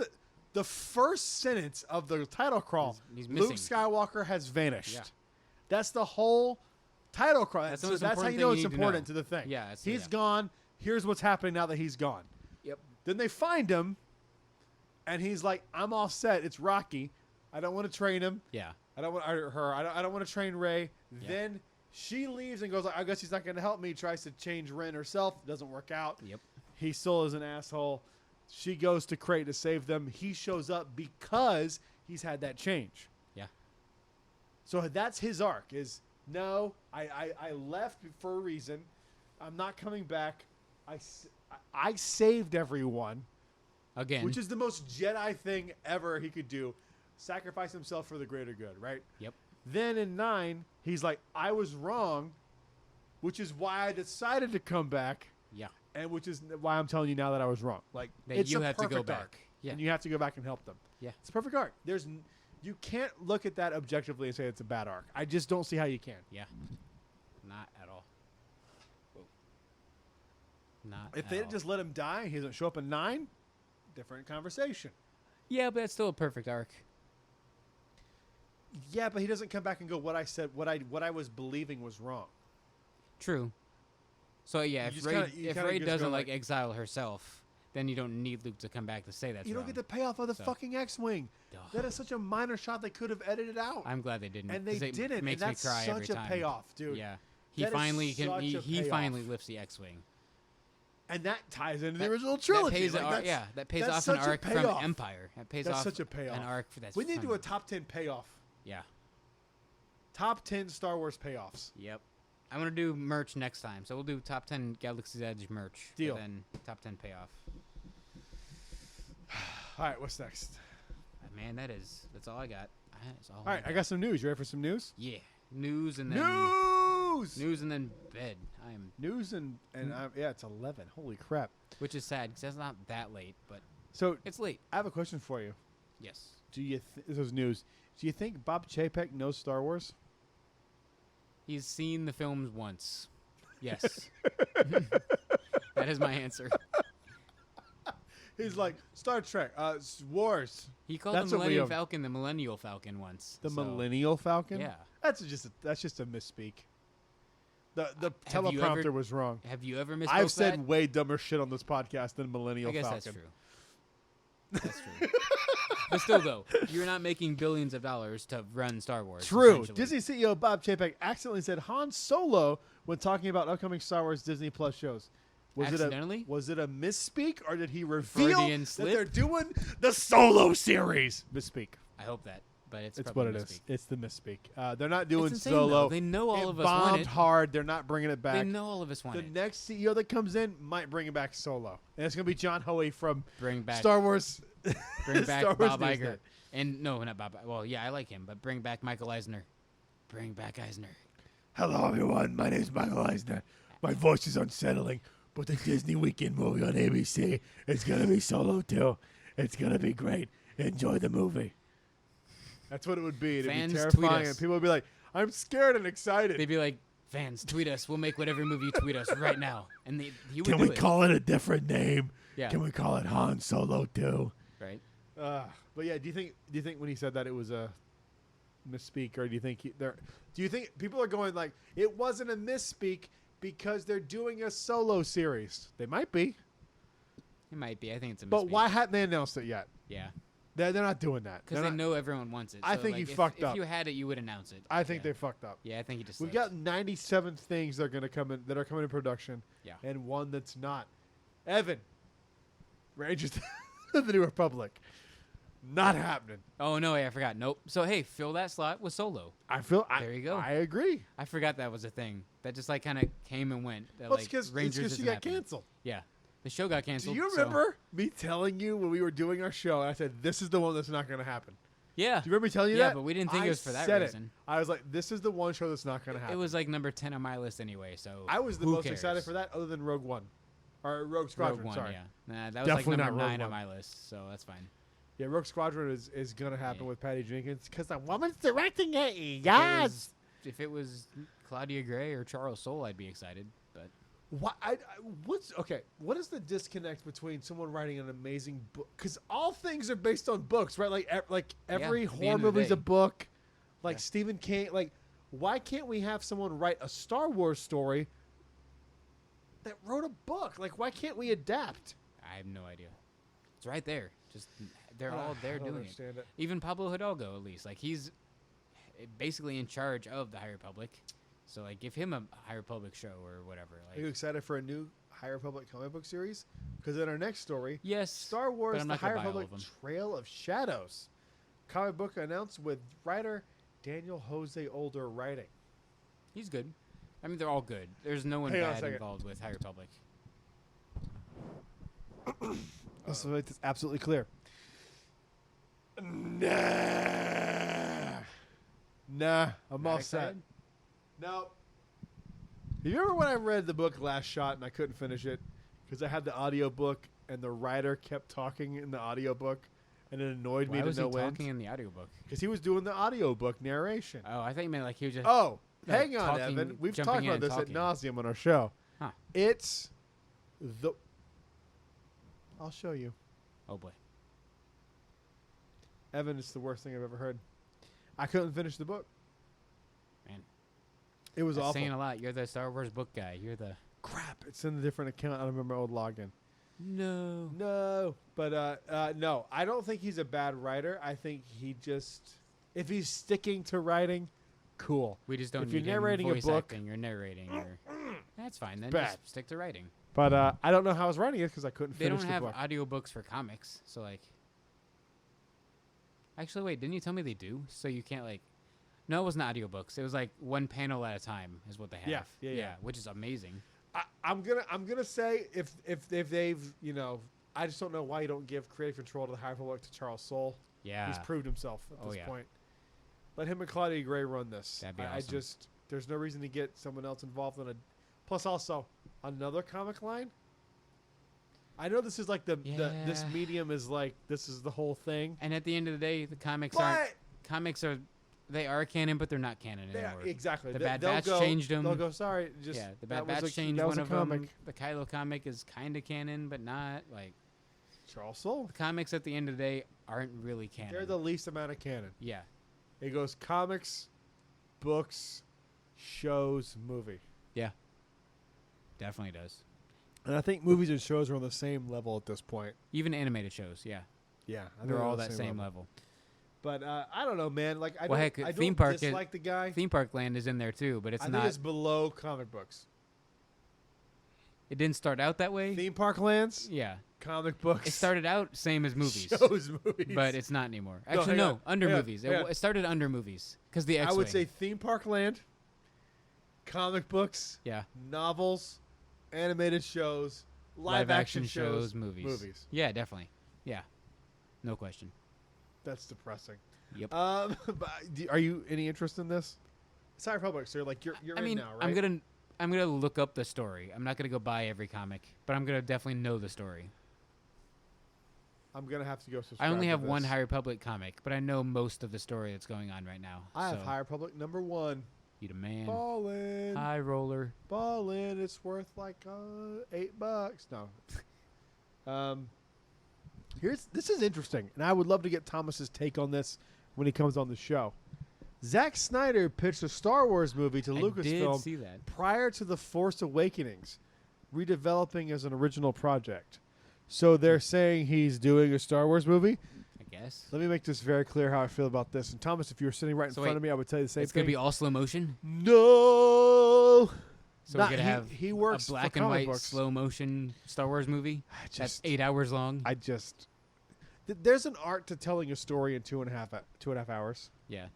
the first sentence of the title crawl. He's Luke missing. Skywalker has vanished. Yeah. That's the whole title crawl. That's the So most that's how important you know thing it's you need to important know. to the thing. Yeah, it's- He's yeah. gone. Here's what's happening now that he's gone. Yep. Then they find him, and he's like, "I'm all set. It's Rocky. I don't want to train him. Yeah. I don't want her. I don't want to train Ray." Yeah. Then she leaves and goes, "I guess he's not going to help me." Tries to change Ren herself. Doesn't work out. Yep. He still is an asshole. She goes to Crate to save them. He shows up because he's had that change. Yeah. So that's his arc. Is no, I left for a reason. I'm not coming back. I saved everyone, Again. which is the most Jedi thing ever he could do. Sacrifice himself for the greater good, right? Yep. Then in 9, he's like, I was wrong, which is why I decided to come back, Yeah. and which is why I'm telling you now that I was wrong. Like, That it's you a have to go perfect back. arc, Yeah. and you have to go back and help them. Yeah. It's a perfect arc. You can't look at that objectively and say it's a bad arc. I just don't see how you can. Yeah. Not at all. Whoa. Not If at they all. just let him die, he doesn't show up in 9, different conversation. Yeah, but it's still a perfect arc. Yeah, but he doesn't come back and go, what I said, what I was believing was wrong. True. So yeah, You if just Rey, kinda- you if kinda Rey just doesn't go like like- exile herself, then you don't need Luke to come back to say that's You don't wrong. get the payoff of the So- fucking X-Wing. Ugh. That is such a minor shot they could have edited out. I'm glad they didn't. And they 'cause it didn't. Makes and that's me cry every such a time. payoff, dude. Yeah. He That is finally can. such a He payoff. finally lifts the X-wing. And that ties into the That- original trilogy. That pays, Like, that's- yeah, that pays that's off an such a arc from payoff. Empire. That pays That's off such a payoff. an arc for that. We need to do a top 10 payoff. Yeah. Top 10 Star Wars payoffs. Yep. I'm gonna do merch next time, so we'll do top 10 Galaxy's Edge merch. Deal. And then top 10 payoff. All right, what's next? Man, that's all I got. That's all. All right, I got some news. You ready for some news? Yeah. News and then News and then bed. I am, News and yeah, it's 11. Holy crap. which is sad because it's not that late, but So it's late. I have a question for you. Yes. Do you this is news? Do you think Bob Chapek knows Star Wars? He's seen the films once. Yes. That is my answer. He's like Star Trek, Wars, He called That's the what we Millennium have. Falcon the Millennial Falcon once. the so, Millennial Falcon. Yeah. That's just a misspeak. The Have you teleprompter ever- was wrong. Have you ever misspoke I've said that? way dumber shit on this podcast than Millennial I guess Falcon. that's true. That's true. But still, though, you're not making billions of dollars to run Star Wars. True. essentially. Disney CEO Bob Chapek accidentally said Han Solo when talking about upcoming Star Wars Disney Plus shows. Accidentally? Was it a misspeak or did he reveal Freudian that slip? they're doing the Solo series? Misspeak. I hope that, but it's It's probably what it misspeak. is. It's the misspeak. They're not doing It's insane, Solo. though. They know all it of us want bombed it. hard. They're not bringing it back. They know all of us want The it. next CEO that comes in might bring it back Solo, and it's gonna be John Hoey from Bring back Star Wars. Bring back Star Wars Bob News Iger. Net. And no, not Bob. Well, yeah, I like him, but bring back Michael Eisner. Bring back Eisner. Hello, everyone. My name is Michael Eisner. My voice is unsettling, but the Disney Weekend movie on ABC is going to be Solo too. It's going to be great. Enjoy the movie. That's what it would be. It'd Fans be tweet terrifying, us. and people would be like, I'm scared and excited. They'd be like, fans, tweet us. We'll make whatever movie you tweet us right now. And he would Can do we it. call it a different name? Yeah. Can we call it Han Solo too? Right. But yeah, do you think when he said that it was a misspeak, or do you think do you think people are going like it wasn't a misspeak because they're doing a Solo series? They might be, It might be. I think it's a but mistake. why hadn't they announced it yet? Yeah. They're not doing that. Because They're they not- know everyone wants it. I So, think like, you if, fucked if up. you had it, you would announce it. I think yeah. they fucked up. Yeah, I think he just. We've slipped. got 97 things that are going to come in that are coming in production, Yeah. and one that's not. Evan, Rangers of the New Republic, not happening. Oh no, I forgot. Nope. So hey, fill that slot with Solo. I feel. There you go. I agree. I forgot that was a thing. That just like kind of came and went. That, Well, like, it's because Rangers she isn't got happening. canceled. Yeah, the show got Do canceled. you so- remember me telling you when we were doing our show? I said this is the one that's not going to happen. Yeah. Do you remember me telling you Yeah, that? but we didn't think I it was for that said reason. I was like, this is the one show that's not going to happen. It was like number 10 on my list anyway. So I was the who most cares? excited for that, other than Rogue One, or Rogue Squadron. Rogue One, sorry. yeah. Nah, that was Definitely like not number Rogue 9 on One. my list. So that's fine. Yeah, Rogue Squadron is going to happen Yeah. with Patty Jenkins because the woman's directing it. If Yes. If it was Claudia Gray or Charles Soule, I'd be excited. But What? What's okay? What is the disconnect between someone writing an amazing book? Because all things are based on books, right? Like every at the horror end of the movie's a day. book. Like Yeah. Stephen King. Like, why can't we have someone write a Star Wars story that wrote a book? Like, why can't we adapt? I have no idea. It's right there. Just they're Ah, all I there don't doing it. understand it. Even Pablo Hidalgo, at least, like he's basically in charge of the High Republic. So like, give him a High Republic show or whatever. Are you Like, excited for a new High Republic comic book series? Because in our next story, yes, Star Wars: I'm The not High gonna buy all Republic of 'em. Trail of Shadows, comic book announced with writer Daniel Jose Older writing. he's good. I mean, they're all good. There's no one Hang on a bad second. involved with High Republic. Let's make this absolutely clear. Nah, I'm Not all set. excited? No. You remember when I read the book Last Shot and I couldn't finish it because I had the audiobook and the writer kept talking in the audiobook and it annoyed me Why to was he no end talking in the audiobook? because he was doing the audiobook narration. Oh, I thought you meant like he was just. Oh, like, hang on, talking, Evan. We've jumping talked in about and this talking. ad nauseum on our show. Huh. It's the. I'll show you. Oh boy. Evan, it's the worst thing I've ever heard. I couldn't finish the book. Man. It was That's awful. saying a lot. You're the Star Wars book guy. You're the. Crap! It's in a different account. I don't remember my old login. No. No, but no, I don't think he's a bad writer. I think he just, if he's sticking to writing, cool. We just don't If you're need narrating a voice book- acting. You're narrating. That's fine. Then Bad. just stick to writing. But I don't know how I was writing it because I couldn't They finish don't the have book. audiobooks for comics, so like. Actually, wait. Didn't you tell me they do? So you can't like. No, it wasn't audiobooks. It was like one panel at a time is what they have. Yeah. Which is amazing. I'm gonna say if they've I just don't know why you don't give creative control to the High Republic to Charles Soule. Yeah. He's proved himself at Oh, this yeah. point. Let him and Claudia Gray run this. That'd be I awesome. just there's no reason to get someone else involved in a. Plus, also another comic line. I know this is like this Yeah. medium is like this is the whole thing. And at the end of the day, the comics But they are canon, but they're not canon yeah, anymore. exactly. The They- Bad they'll Batch go- changed 'em. They'll go. Sorry, just Yeah, the that Bad was Batch a- changed that was one a of comic. them. The Kylo comic is kind of canon, but not like Charles Soule. the comics. At the end of the day, aren't really canon. They're the least amount of canon. yeah, It goes comics, books, shows, movie. definitely does. And I think movies and shows are on the same level at this point. Even animated shows, yeah, Yeah, I think they're all on the that same level. But I don't know, man. Like I Well, don't, heck, I theme don't park is- dislike the guy. Theme Park Land is in there too, but it's I not. think it's below comic books. It didn't start out that way. Theme park lands, Yeah, comic books. it started out same as movies, shows, movies. but it's not anymore. No, Actually, hang on, under hang on, movies. hang on. It started under movies because the X-Wing. I would say theme park land, comic books, yeah, novels, animated shows, live action shows, movies. Yeah, definitely. Yeah, no question. That's depressing. Yep. But are you any interest in this? It's High Republic, so you're I in mean, now, right? I'm gonna look up the story. I'm not gonna go buy every comic, but I'm gonna definitely know the story. I'm gonna have to go subscribe. I only to have one this. High Republic comic, but I know most of the story that's going on right now. I have so, High Republic #1. You the man. Ballin'. High roller. Ballin'. It's worth like $8. No. This is interesting, and I would love to get Thomas's take on this when he comes on the show. Zack Snyder pitched a Star Wars movie to I Lucasfilm did see that. prior to The Force Awakenings, redeveloping as an original project. So they're saying he's doing a Star Wars movie. I guess. Let me make this very clear how I feel about this. And Thomas, if you were sitting right in So front wait, of me, I would tell you the same It's thing. gonna be all slow motion. No. So Not- we're gonna have he works a black for and comic white books. slow motion Star Wars movie. I That's just, 8 hours long. there's an art to telling a story in 2.5 hours. Yeah.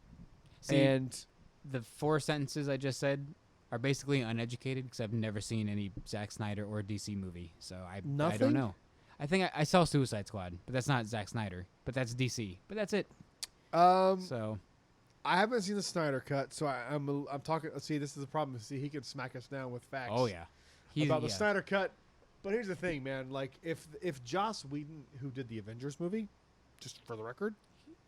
See, And the 4 sentences I just said are basically uneducated because I've never seen any Zack Snyder or DC movie, so I Nothing? don't know. I think I saw Suicide Squad, but that's not Zack Snyder, but that's DC, but that's it. So I haven't seen the Snyder cut, so I'm talking. See, this is the problem. See, he can smack us down with facts. oh yeah, about the Snyder cut. But here's the thing, man. Like, if Joss Whedon, who did the Avengers movie, just for the record,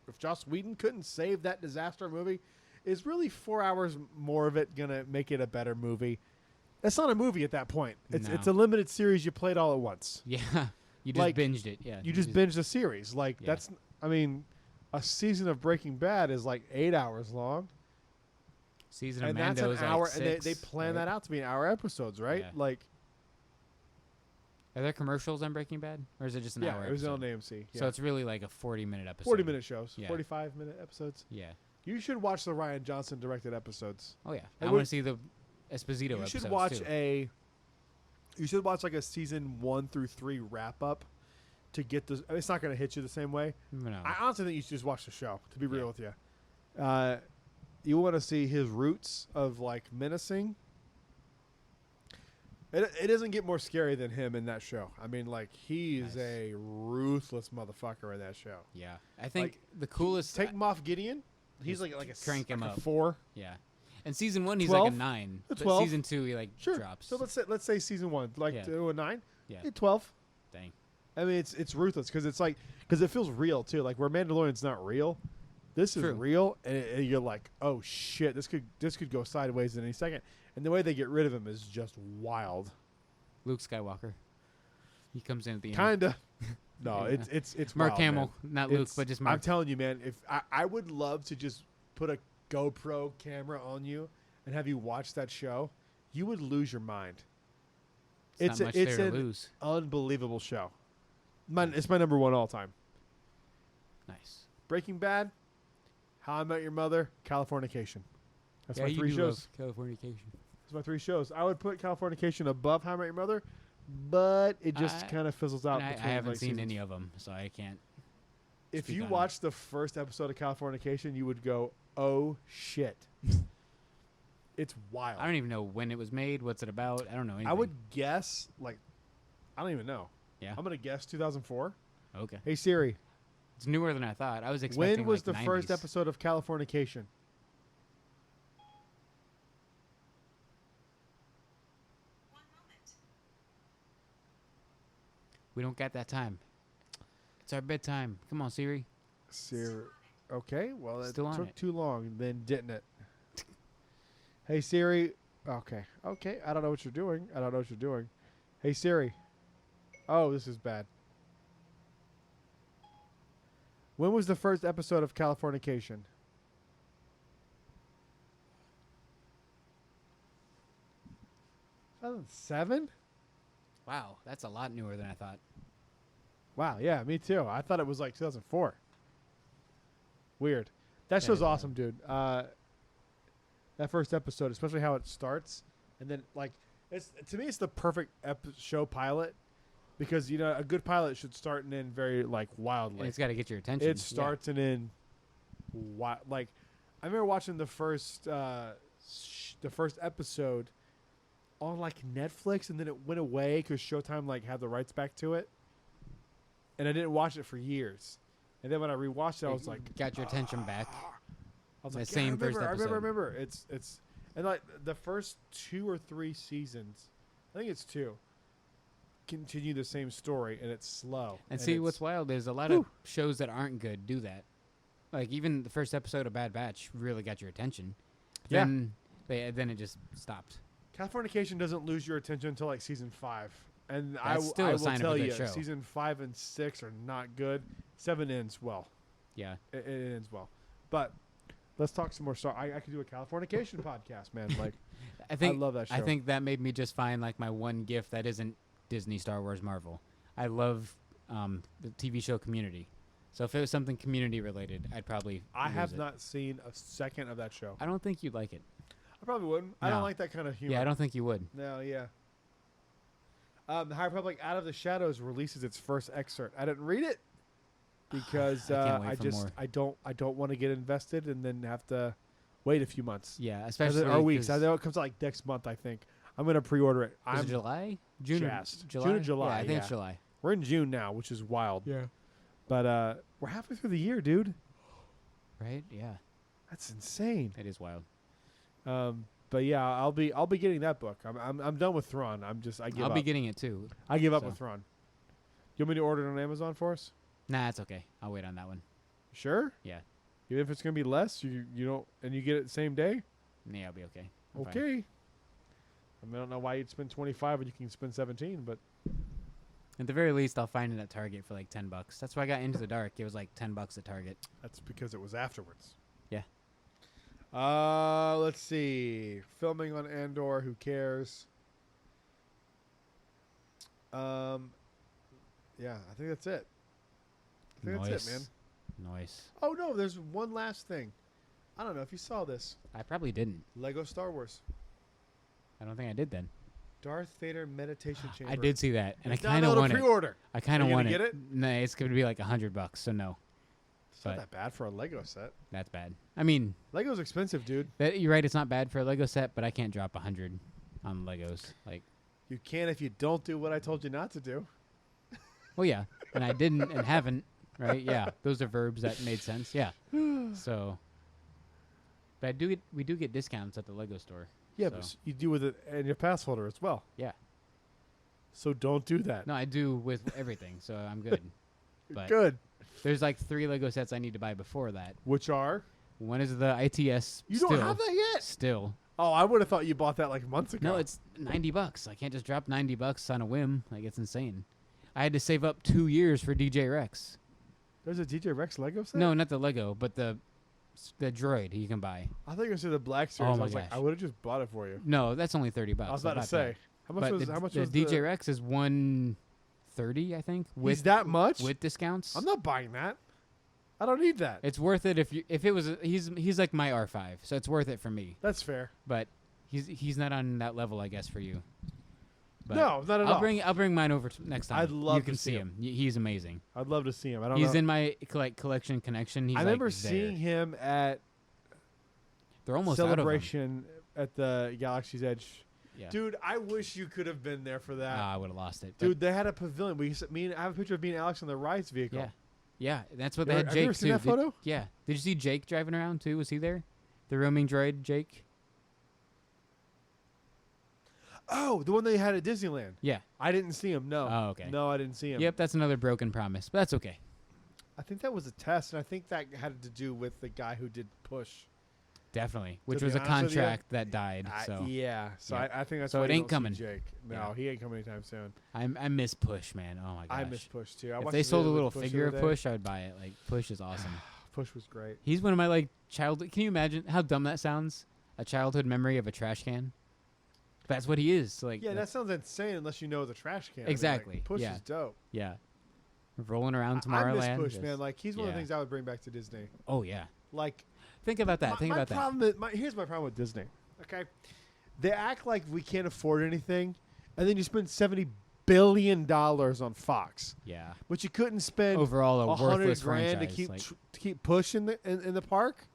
if Joss Whedon couldn't save that disaster movie, is really 4 hours more of it gonna make it a better movie? It's not a movie at that point. It's No. it's a limited series you played all at once. Yeah, you just Like, binged it. Yeah, You just binged the series. Like Yeah. that's. I mean, a season of Breaking Bad is like 8 hours long, season of and Mando that's is an hour. like And 6, they plan right? that out to be an hour episodes, right? Yeah. Like, Are there commercials on Breaking Bad, or is it just an yeah, hour? it was on episode? AMC. Yeah. So it's really like a 40-minute episode. 40-minute shows, Yeah. 45-minute episodes. Yeah. You should watch the Ryan Johnson directed episodes. Oh yeah. I I would- want to see the Esposito You episodes should watch too. You should watch like a season 1 through 3 wrap up to get this. It's not going to hit you the same way. No. I honestly think you should just watch the show. To be real Yeah. with you, you want to see his roots of like menacing. It doesn't get more scary than him in that show. I mean, like he's Nice. a ruthless motherfucker in that show. Yeah. I think Like, the coolest. Take Moff Gideon. He's Just like a crank him like a up. 4. Yeah. And season 1, he's 12? like a 9. A But 12? season 2, he like Sure. drops. So let's say season 1, like Yeah. to a 9. Yeah. 12. Dang. I mean, it's ruthless because it feels real too. Like where Mandalorian's not real, this is True. real, and you're like, oh shit, this could go sideways in any second. And the way they get rid of him is just wild. Luke Skywalker. He comes in at the end. Kinda. No, Yeah. it's Mark wild, Hamill, man. not Luke, It's- but just I'm Mark. telling you, man. If I would love to just put a GoPro camera on you and have you watch that show, you would lose your mind. It's not much it's there an to lose. unbelievable show. It's my number one all time. Nice. Breaking Bad, How I Met Your Mother, Californication. That's Yeah, my you three do shows. love Californication. That's my three shows. I would put Californication above How I Met Your Mother, but it just kind of fizzles out. And I between, haven't like, seen seasons. any of them, so I can't. If speak you on it. watch the first episode of Californication, you would go, "Oh shit!" It's wild. I don't even know when it was made. What's it about? I don't know anything. I would guess I don't even know. Yeah. I'm gonna guess 2004. Okay. Hey Siri, It's newer than I thought. I was expecting. when was like, the first 90s. episode of Californication? We don't got that time. It's our bedtime. Come on, Siri. Siri. Okay, well it Still on took it. too long, then didn't it? Hey Siri. Okay. I don't know what you're doing. Hey Siri. Oh, this is bad. When was the first episode of Californication? 2007? Wow, that's a lot newer than I thought. Wow, yeah, me too. I thought it was like 2004. Weird. That show's Yeah. awesome, dude. That first episode, especially how it starts, and then it's to me, it's the perfect show pilot because a good pilot should start and end very wildly. And it's got to get your attention. It starts and end I remember watching the first episode on Netflix, and then it went away because Showtime had the rights back to it, and I didn't watch it for years. And then when I rewatched it, I was like, got your attention back. I was The like, same first I episode. remember. It's and the first 2 or 3 seasons, I think it's 2, continue the same story, and it's slow. And see, what's wild is a lot of shows that aren't good do that. Like even the first episode of Bad Batch really got your attention. Yeah. Then it just stopped. Californication doesn't lose your attention until season 5, and That's still I a will sign of a tell good you, show. season 5 and 6 are not good. 7 ends well. Yeah. It ends well, but let's talk some more. I could do a Californication podcast, man. I love that show. I think that made me just find my one gift that isn't Disney, Star Wars, Marvel. I love the TV show Community. So if it was something community related, I'd probably. I use have it. not seen a second of that show. I don't think you'd like it. I probably wouldn't. I don't No. like that kind of humor. Yeah, I don't think you would. No, yeah. The High Republic Out of the Shadows releases its first excerpt. I didn't read it because I can't wait for more. I don't want to get invested and then have to wait a few months. Yeah, especially Or weeks. I 'cause- know it comes out next month, I think. I'm going to pre-order it. is I'm it July? June? jazzed. July? June or July, Yeah, I think yeah. it's July. We're in June now, which is wild. Yeah. But we're halfway through the year, dude. Right? Yeah. That's insane. It is wild. But yeah, I'll be getting that book. I'm done with Thrawn. I give I'll up. be getting it too. I give up so. with Thrawn. You want me to order it on Amazon for us? Nah, it's okay. I'll wait on that one. Sure. Yeah. Even if it's gonna be less, you don't, and you get it the same day. Yeah, I'll be okay. I'm fine. Okay. I mean, I don't know why you'd spend 25 when you can spend 17, but At the very least, I'll find it at Target for $10. That's why I got Into the Dark. It was $10 at Target. that's because it was afterwards. Yeah. Let's see. Filming on Andor. Who cares? Yeah, I think that's it. I think that's it, man. Nice. Oh no, there's one last thing. I don't know if you saw this. I probably didn't. Lego Star Wars. I don't think I did then. Darth Vader meditation chamber. I did see that, and It's I kind of download a want it. pre-order. I kind of Are you want gonna it. get it? Nah, it's going to be $100, so no. It's not But- that bad for a Lego set. That's bad. I mean, Lego's expensive, dude. you're right. It's not bad for a Lego set, but I can't drop 100 on Legos. You can if you don't do what I told you not to do. Well, yeah, and I didn't and haven't. Right? Yeah, those are verbs that made sense. Yeah. So, but we do get discounts at the Lego store. Yeah, So. but you do with it in your pass holder as well. Yeah. So don't do that. No, I do with everything, so I'm good. But Good. there's like 3 Lego sets I need to buy before that. Which are? One is the ITS. You still, don't have that yet? Still. Oh, I would have thought you bought that like months ago. No, it's $90. I can't just drop $90 on a whim. Like, it's insane. I had to save up 2 years for DJ Rex. There's a DJ Rex Lego set? No, not the Lego, but the droid you can buy. I thought you were going to say the Black Series. Oh I my was like, gosh. I would have just bought it for you. No, that's only $30. I was about to not say. bad. How much But was the, how much the was DJ the Rex is $130, I think. With He's that much? with discounts. I'm not buying that. I don't need that. It's worth it if it was he's like my R5, so it's worth it for me. That's fair. But he's not on that level, I guess, for you. But No, not at all. I'll bring mine over next time. I'd love you to can see see him. He's amazing. I'd love to see him. I don't He's know. in my collection connection. He's I remember like there. seeing him at They're almost Celebration at the Galaxy's Edge. out of them. Yeah. Dude, I wish you could have been there for that. I would have lost it. Dude, they had a pavilion. I have a picture of me and Alex in the Rise vehicle. Yeah. Yeah, that's what You they ever- had have you Jake ever seen too. that photo? Yeah. Did you see Jake driving around too? Was he there? The roaming droid, Jake? Oh, the one they had at Disneyland. Yeah. I didn't see him. No. Oh, okay. No, I didn't see him. Yep, that's another broken promise, but that's okay. I think that was a test, and I think that had to do with the guy who did Push. Definitely. Which be was a honest with you, contract that died. So yeah. So Yeah. I think that's So why it you ain't don't see coming. Jake. No, Yeah. he ain't coming anytime soon. I miss Push, man. Oh my gosh. I miss Push too. I If watched they the sold a video little with Push the figure of other day. Push, I would buy it. Like Push is awesome. Push was great. He's one of my like childhood. Can you imagine how dumb that sounds? A childhood memory of a trash can. That's what he is. Like Yeah, that sounds insane unless you know the trash can. Exactly, Push yeah. is dope. yeah. Rolling around I Tomorrowland. miss Push, just- man. Like he's one of the yeah. things I would bring back to Disney. Oh yeah. Like Think about that. Think my about that. problem is, here's my problem with Disney. Okay, they act like we can't afford anything, and then you spend $70 billion on Fox, Yeah. but you couldn't spend Overall, a $100 worthless grand franchise. to keep like- to keep Push in the park,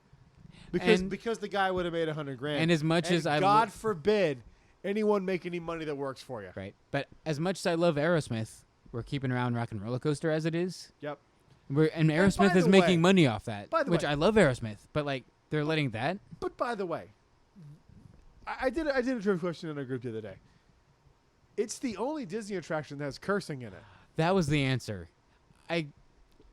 And- because the guy would have made $100 grand. and as much And as I God forbid anyone make any money that works for you. right, but as much as I love Aerosmith, we're keeping around Rock and Roller Coaster as it is. Yep. And by Aerosmith is the making way- money off that, by the which way- I love Aerosmith, but like they're letting that. But by the way, I did a trivia question in our group the other day. It's the only Disney attraction that has cursing in it. That was the answer. I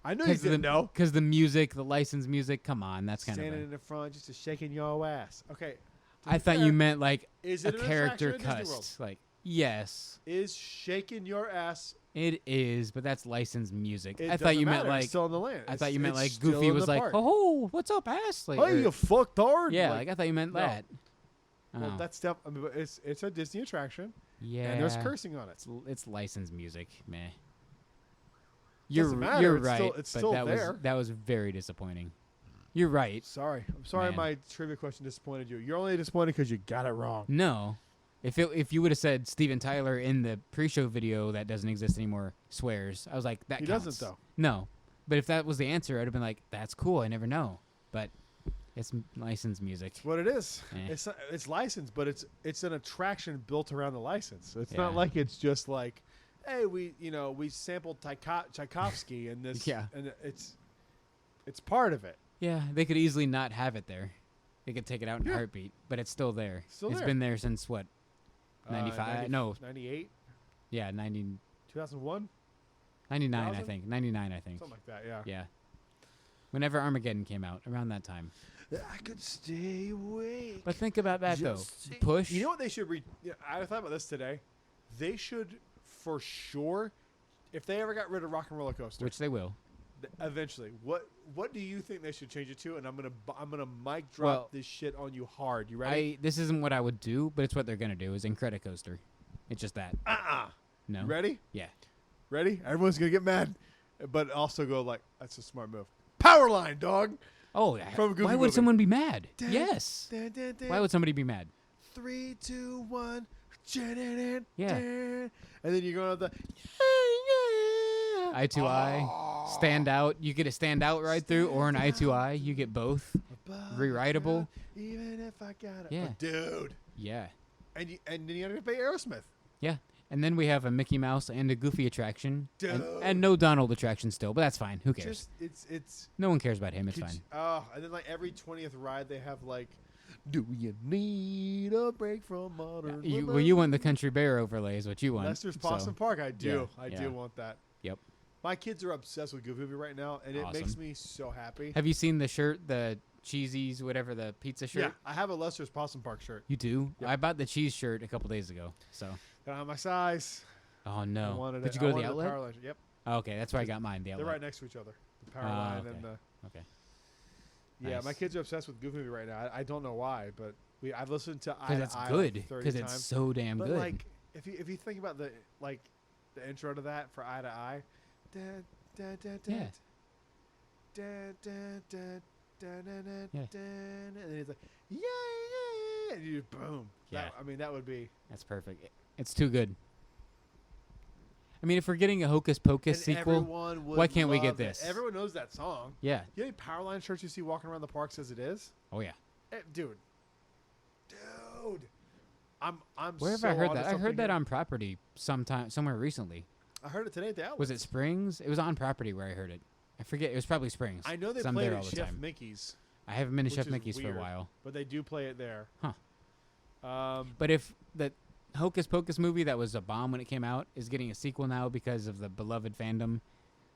know you Because didn't know. Because the music, the licensed music. Come on, that's kind Standing of. in the front, just a shaking your ass. Okay. to I be thought fair, you meant like is a it an character attraction at Disney World? cussed. Like yes, Is shaking your ass? it is, but that's licensed music. It I thought you doesn't meant matter. It's like. still in the land. I It's- thought you meant it's like still Goofy in was the like, park. oh, what's up, ass? Like, Oh, or- you fucked hard. yeah, like I thought you meant no. that. Well, Oh. that's stuff. I mean, but it's a Disney attraction, Yeah. and there's cursing on it. It's licensed music, meh. Doesn't matter, You're it's right, still- it's but still that there. was very disappointing. You're right. Sorry, I'm sorry. Man. My trivia question disappointed you. You're only disappointed because you got it wrong. No, if you would have said Steven Tyler in the pre-show video that doesn't exist anymore swears, I was like that. He counts. doesn't though. No, but if that was the answer, I'd have been like, that's cool. I never know, but it's licensed music. It's what it is. Eh. It's licensed, but it's an attraction built around the license. So it's not Yeah. like it's just like, hey, we sampled Tchaikovsky in this. Yeah. And it's part of it. Yeah, they could easily not have it there. They could take it out in a Yeah. heartbeat, but it's still there. Still It's there. been there since what? 95? No. 98, Yeah, 2001, 99, I 2000? think. 99, I think. something like that. Yeah. Yeah. Whenever Armageddon came out, around that time. I could stay awake. But think about that, though. Just- Push. You know what they should I thought about this today. They should, for sure, if they ever got rid of Rock and Roller Coaster, Which they will. eventually, what do you think they should change it to? And I'm gonna mic drop Well, this shit on you hard. You ready? This isn't what I would do, but it's what they're gonna do. Is Incredicoaster. It's just that. No. You ready? Yeah. Ready? Everyone's gonna get mad, but also go like, "That's a smart move." Powerline, dog. Oh, yeah. From a Goofy Why would movie. someone be mad? Dun, Yes. Dun, dun, dun. Why would somebody be mad? 3, 2, 1. Yeah. And then you're going to the Eye to eye. Stand out. You get a stand out right through, or an eye to eye. You get both. Rewritable. Even if I got it. Yeah. Oh, dude. Yeah. And then you have to pay Aerosmith. Yeah. And then we have a Mickey Mouse and a Goofy attraction. Dude. And no Donald attraction still, but that's fine. Who cares? Just it's No one cares about him. It's could fine. you- and then like every 20th ride they have like Do you need a break from modern Well, you want the Country Bear overlay is what you want. Lester's Possum Park. I do. Yeah, I yeah. do want that. Yep. My kids are obsessed with Goofy Movie right now, and it makes me so happy. Have you seen the shirt, the Cheesies, whatever, the pizza shirt? Yeah, I have a Lester's Possum Park shirt. You do? Yep. I bought the cheese shirt a couple days ago. So. Don't have my size. Oh I no! wanted Did it. you go I to the wanted outlet? Power line. Yep. Oh, okay, that's where I got mine. The They're outlet. right next to each other. The power line okay. and the. Okay. Yeah, Nice. my kids are obsessed with Goofy Movie right now. I don't know why, but I've listened to Because it's good. Because it's so damn but good. like, if you think about the intro to that for Eye to Eye, da, da, da, da, Yeah. da, da, da, da, da, da, Yeah. da, and then it's like yeah, and you just boom. Yeah. That would be. That's perfect. It's too good. I mean, if we're getting a Hocus Pocus And sequel, everyone would why can't we get love it. this? Everyone knows that song. yeah. You know how many Powerline shirts you see walking around the parks as it is? Oh yeah. Dude. I'm Where have so I heard onto that? I something heard that here. on property somewhere recently. I heard it today at the outlet. Was it Springs? It was on property where I heard it. I forget. It was probably Springs. I know they 'cause I'm played there it all at the Chef time. Mickey's, I haven't been to which Chef is Mickey's for a weird. while. but they do play it there. Huh. Um, But if the Hocus Pocus movie that was a bomb when it came out is getting a sequel now because of the beloved fandom,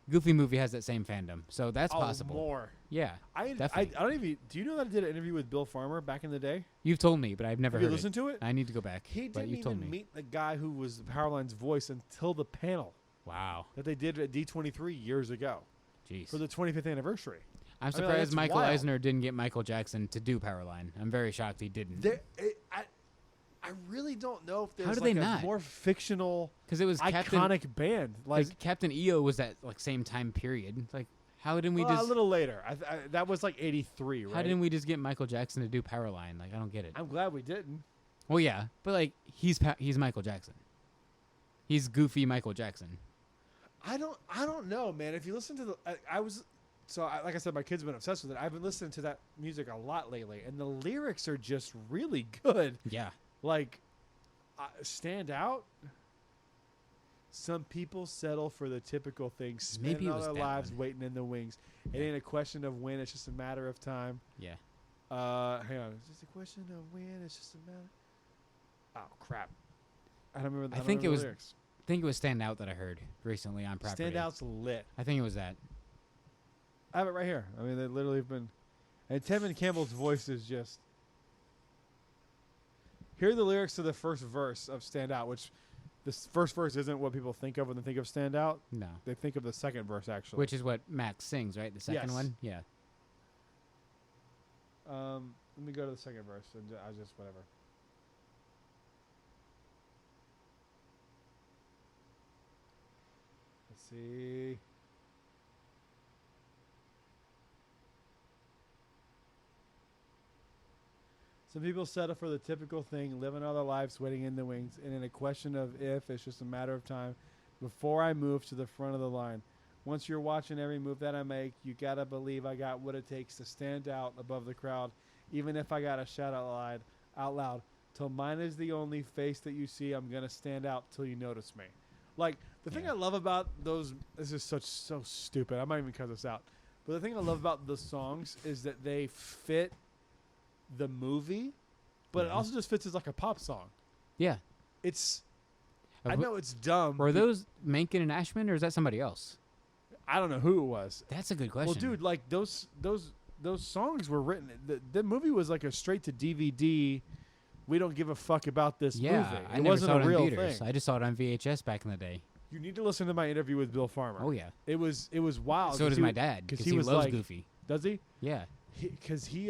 Goofy movie has that same fandom, so that's possible. more. Yeah, I definitely. don't even. Do you know that I did an interview with Bill Farmer back in the day? You've told me, but I've never Have you heard listened to it? I need to go back. He but didn't you told even me. meet the guy who was Powerline's voice until the panel Wow, that they did at D23 years ago jeez. for the 25th anniversary. I'm I mean, surprised that's Michael wild. Eisner didn't get Michael Jackson to do Powerline. I'm very shocked he didn't. I really don't know if there's How did like they a not? more fictional, Because it was iconic band. Like Captain EO was that like same time period. Like how didn't we well, just a little later. That was like 83, right? how didn't we just get Michael Jackson to do Powerline? Like I don't get it. I'm glad we didn't. Well, yeah, but like he's Michael Jackson. He's goofy Michael Jackson. I don't know, man. If you listen to like I said, my kids have been obsessed with it. I've been listening to that music a lot lately, and the lyrics are just really good. Yeah. Like, stand out. Some people settle for the typical things, Maybe spending it all was their that lives one. waiting in the wings. It ain't a question of when; it's just a matter of time. Yeah. Hang on, it's just a question of when; it's just a matter. Oh crap! I don't remember. I don't think it remember was the lyrics. I think it was Stand Out that I heard recently on property. Stand out's lit. I think it was that. I have it right here. I mean, they literally have been. And Tevin Campbell's voice is just. Hear the lyrics to the first verse of Stand Out, which the first verse isn't what people think of when they think of Stand Out. No. They think of the second verse, actually. Which is what Max sings, right? The second Yes. one? Yeah. Let me go to the second verse and I just whatever. Let's see. Some people settle for the typical thing, living all their lives waiting in the wings, and in a question of if, it's just a matter of time before I move to the front of the line. Once you're watching every move that I make, you gotta believe I got what it takes to stand out above the crowd, even if I gotta shout out loud. Till mine is the only face that you see, I'm gonna stand out till you notice me. Like, the thing Yeah. I love about those, this is so stupid, I might even cut this out, but the thing I love about the songs is that they fit the movie, but it Yeah. also just fits as like a pop song. Yeah. It's, Uh, I know it's dumb. Were those Menken and Ashman, or is that somebody else? I don't know who it was. That's a good question. Well, dude, like those songs were written. The movie was like a straight to DVD. We don't give a fuck about this yeah, movie. I It never wasn't saw a it in real theaters. thing. I just saw it on VHS back in the day. You need to listen to my interview with Bill Farmer. Oh yeah. It was wild. So 'cause does he my w- dad 'cause because he he was loves like- Goofy. Does he? Yeah. Because he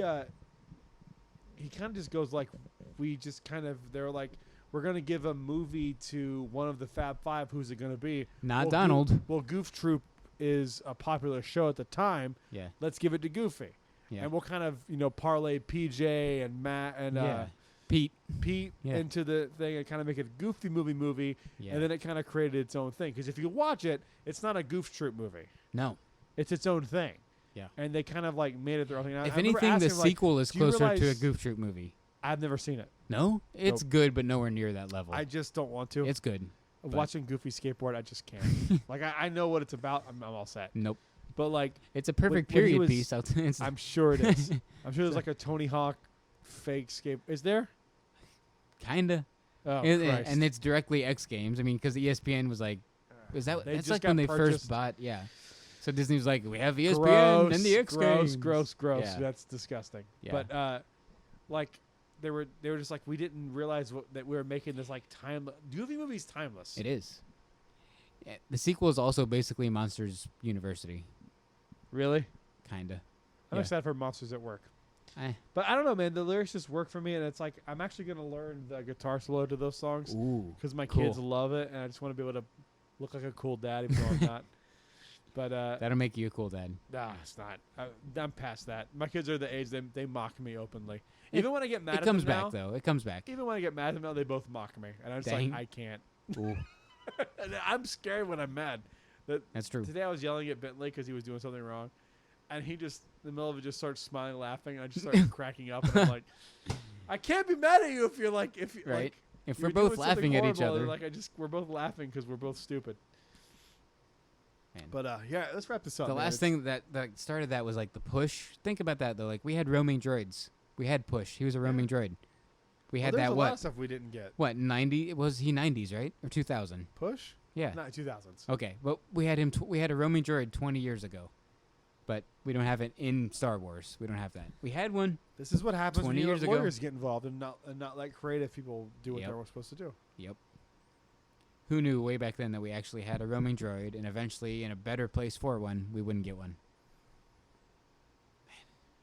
kind of just goes like, we just kind of, they're like, we're gonna give a movie to one of the Fab Five. Who's it gonna be? Not Well, Donald. Goof Troop is a popular show at the time. Yeah. Let's give it to Goofy. Yeah. And we'll kind of, parlay PJ and Matt and yeah. Pete. Pete Yeah. into the thing and kind of make it a Goofy movie. Yeah. And then it kind of created its own thing. Because if you watch it, it's not a Goof Troop movie. No. It's its own thing. Yeah. And they kind of like made it their own thing. If I remember anything, the asking him, like, sequel is "Do you closer to a realize-" Goof Troop movie. I've never seen it. No, it's Nope. good, but nowhere near that level. I just don't want to. It's good. but- Watching Goofy skateboard, I just can't. Like, I know what it's about. I'm all set. Nope. But, like, It's a perfect when he period was- piece. I'm sure it is. I'm sure there's like a Tony Hawk fake skate. Is there? Kinda. Oh, and, Christ. and it's directly X Games. I mean, because ESPN was like, is that? They That's just like got when they purchased. first bought. Yeah. So Disney was like, we have ESPN Gross, and the X Games. gross. Yeah. That's disgusting. Yeah. But like they were just like, we didn't realize that we were making this like timeless. Goofy movie's timeless. It is. Yeah, the sequel is also basically Monsters University. Really? Kinda. I'm Yeah. excited for Monsters at Work. Eh. But I don't know, man. The lyrics just work for me, and it's like I'm actually gonna learn the guitar solo to those songs Ooh. because my cool. kids love it, and I just want to be able to look like a cool dad, even though I'm not. But That'll make you a cool dad. nah, it's not. I'm past that. My kids are the age they mock me openly. It- Even when I get mad It at comes them back now, though. It comes back. even when I get mad at them now, they both mock me, and I'm just Dang. like, I can't. Ooh. And I'm scared when I'm mad. That's true. Today I was yelling at Bentley because he was doing something wrong, and he just in the middle of it just starts smiling, laughing, and I just start cracking up, and I'm like, I can't be mad at you if you're like if you Right. like, If you're we're both doing something laughing at each horrible, other. like we're both laughing because we're both stupid. Man. But yeah, let's wrap this up. The man. last It's- thing that started that was like the push. Think about that though. Like we had roaming droids. We had push. He was a roaming droid. We had there's that a lot of what? stuff we didn't get. What 90? Was he 90s right or 2000? Push? Yeah. Not 2000s. Okay. Well, we had him. We had a roaming droid 20 years ago, but we don't have it in Star Wars. We don't have that. We had one. This is what happens when 20 you years let ago. lawyers get involved and not let creative people do what Yep. they're supposed to do. Yep. Who knew way back then that we actually had a roaming droid, and eventually, in a better place for one, we wouldn't get one.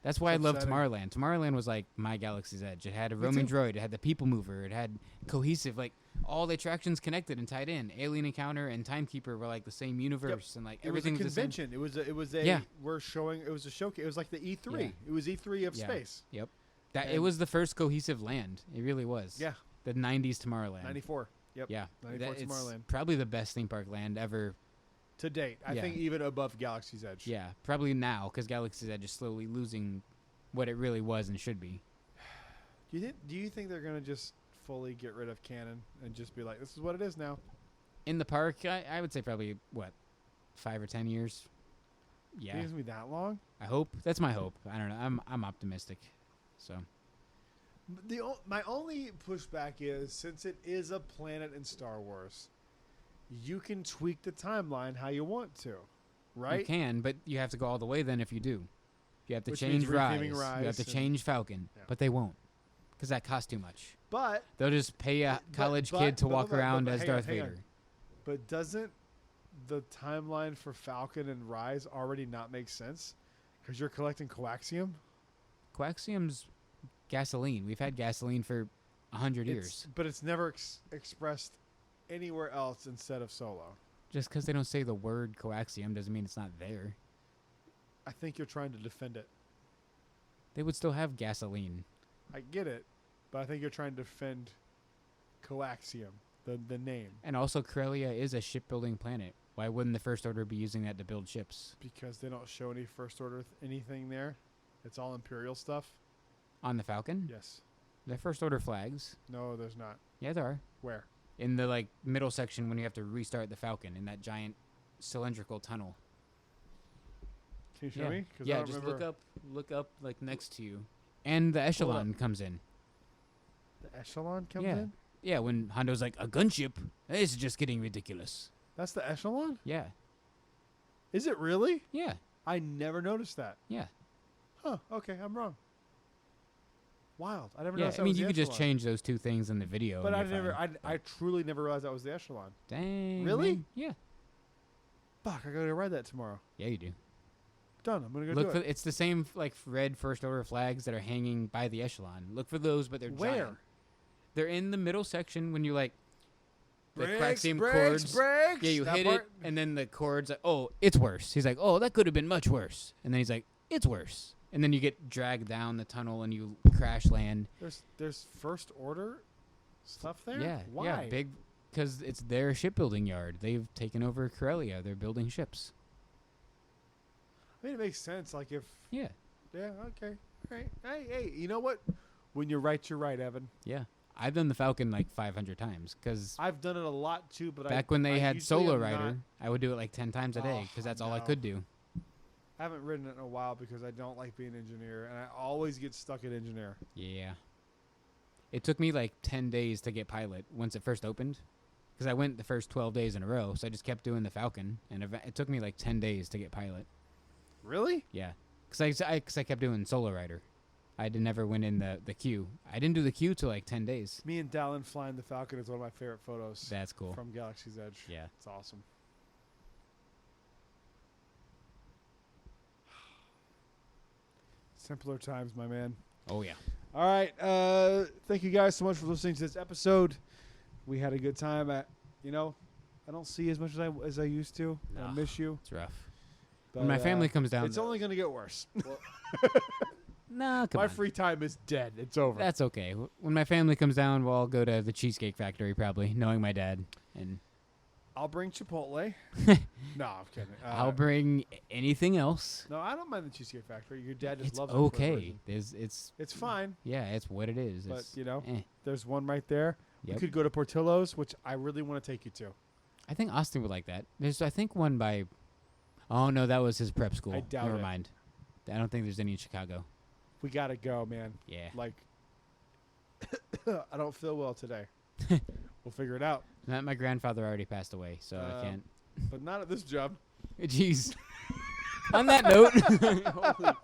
That's why I It's love upsetting. Tomorrowland. Tomorrowland was like my Galaxy's Edge. It had a Me roaming too. droid. It had the people mover. It had cohesive, like all the attractions connected and tied in. Alien Encounter and Timekeeper were like the same universe, and like It was a everything's the same. convention. It was a Yeah. we're showing. It was a showcase. It was like the E3. Yeah. It was E3 of Yeah. space. Yep. That it And- was the first cohesive land. It really was. Yeah. The '90s Tomorrowland. 94. Yep. Yeah. 94 It's Tomorrowland. probably the best theme park land ever. To date, I Yeah. think even above Galaxy's Edge. Yeah, probably now because Galaxy's Edge is slowly losing what it really was and should be. Do you think they're gonna just fully get rid of canon and just be like, this is what it is now? In the park, I would say probably what, 5 or 10 years. Think Yeah, it's gonna be that long? I hope. That's my hope. I don't know. I'm optimistic. So My only pushback is, since it is a planet in Star Wars, you can tweak the timeline how you want to, right? you can, but you have to go all the way. Then if you do, you have to Which means change Rise. retheming You have Rise to and- change Falcon, Yeah. but they won't because that costs too much. But They'll just pay a college kid to walk around as hang Darth on, hang on. Vader. But doesn't the timeline for Falcon and Rise already not make sense? Because you're collecting coaxium. Coaxium's gasoline. We've had gasoline for 100 years. But it's never expressed anywhere else instead of Solo. Just because they don't say the word coaxium doesn't mean it's not there. I think you're trying to defend it. They would still have gasoline. I get it, but I think you're trying to defend coaxium, the name, And also, Corellia is a shipbuilding planet. Why wouldn't the First Order be using that to build ships? because they don't show any First Order anything there. It's all Imperial stuff. On the Falcon? Yes. The First Order flags. No, there's not. Yeah, there are. Where? In the like middle section when you have to restart the Falcon in that giant cylindrical tunnel. Can you show Yeah, me? 'Cause I yeah. don't Just remember. look up like next to you. And the Echelon comes in. The Echelon comes Yeah. in? Yeah, when Hondo's like, a gunship? This is just getting ridiculous. That's the Echelon? Yeah. Is it really? Yeah. I never noticed that. Yeah. Huh. Okay, I'm wrong. Wild. I never Yeah, noticed I that mean, was you the could just Echelon. change those two things in the video. But and I you're never, fine. I truly never realized that was the Echelon. Dang. Really? man. Yeah. Fuck, I gotta ride that tomorrow. Yeah, you do. Done. I'm gonna go Look do for it. it's the same like red First Order flags that are hanging by the Echelon. Look for those, but they're Where? giant. They're in the middle section when you like the Brakes, coaxium brakes, cords. brakes. Yeah, you That hit part? it, and then the cords. Like, oh, it's worse. He's like, oh, that could have been much worse. And then he's like, it's worse. And then you get dragged down the tunnel and you crash land. There's First Order stuff there. Yeah, Why? yeah, big, because it's their shipbuilding yard. They've taken over Corellia. They're building ships. I mean, it makes sense. Like if. Yeah, Yeah. Okay. All right. Hey. You know what? When you're right, you're right, Evan. yeah. I've done the Falcon like 500 times because I've done it a lot too, but back when they I had usually Solo am Rider, not- I would do it like 10 times a day because Oh, that's all I no. could do. I haven't ridden it in a while because I don't like being an engineer, and I always get stuck at engineer. Yeah. It took me like 10 days to get pilot once it first opened. Because I went the first 12 days in a row, so I just kept doing the Falcon. And it took me like 10 days to get pilot. Really? Yeah. Because I kept doing Solo Rider. I never went in the queue. I didn't do the queue till like 10 days. Me and Dallin flying the Falcon is one of my favorite photos. That's cool. From Galaxy's Edge. Yeah. It's awesome. Simpler times, my man. Oh, yeah. All right. Thank you guys so much for listening to this episode. We had a good time. I don't see as much as I used to. I miss you. It's rough. But, When my family comes down... it's only going to get worse. Nah, come My on. free time is dead. It's over. That's okay. When my family comes down, we'll all go to the Cheesecake Factory probably, knowing my dad. And I'll bring Chipotle. No, I'm kidding. I'll bring anything else. No, I don't mind the Cheesecake Factory. Your dad just It's loves it. For a okay. reason. It's It's fine, yeah, it's what it is. but It's, there's one right there. Yep. We could go to Portillo's, which I really want to take you to. I think Austin would like that. There's, I think, one by... Oh, no, that was his prep school. I doubt Never it. mind. I don't think there's any in Chicago. We gotta go, man. Yeah. Like, I don't feel well today. We'll figure it out, My grandfather already passed away, so I can't... but not at this job. Jeez. On that note... Holy-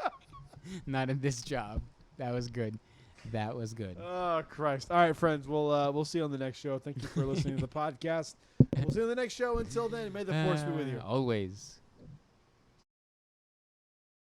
not in this job. That was good. That was good. Oh Christ! All right, friends. We'll see you on the next show. Thank you for listening to the podcast. We'll see you on the next show. Until then, may the force be with you. Always.